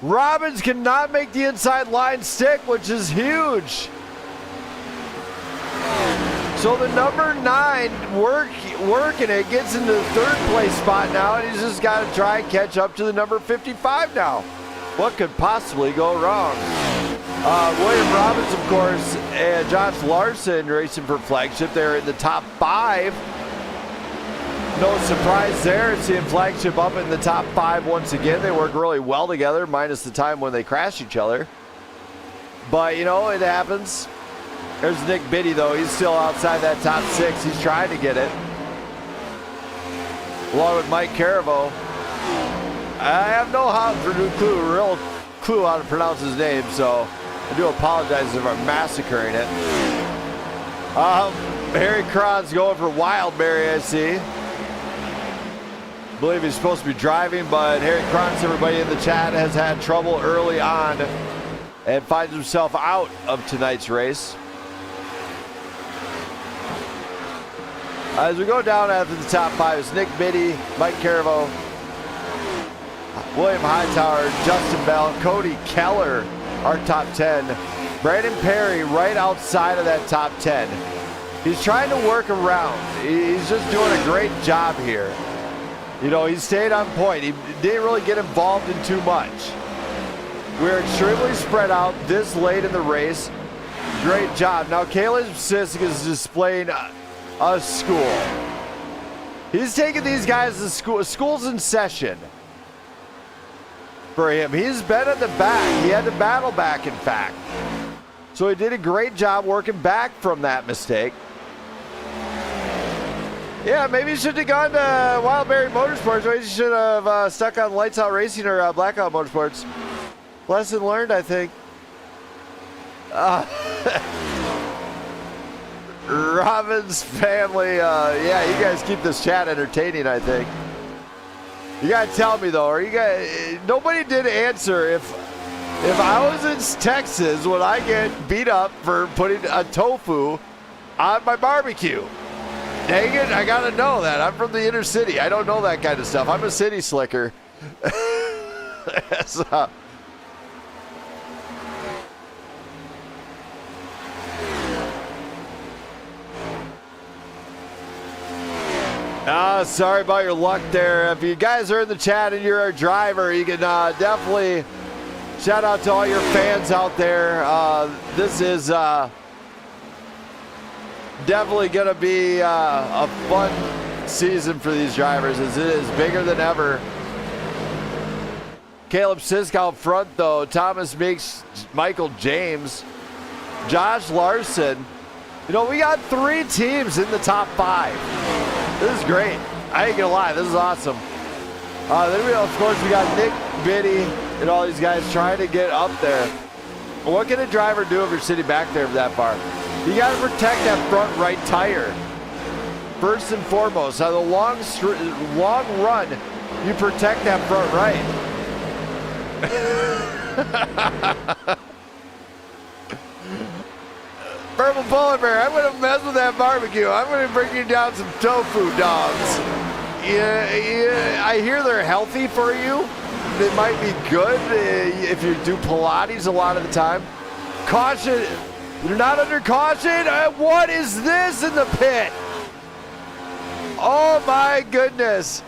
Robbins cannot make the inside line stick, which is huge. So the number 9 working it, gets into the 3rd place spot now, and he's just got to try and catch up to the number 55 now. What could possibly go wrong? William Robbins, of course, and Josh Larson racing for Flagship. They're in the top 5. No surprise there. Seeing Flagship up in the top 5 once again. They work really well together, minus the time when they crash each other. But, you know, it happens. There's Nick Biddy, though. He's still outside that top 6. He's trying to get it. Along with Mike Caravo. I have no real clue how to pronounce his name, so I do apologize if I'm massacring it. Harry Cron's going for Wildberry, I see. I believe he's supposed to be driving, but Harry Cron's, everybody in the chat, has had trouble early on and finds himself out of tonight's race. As we go down after the top 5, it's Nick Biddy, Mike Caravo, William Hightower, Justin Bell, Cody Keller, our top 10. Brandon Perry right outside of that top 10. He's trying to work around. He's just doing a great job here. You know, he stayed on point. He didn't really get involved in too much. We're extremely spread out this late in the race. Great job. Now, Caleb Sisk is displaying a school. He's taking these guys to school. School's in session for him. He's been at the back. He had to battle back, in fact. So he did a great job working back from that mistake. Yeah, maybe he should have gone to Wildberry Motorsports. Maybe he should have stuck on Lights Out Racing or Blackout Motorsports. Lesson learned, I think. Robin's family, yeah, you guys keep this chat entertaining, I think. You gotta tell me though, nobody did answer if I was in Texas, would I get beat up for putting a tofu on my barbecue? Dang it, I gotta know that. I'm from the inner city. I don't know that kind of stuff. I'm a city slicker. So, sorry about your luck there. If you guys are in the chat and you're a driver, you can definitely shout out to all your fans out there. This is definitely going to be a fun season for these drivers, as it is bigger than ever. Caleb Sisk out front, though. Thomas Meeks, Michael James, Josh Larson. You know, we got 3 teams in the top 5. This is great. I ain't gonna lie, this is awesome. Then we, of course, we got Nick Biddy and all these guys trying to get up there. What can a driver do if you're sitting back there that far? You got to protect that front right tire. First and foremost, on the long run, you protect that front right. Purple Polar Bear, I'm going to mess with that barbecue. I'm going to bring you down some tofu dogs. Yeah, I hear they're healthy for you. They might be good if you do Pilates a lot of the time. Caution, you're not under caution. What is this in the pit? Oh my goodness.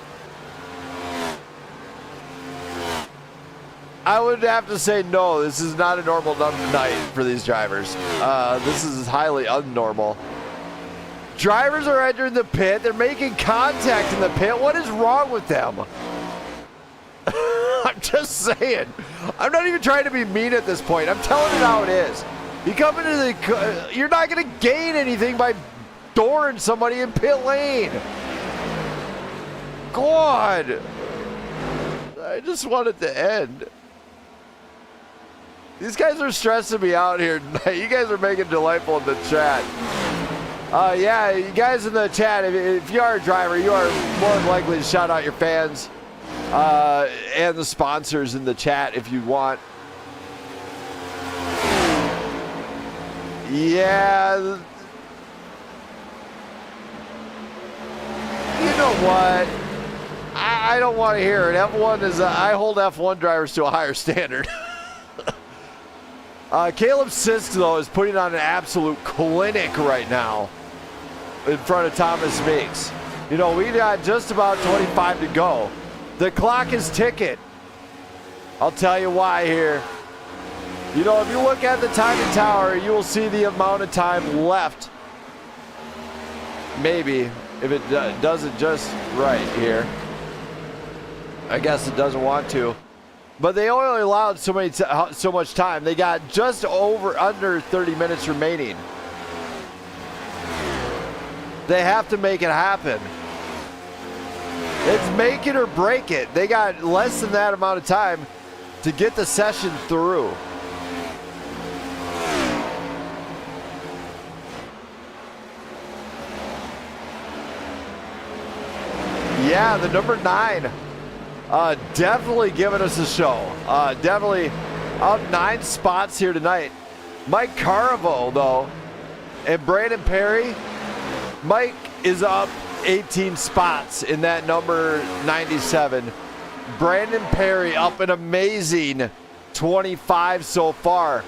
I would have to say no, this is not a normal night for these drivers. This is highly unnormal. Drivers are entering the pit. They're making contact in the pit. What is wrong with them? I'm just saying. I'm not even trying to be mean at this point. I'm telling it how it is. You come into the... You're not going to gain anything by dooring somebody in pit lane. God. I just want it to end. These guys are stressing me out here tonight. You guys are making it delightful in the chat. Yeah, you guys in the chat, if you are a driver, you are more than likely to shout out your fans and the sponsors in the chat if you want. Yeah. You know what? I don't want to hear it. F1 is, I hold F1 drivers to a higher standard. Caleb Sisk, though, is putting on an absolute clinic right now in front of Thomas Meeks. You know, we got just about 25 to go. The clock is ticking. I'll tell you why here. You know, if you look at the timing tower, you will see the amount of time left. Maybe. if it does it just right here. I guess it doesn't want to. But they only allowed so much time. They got just under 30 minutes remaining. They have to make it happen. It's make it or break it. They got less than that amount of time to get the session through. Yeah, the number 9. Definitely giving us a show. Definitely up 9 spots here tonight. Mike Caravo, though, and Brandon Perry. Mike is up 18 spots in that number 97. Brandon Perry up an amazing 25 so far.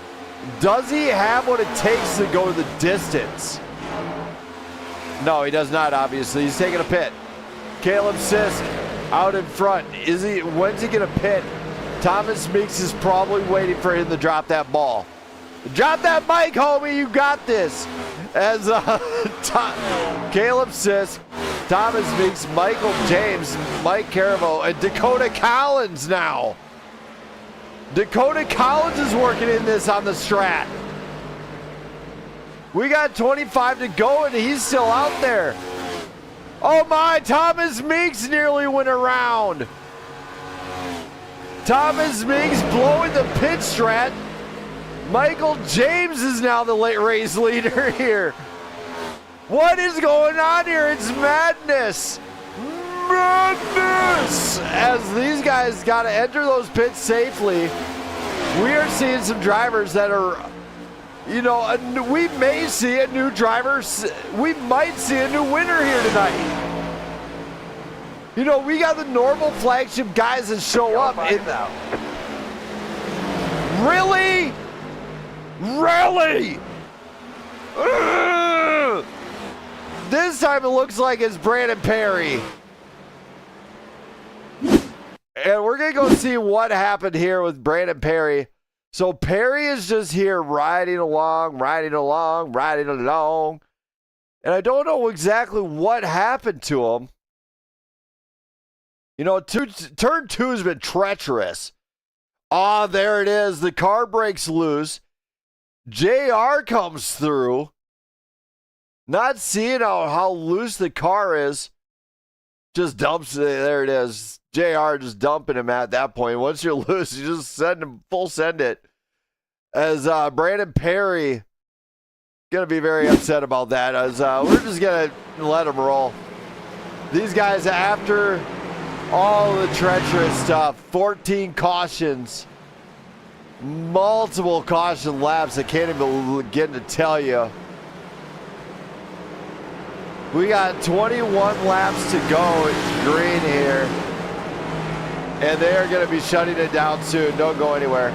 Does he have what it takes to go the distance? No, he does not, obviously. He's taking a pit. Caleb Sisk out in front. When's he gonna pit? Thomas Meeks is probably waiting for him to drop that ball. Drop that mic, homie, you got this. As Caleb Sisk, Thomas Meeks, Michael James, Mike Caravo, and Dakota Collins now. Dakota Collins is working in this on the strat. We got 25 to go and he's still out there. Oh my, Thomas Meeks nearly went around. Thomas Meeks blowing the pit strat. Michael James is now the late race leader here. What is going on here? It's madness. Madness! As these guys got to enter those pits safely. We are seeing some drivers that are, you know, we may see a new driver. We might see a new winner here tonight. You know, we got the normal flagship guys that show up. Really? Really? Ugh! This time it looks like it's Brandon Perry. And we're going to go see what happened here with Brandon Perry. So Perry is just here riding along. And I don't know exactly what happened to him. You know, turn 2 has been treacherous. Ah, there it is. The car breaks loose. JR comes through. Not seeing how loose the car is. Just dumps it. There it is. JR just dumping him at that point. Once you're loose, you just send him, full send it. As Brandon Perry going to be very upset about that. As we're just going to let him roll. These guys, after all the treacherous stuff, 14 cautions, multiple caution laps. I can't even begin to tell you. We got 21 laps to go. It's green here. And they are going to be shutting it down soon. Don't go anywhere.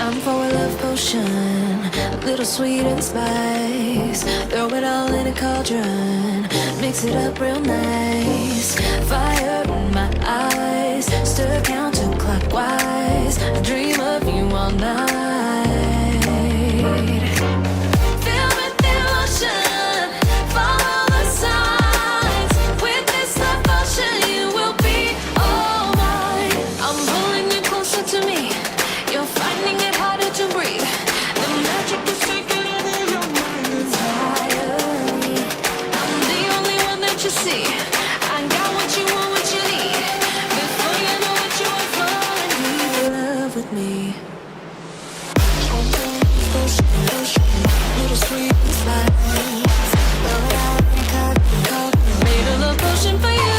Time for a love potion, a little sweet and spice. Throw it all in a cauldron, mix it up real nice. Fire in my eyes, stir counterclockwise. I dream of you all night. Feel with devotion, follow the signs. With this devotion, you will be all mine. I'm pulling you closer to me. You're finding it harder to breathe. The magic is taking over your mind. It's higher. I'm the only one that you see. I got what you want, what you need. Before you know what you are falling, leave in love with me. Little sweet spice. Made a love potion for you.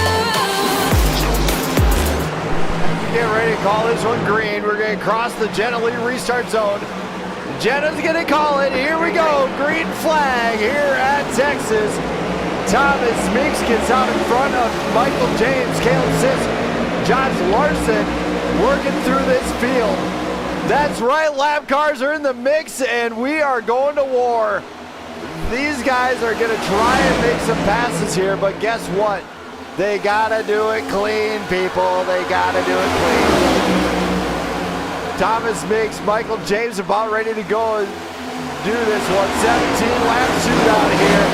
Get ready to call this one green. We're going to cross the Jenna Lee restart zone. Jenna's going to call it. Here we go. Green flag here at Texas. Thomas Meeks gets out in front of Michael James, Caleb Sisk, Josh Larson working through this field. That's right. Lap cars are in the mix, and we are going to war. These guys are going to try and make some passes here, but guess what? They gotta do it clean, people. They gotta do it clean. Thomas Meeks, Michael James about ready to go and do this one. 17 lap shootout here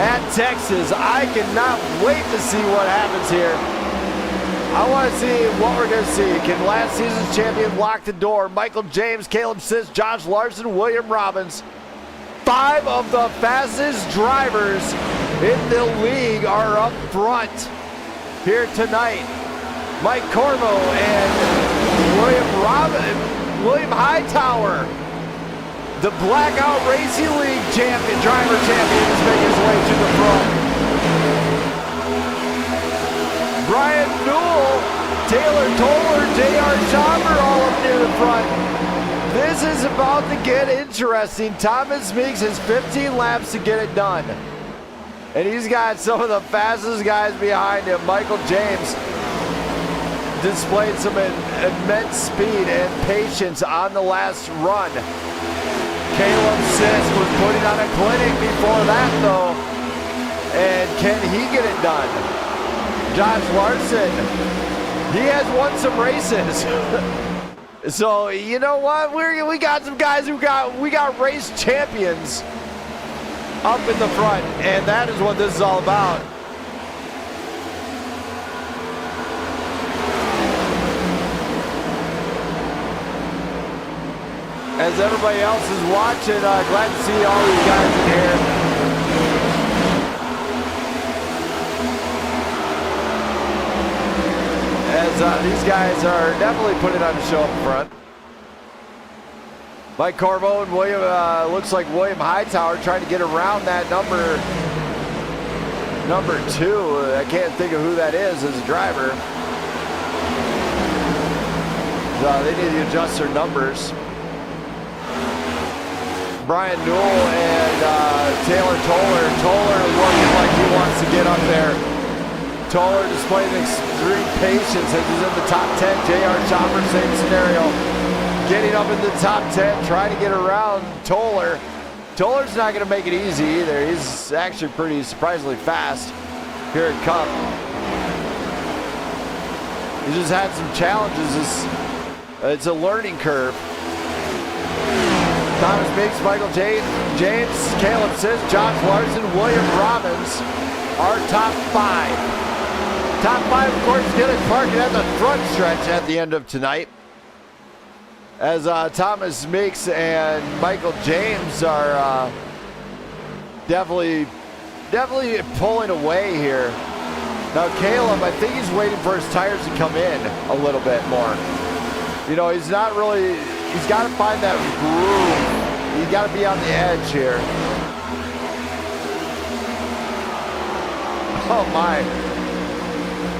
at Texas. I cannot wait to see what happens here. I want to see what we're going to see. Can last season's champion lock the door? Michael James, Caleb Sisk, Josh Larson, William Robbins. 5 of the fastest drivers in the league are up front here tonight. Mike Corvo and William Hightower, the Blackout Racing League driver champion, is making his way to the front. Brian Newell, Taylor Toller, J.R. Chomber all up near the front. This is about to get interesting. Thomas Meeks has 15 laps to get it done. And he's got some of the fastest guys behind him. Michael James displayed some immense speed and patience on the last run. Caleb Sisk was putting on a clinic before that, though. And can he get it done? Josh Larson, he has won some races. So, you know what? We got some guys we got race champions up in the front, and that is what this is all about. As everybody else is watching, glad to see all these guys in here. As these guys are definitely putting on a show up front. Mike Corvo and William, looks like William Hightower trying to get around that number 2. I can't think of who that is as a driver. They need to adjust their numbers. Brian Newell and Taylor Toller. Toller working like he wants to get up there. Toller displaying extreme patience as he's in the top 10. J.R. Chopper, same scenario. Getting up in the top 10, trying to get around Toller. Toller's not going to make it easy either. He's actually pretty surprisingly fast here at Cup. He just had some challenges. It's a learning curve. Thomas Meeks, Michael James, Caleb Sisk, Josh Larson, William Robbins, our top 5. Top 5, of course, get it parking at the front stretch at the end of tonight. As Thomas Meeks and Michael James are definitely pulling away here. Now Caleb, I think he's waiting for his tires to come in a little bit more. You know, he's not really, he's got to find that groove. He's got to be on the edge here. Oh my.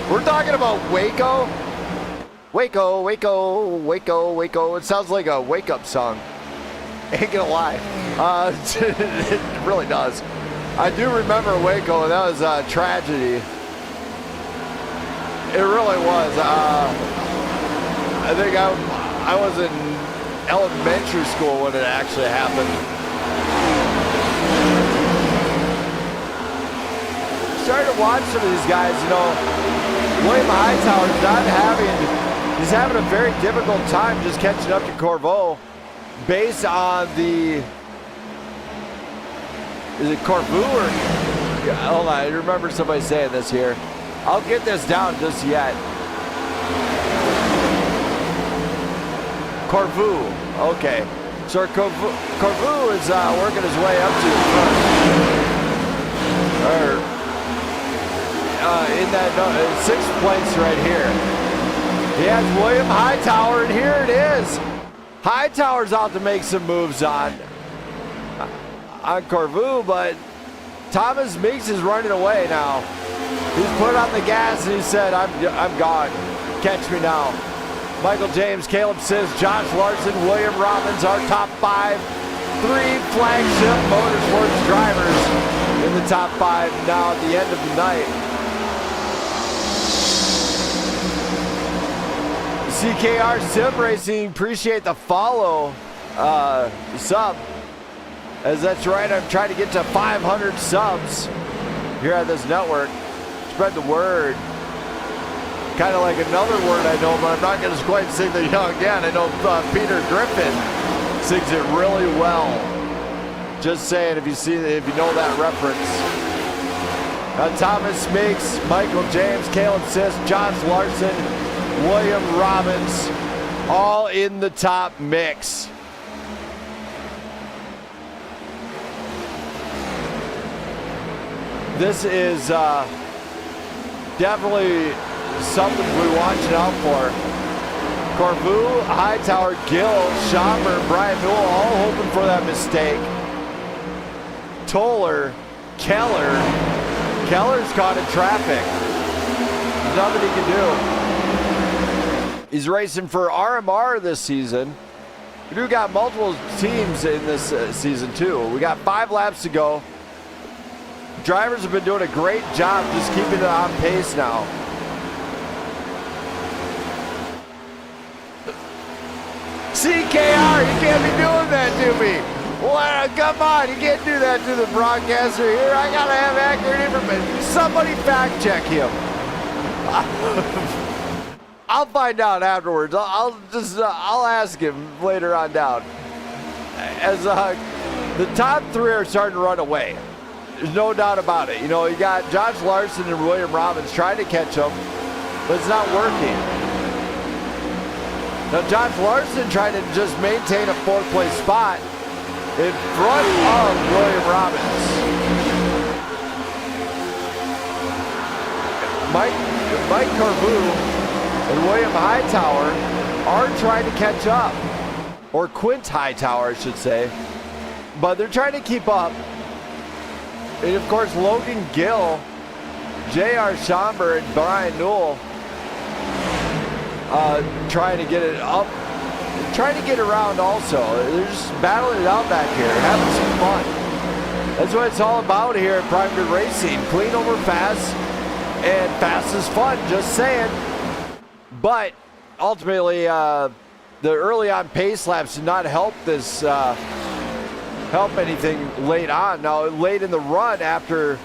We're talking about Waco. Waco, Waco, Waco, Waco. It sounds like a wake-up song. Ain't gonna lie. It really does. I do remember Waco. That was a tragedy. It really was. I think I was in elementary school when it actually happened. Started to watch some of these guys, you know. William Hightower's he's having a very difficult time just catching up to Corvo based on the, is it Corvu or, yeah, hold on, I remember somebody saying this here. I'll get this down just yet. Corvu, okay. So Corvu is working his way up to the front. In that sixth place right here. He has William Hightower, and here it is. Hightower's out to make some moves on Corvu, but Thomas Meeks is running away now. He's put on the gas and he said, I'm gone. Catch me now. Michael James, Caleb Siss, Josh Larson, William Robbins, our top 5. 3 flagship motorsports drivers in the top 5 now at the end of the night. CKR Sim Racing, appreciate the follow, sub. As that's right, I'm trying to get to 500 subs here at this network. Spread the word. Kind of like another word I know, but I'm not going to quite sing the young again. I know Peter Griffin sings it really well. Just saying, if you know that reference. Thomas Meeks, Michael James, Caleb Siss, Josh Larson, William Robbins, all in the top mix. This is definitely something we're watching out for. Corvu, Hightower, Gill, Schomburg, Brian Newell, all hoping for that mistake. Toller, Keller's caught in traffic. Nothing he can do. He's racing for RMR this season. We do got multiple teams in this season too. We got 5 laps to go. Drivers have been doing a great job just keeping it on pace now. CKR, you can't be doing that to me. Well, come on, you can't do that to the broadcaster here. I gotta have accurate information. Somebody fact check him. I'll find out afterwards. I'll ask him later on down. As the top 3 are starting to run away. There's no doubt about it. You know, you got Josh Larson and William Robbins trying to catch them, but it's not working. Now, Josh Larson trying to just maintain a 4th place spot in front of William Robbins. Mike Corvu and William Hightower are trying to catch up, or Quint Hightower, I should say, but they're trying to keep up. And of course, Logan Gill, J.R. Schomburg, and Brian Newell trying to get it up, trying to get around also. They're just battling it out back here, having some fun. That's what it's all about here at Prime Grid Racing. Clean over fast, and fast is fun, just saying. But ultimately, the early on pace laps did not help this, help anything late on. Now, late in the run after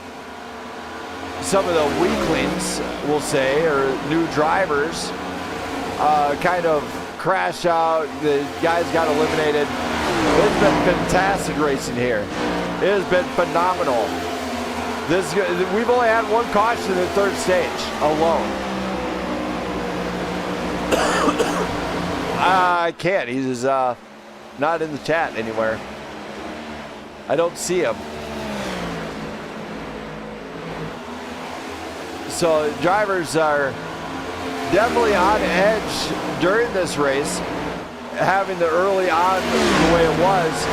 some of the weaklings, we'll say, or new drivers, kind of crash out. The guys got eliminated. It's been fantastic racing here. It has been phenomenal. We've only had 1 caution in the 3rd stage alone. I can't. He's not in the chat anywhere. I don't see him. So drivers are definitely on edge during this race, having the early on the way it was.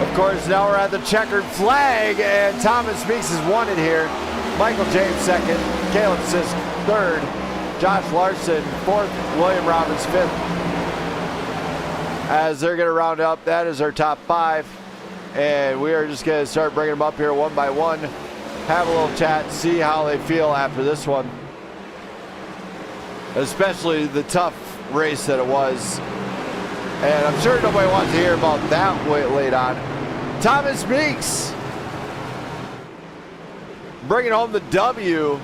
Of course, now we're at the checkered flag, and Thomas Meeks is won it here. Michael James 2nd, Caleb Sisk 3rd, Josh Larson 4th, William Robbins 5th. As they're going to round up, that is our top 5. And we are just going to start bringing them up here one by one. Have a little chat, see how they feel after this one. Especially the tough race that it was And I'm sure nobody wants to hear about that late on. Thomas Meeks bringing home the W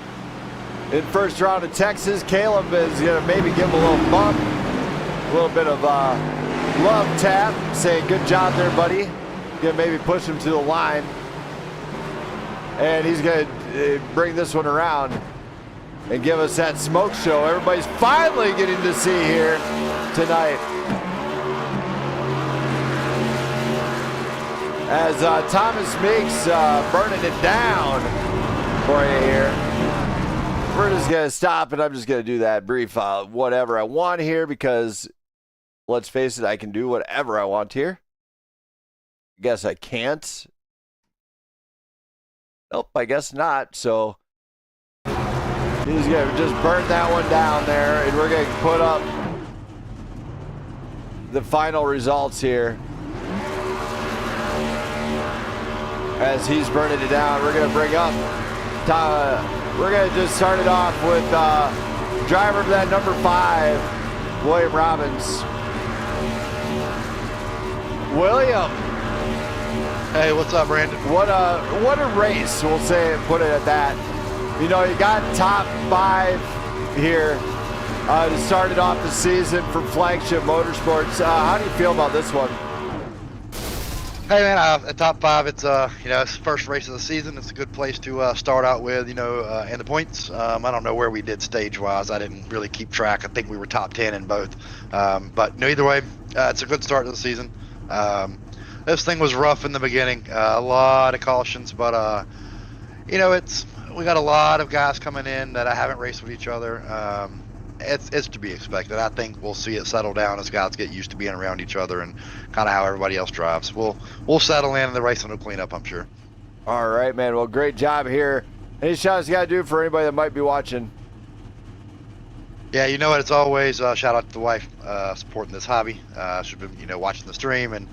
in first round of Texas. Caleb is going to maybe give him a little bump, a little bit of love tap, saying good job there, buddy. Going to maybe push him to the line. And he's going to bring this one around and give us that smoke show everybody's finally getting to see here tonight. As Thomas Meeks burning it down for you here. We're just going to stop, and I'm just going to do that brief whatever I want here because, let's face it, I can do whatever I want here. I guess I can't. Nope, I guess not. So he's going to just burn that one down there, and we're going to put up the final results here. As he's burning it down, we're going to bring up, we're going to just start it off with driver of that number 5, William Robbins. William. Hey, what's up, Brandon? What a race, we'll say, put it at that. You know, you got top 5 here to start it off the season for Flagship Motorsports. How do you feel about this one? Hey man, at top 5, it's you know, it's the first race of the season. It's a good place to start out with, you know, and the points. I don't know where we did stage-wise. I didn't really keep track. I think we were top 10 in both. But you know, either way, it's a good start to the season. This thing was rough in the beginning, a lot of cautions, but you know, we got a lot of guys coming in that I haven't raced with each other. It's to be expected. I think we'll see it settle down as guys get used to being around each other and kind of how everybody else drives. We'll settle in and the racing will clean up, I'm sure. All right, man. Well, great job here. Any shots you got to do for anybody that might be watching? Yeah, you know what? It's always shout out to the wife supporting this hobby. She's been, you know, watching the stream and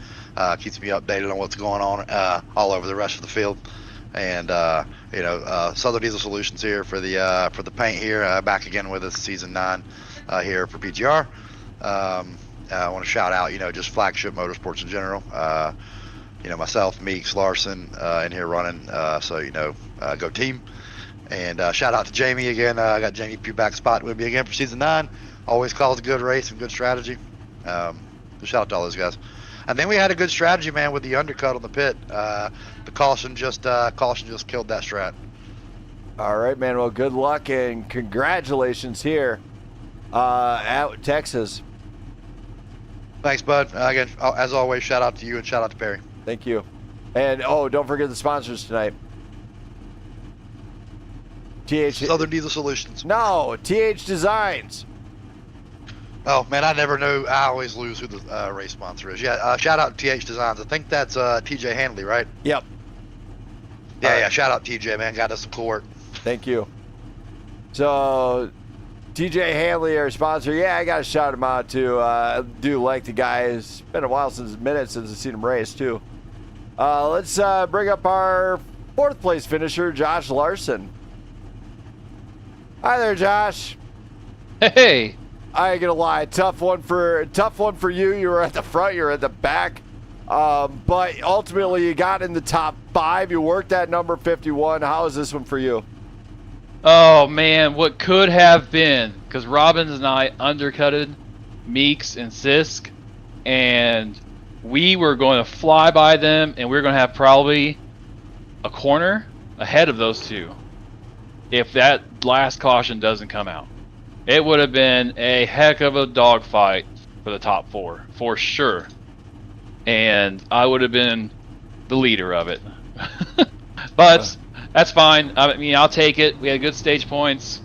keeps me updated on what's going on all over the rest of the field. And you know, Southern Diesel Solutions here for the paint here, back again with us, season 9 here for PGR. I want to shout out, you know, just Flagship Motorsports in general. You know, myself, Meeks, Larson in here running. So you know, go team. And shout out to Jamie again. I got Jamie Pugh back spot with me again for season 9. Always calls a good race and good strategy. So shout out to all those guys. And then we had a good strategy, man, with the undercut on the pit. The caution just killed that strat. All right, man. Well, good luck and congratulations here at Texas. Thanks, bud. Again, as always, shout out to you and shout out to Perry. Thank you. And oh, don't forget the sponsors tonight. Southern Diesel Solutions. No, TH Designs. Oh man, I never know. I always lose who the race sponsor is. Yeah, shout out to TH Designs. I think that's TJ Handley, right? Yep. Yeah, shout out TJ, man. Got us some cool work. Thank you. So, TJ Handley, our sponsor. Yeah, I got to shout him out too. I do like the guy. It's been a while since I've seen him race too. Let's bring up our 4th place finisher, Josh Larson. Hi there, Josh. Hey. I ain't gonna lie, tough one for you. You were at the front, you were at the back, but ultimately you got in the top 5. You worked at number 51. How is this one for you? Oh man, what could have been, because Robbins and I undercutted Meeks and Sisk, and we were going to fly by them, and we were going to have probably a corner ahead of those two if that last caution doesn't come out. It would have been a heck of a dogfight for the top 4, for sure. And I would have been the leader of it. But that's fine. I mean, I'll take it. We had good stage points.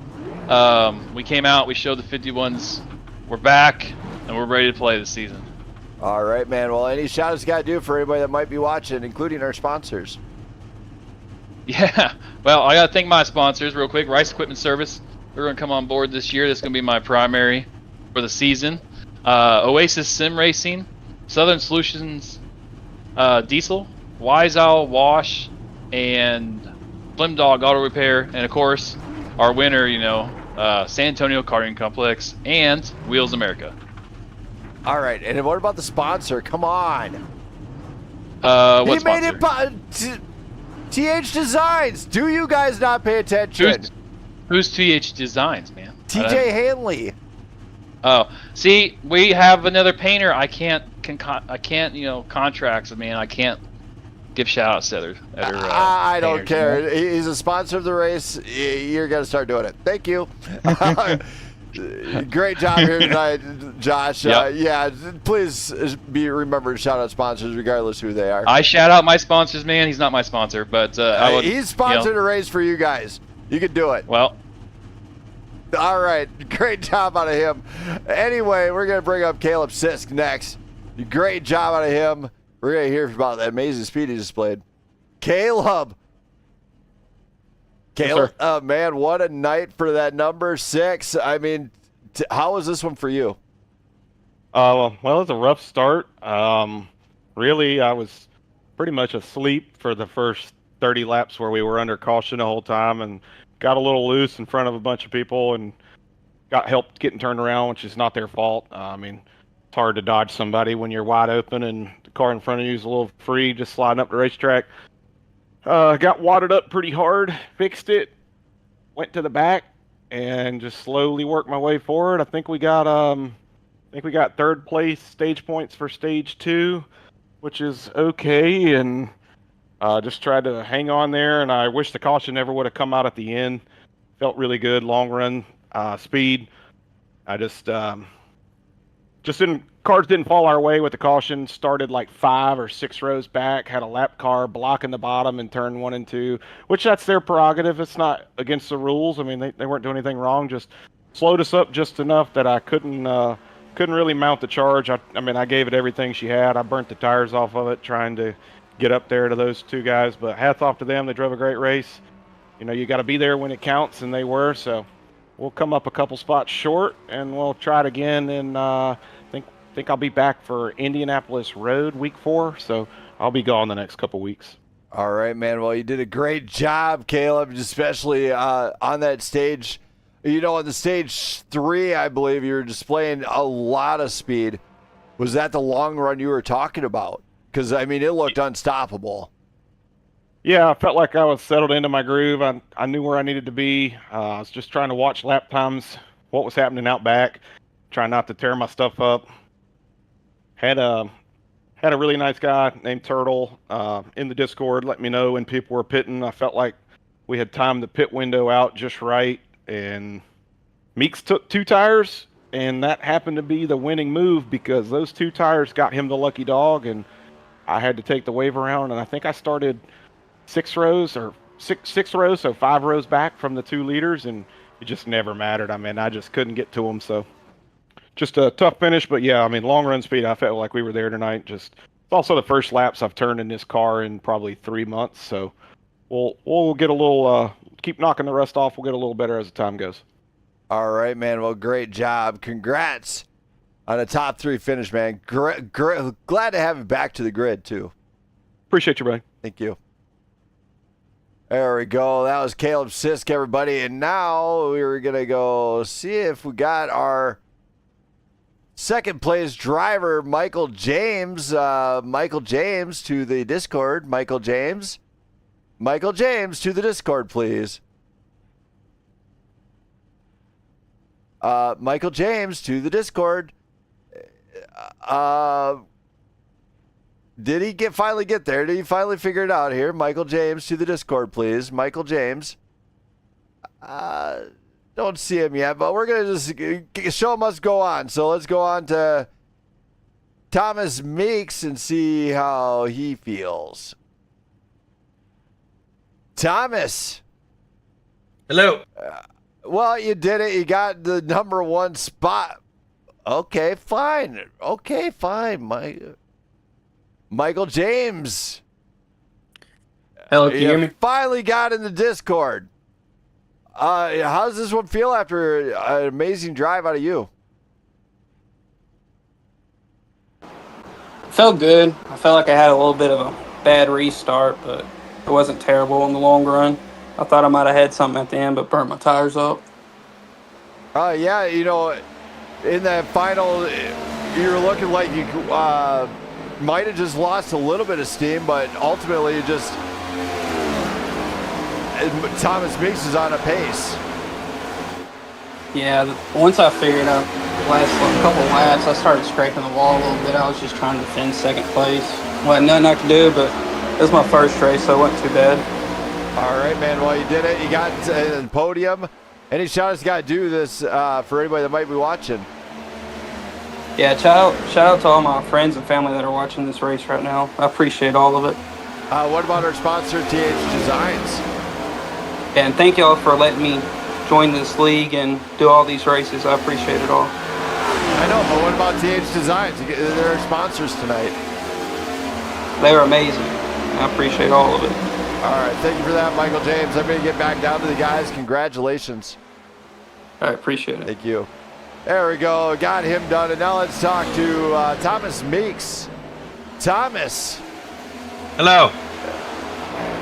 We came out, we showed the 51s. We're back, and we're ready to play this season. All right, man. Well, any shout-outs you got to do for anybody that might be watching, including our sponsors? Yeah. Well, I got to thank my sponsors real quick. Rice Equipment Service. They're going to come on board this year. That's going to be my primary for the season. Oasis Sim Racing, Southern Solutions Diesel, Wise Owl Wash, and Slim Dog Auto Repair, and of course, our winner, you know, San Antonio Karting Complex and Wheels America. All right, and what about the sponsor? Come on. What He sponsor? made it TH Designs. Do you guys not pay attention? Who's TH Designs, man? TJ Hanley. Oh, see, we have another painter. I can't, contracts. Man, I can't give shout outs to other I don't painters, care. you know? He's a sponsor of the race. You're going to start doing it. Thank you. Great job here tonight, Josh. Yep. Yeah, please remember to shout out sponsors regardless who they are. I shout out my sponsors, man. He's not my sponsor, but I would, he's sponsored a race for you guys. You can do it. Well. All right. Great job out of him. Anyway, we're going to bring up Caleb Sisk next. Great job out of him. We're going to hear about that amazing speed he displayed. Caleb. Yes, Man, what a night for that number 6. I mean, how was this one for you? Well, it was a rough start. Really, I was pretty much asleep for the first 30 laps where we were under caution the whole time and got a little loose in front of a bunch of people and got help getting turned around, which is not their fault. I mean, it's hard to dodge somebody when you're wide open and the car in front of you is a little free, just sliding up the racetrack. Got wadded up pretty hard, fixed it, went to the back, and just slowly worked my way forward. I think we got third place stage points for stage 2, which is okay, and just tried to hang on there. And I wish the caution never would have come out at the end. Felt really good, long run speed. I just cars didn't fall our way with the caution. Started like 5 or 6 rows back, had a lap car blocking the bottom in turn 1 and 2, which that's their prerogative. It's not against the rules. I mean, they weren't doing anything wrong, just slowed us up just enough that I couldn't really mount the charge. I mean, I gave it everything she had. I burnt the tires off of it trying to get up there to those 2 guys, but hats off to them. They drove a great race. You know, you got to be there when it counts, and they were. So we'll come up a couple spots short, and we'll try it again. And think I'll be back for Indianapolis Road week 4, so I'll be gone the next couple weeks. All right, man. Well, you did a great job, Caleb, especially on that stage. You know, on the stage 3, I believe you were displaying a lot of speed. Was that the long run you were talking about? Because, I mean, it looked unstoppable. Yeah, I felt like I was settled into my groove. I knew where I needed to be. I was just trying to watch lap times, what was happening out back, trying not to tear my stuff up. Had a really nice guy named Turtle in the Discord let me know when people were pitting. I felt like we had timed the pit window out just right, and Meeks took 2 tires, and that happened to be the winning move because those 2 tires got him the lucky dog, and I had to take the wave around, and I think I started 6 rows, so 5 rows back from the 2 leaders, and it just never mattered. I mean, I just couldn't get to them, so just a tough finish. But yeah, I mean, long run speed, I felt like we were there tonight. It's also the first laps I've turned in this car in probably 3 months, so we'll get a little keep knocking the rust off. We'll get a little better as the time goes. All right, man. Well, great job. Congrats on a top 3 finish, man. Glad to have you back to the grid, too. Appreciate you, buddy. Thank you. There we go. That was Caleb Sisk, everybody. And now we're going to go see if we got our second place driver, Michael James. Michael James to the Discord. Michael James to the Discord, please. Michael James to the Discord. Did he finally get there? Did he finally figure it out here? Michael James to the Discord, please. Michael James. Don't see him yet, but we're going to just show must go on. So let's go on to Thomas Meeks and see how he feels. Thomas. Hello. Well, you did it. You got the number 1 spot. Okay, fine. Michael James. Hello, can you hear me? Finally got in the Discord. How does this one feel after an amazing drive out of you? Felt good. I felt like I had a little bit of a bad restart, but it wasn't terrible in the long run. I thought I might have had something at the end, but burnt my tires up. Yeah, you know, in that final, you were looking like you might have just lost a little bit of steam, but ultimately you just Thomas Meeks is on a pace. Yeah, once I figured out the last couple laps, I started scraping the wall a little bit. I was just trying to defend second place. Well, nothing I could do, but it was my first race, so it wasn't too bad. All right, man. Well, you did it. You got the podium. Any shout outs you got to do this for anybody that might be watching? Yeah, shout out to all my friends and family that are watching this race right now. I appreciate all of it. What about our sponsor, TH Designs? And thank y'all for letting me join this league and do all these races. I appreciate it all. I know, but what about TH Designs? They're our sponsors tonight. They're amazing. I appreciate all of it. All right, thank you for that, Michael James. I'm going to get back down to the guys. Congratulations. I appreciate it. Thank you. There we go. Got him done. And now let's talk to Thomas Meeks. Thomas. Hello.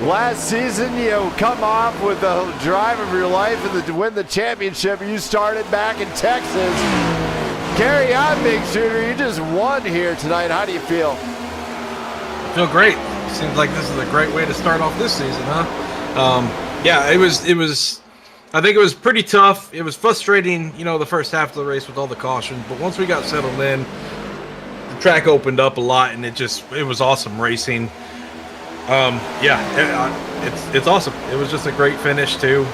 Last season, you come off with the drive of your life and to win the championship. You started back in Texas. Carry on, Big Shooter. You just won here tonight. How do you feel? I feel great. Seems like this is a great way to start off this season, huh? Yeah, it was. I think it was pretty tough. It was frustrating, the first half of the race with all the cautions. But once we got settled in, the track opened up a lot, and it was awesome racing. It's awesome. It was just a great finish too.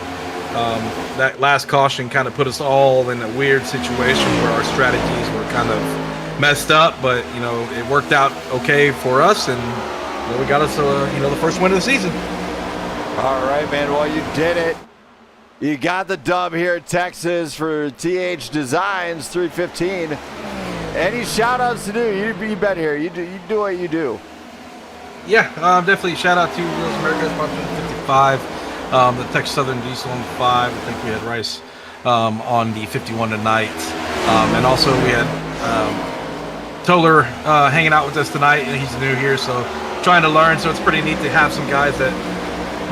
That last caution kind of put us all in a weird situation where our strategies were kind of messed up, but it worked out okay for us, and we got us the first win of the season. All right, man. Well, you did it. You got the dub here at Texas for TH Designs 315. Any shout outs to do? You've been here. You do what you do. Yeah, definitely shout out to Wheels America, sponsor 55, the Texas Southern Diesel on the 5. I think we had Rice on the 51 tonight. And also we had Toller hanging out with us tonight, and he's new here, so trying to learn. So it's pretty neat to have some guys that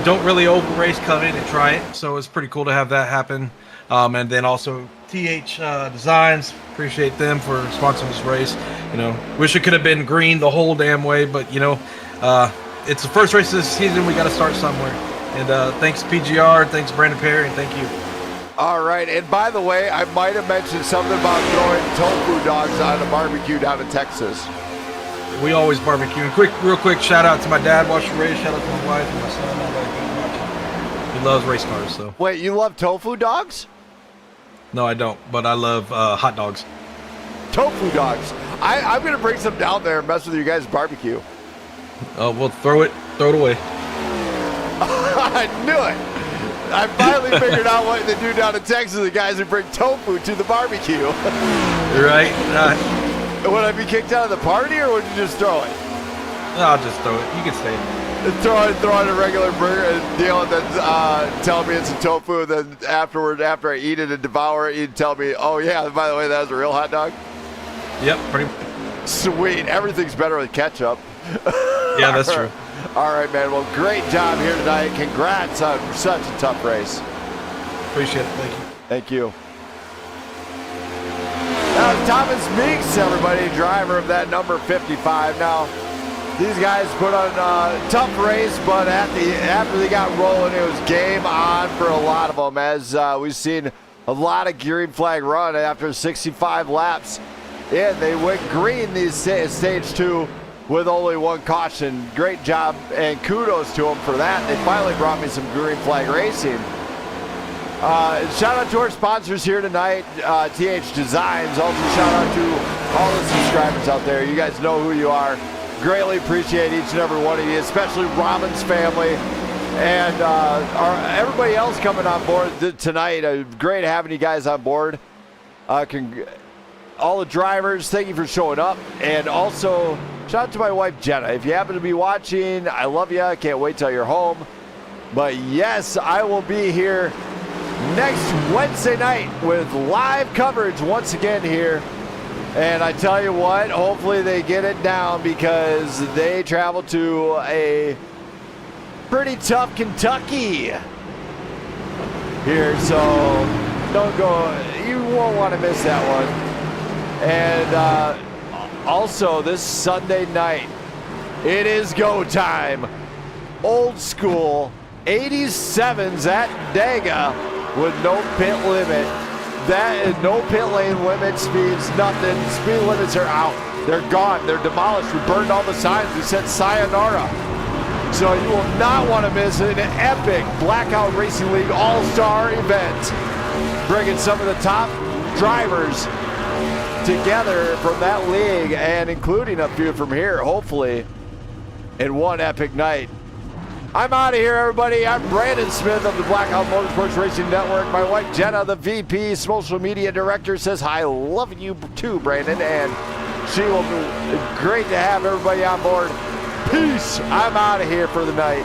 don't really open race come in and try it. So it's pretty cool to have that happen. And then also TH Designs, appreciate them for sponsoring this race. Wish it could have been green the whole damn way, but it's the first race of the season. We got to start somewhere. And thanks PGR, thanks Brandon Perry, and thank you. All right, and by the way, I might have mentioned something about throwing tofu dogs on a barbecue down in Texas. We always barbecue. And real quick, shout out to my dad watching the race. Shout out to my wife and my son. I like him watching. He loves race cars. So. Wait, you love tofu dogs? No, I don't. But I love hot dogs. Tofu dogs. I'm gonna bring some down there and mess with you guys' barbecue. Oh, well, throw it away. I knew it. I finally figured out what they do down in Texas. The guys who bring tofu to the barbecue. Right. Would I be kicked out of the party, or would you just throw it? No, I'll just throw it. You can stay. Throw it a regular burger and deal, and then tell me it's a tofu. And then afterward, after I eat it and devour it, you'd tell me, oh yeah, by the way, that was a real hot dog. Yep, pretty much. Sweet. Everything's better with ketchup. Yeah, that's true. All right, man. Well, great job here tonight. Congrats on such a tough race. Appreciate it. Thank you. Thank you. Now, Thomas Meeks, everybody, driver of that number 55. Now, these guys put on a tough race, but after they got rolling, it was game on for a lot of them, as we've seen a lot of green flag run after 65 laps. And they went green these stage 2 with only one caution. Great job, and kudos to them for that. They finally brought me some green flag racing. Shout out to our sponsors here tonight, TH Designs. Also shout out to all the subscribers out there. You guys know who you are. Greatly appreciate each and every one of you, especially Robin's family and everybody else coming on board tonight. Great having you guys on board. All the drivers, thank you for showing up. And also, shout out to my wife, Jenna. If you happen to be watching, I love you. I can't wait till you're home. But yes, I will be here next Wednesday night with live coverage once again here. And I tell you what, hopefully they get it down, because they travel to a pretty tough Kentucky here. So don't go, you won't want to miss that one. And Also, this Sunday night, it is go time. Old school 87s at Dega with no pit limit. That is no pit lane limit speeds, nothing. Speed limits are out. They're gone. They're demolished. We burned all the signs. We said sayonara. So you will not want to miss an epic Blackout Racing League All-Star event. Bringing some of the top drivers together from that league and including a few from here, hopefully, in one epic night. I'm out of here, everybody. I'm Brandon Smith of the Blackout Motorsports Racing Network. My wife, Jenna, the VP, social media director, says hi. Love you too, Brandon, and she will be great to have everybody on board. Peace. I'm out of here for the night.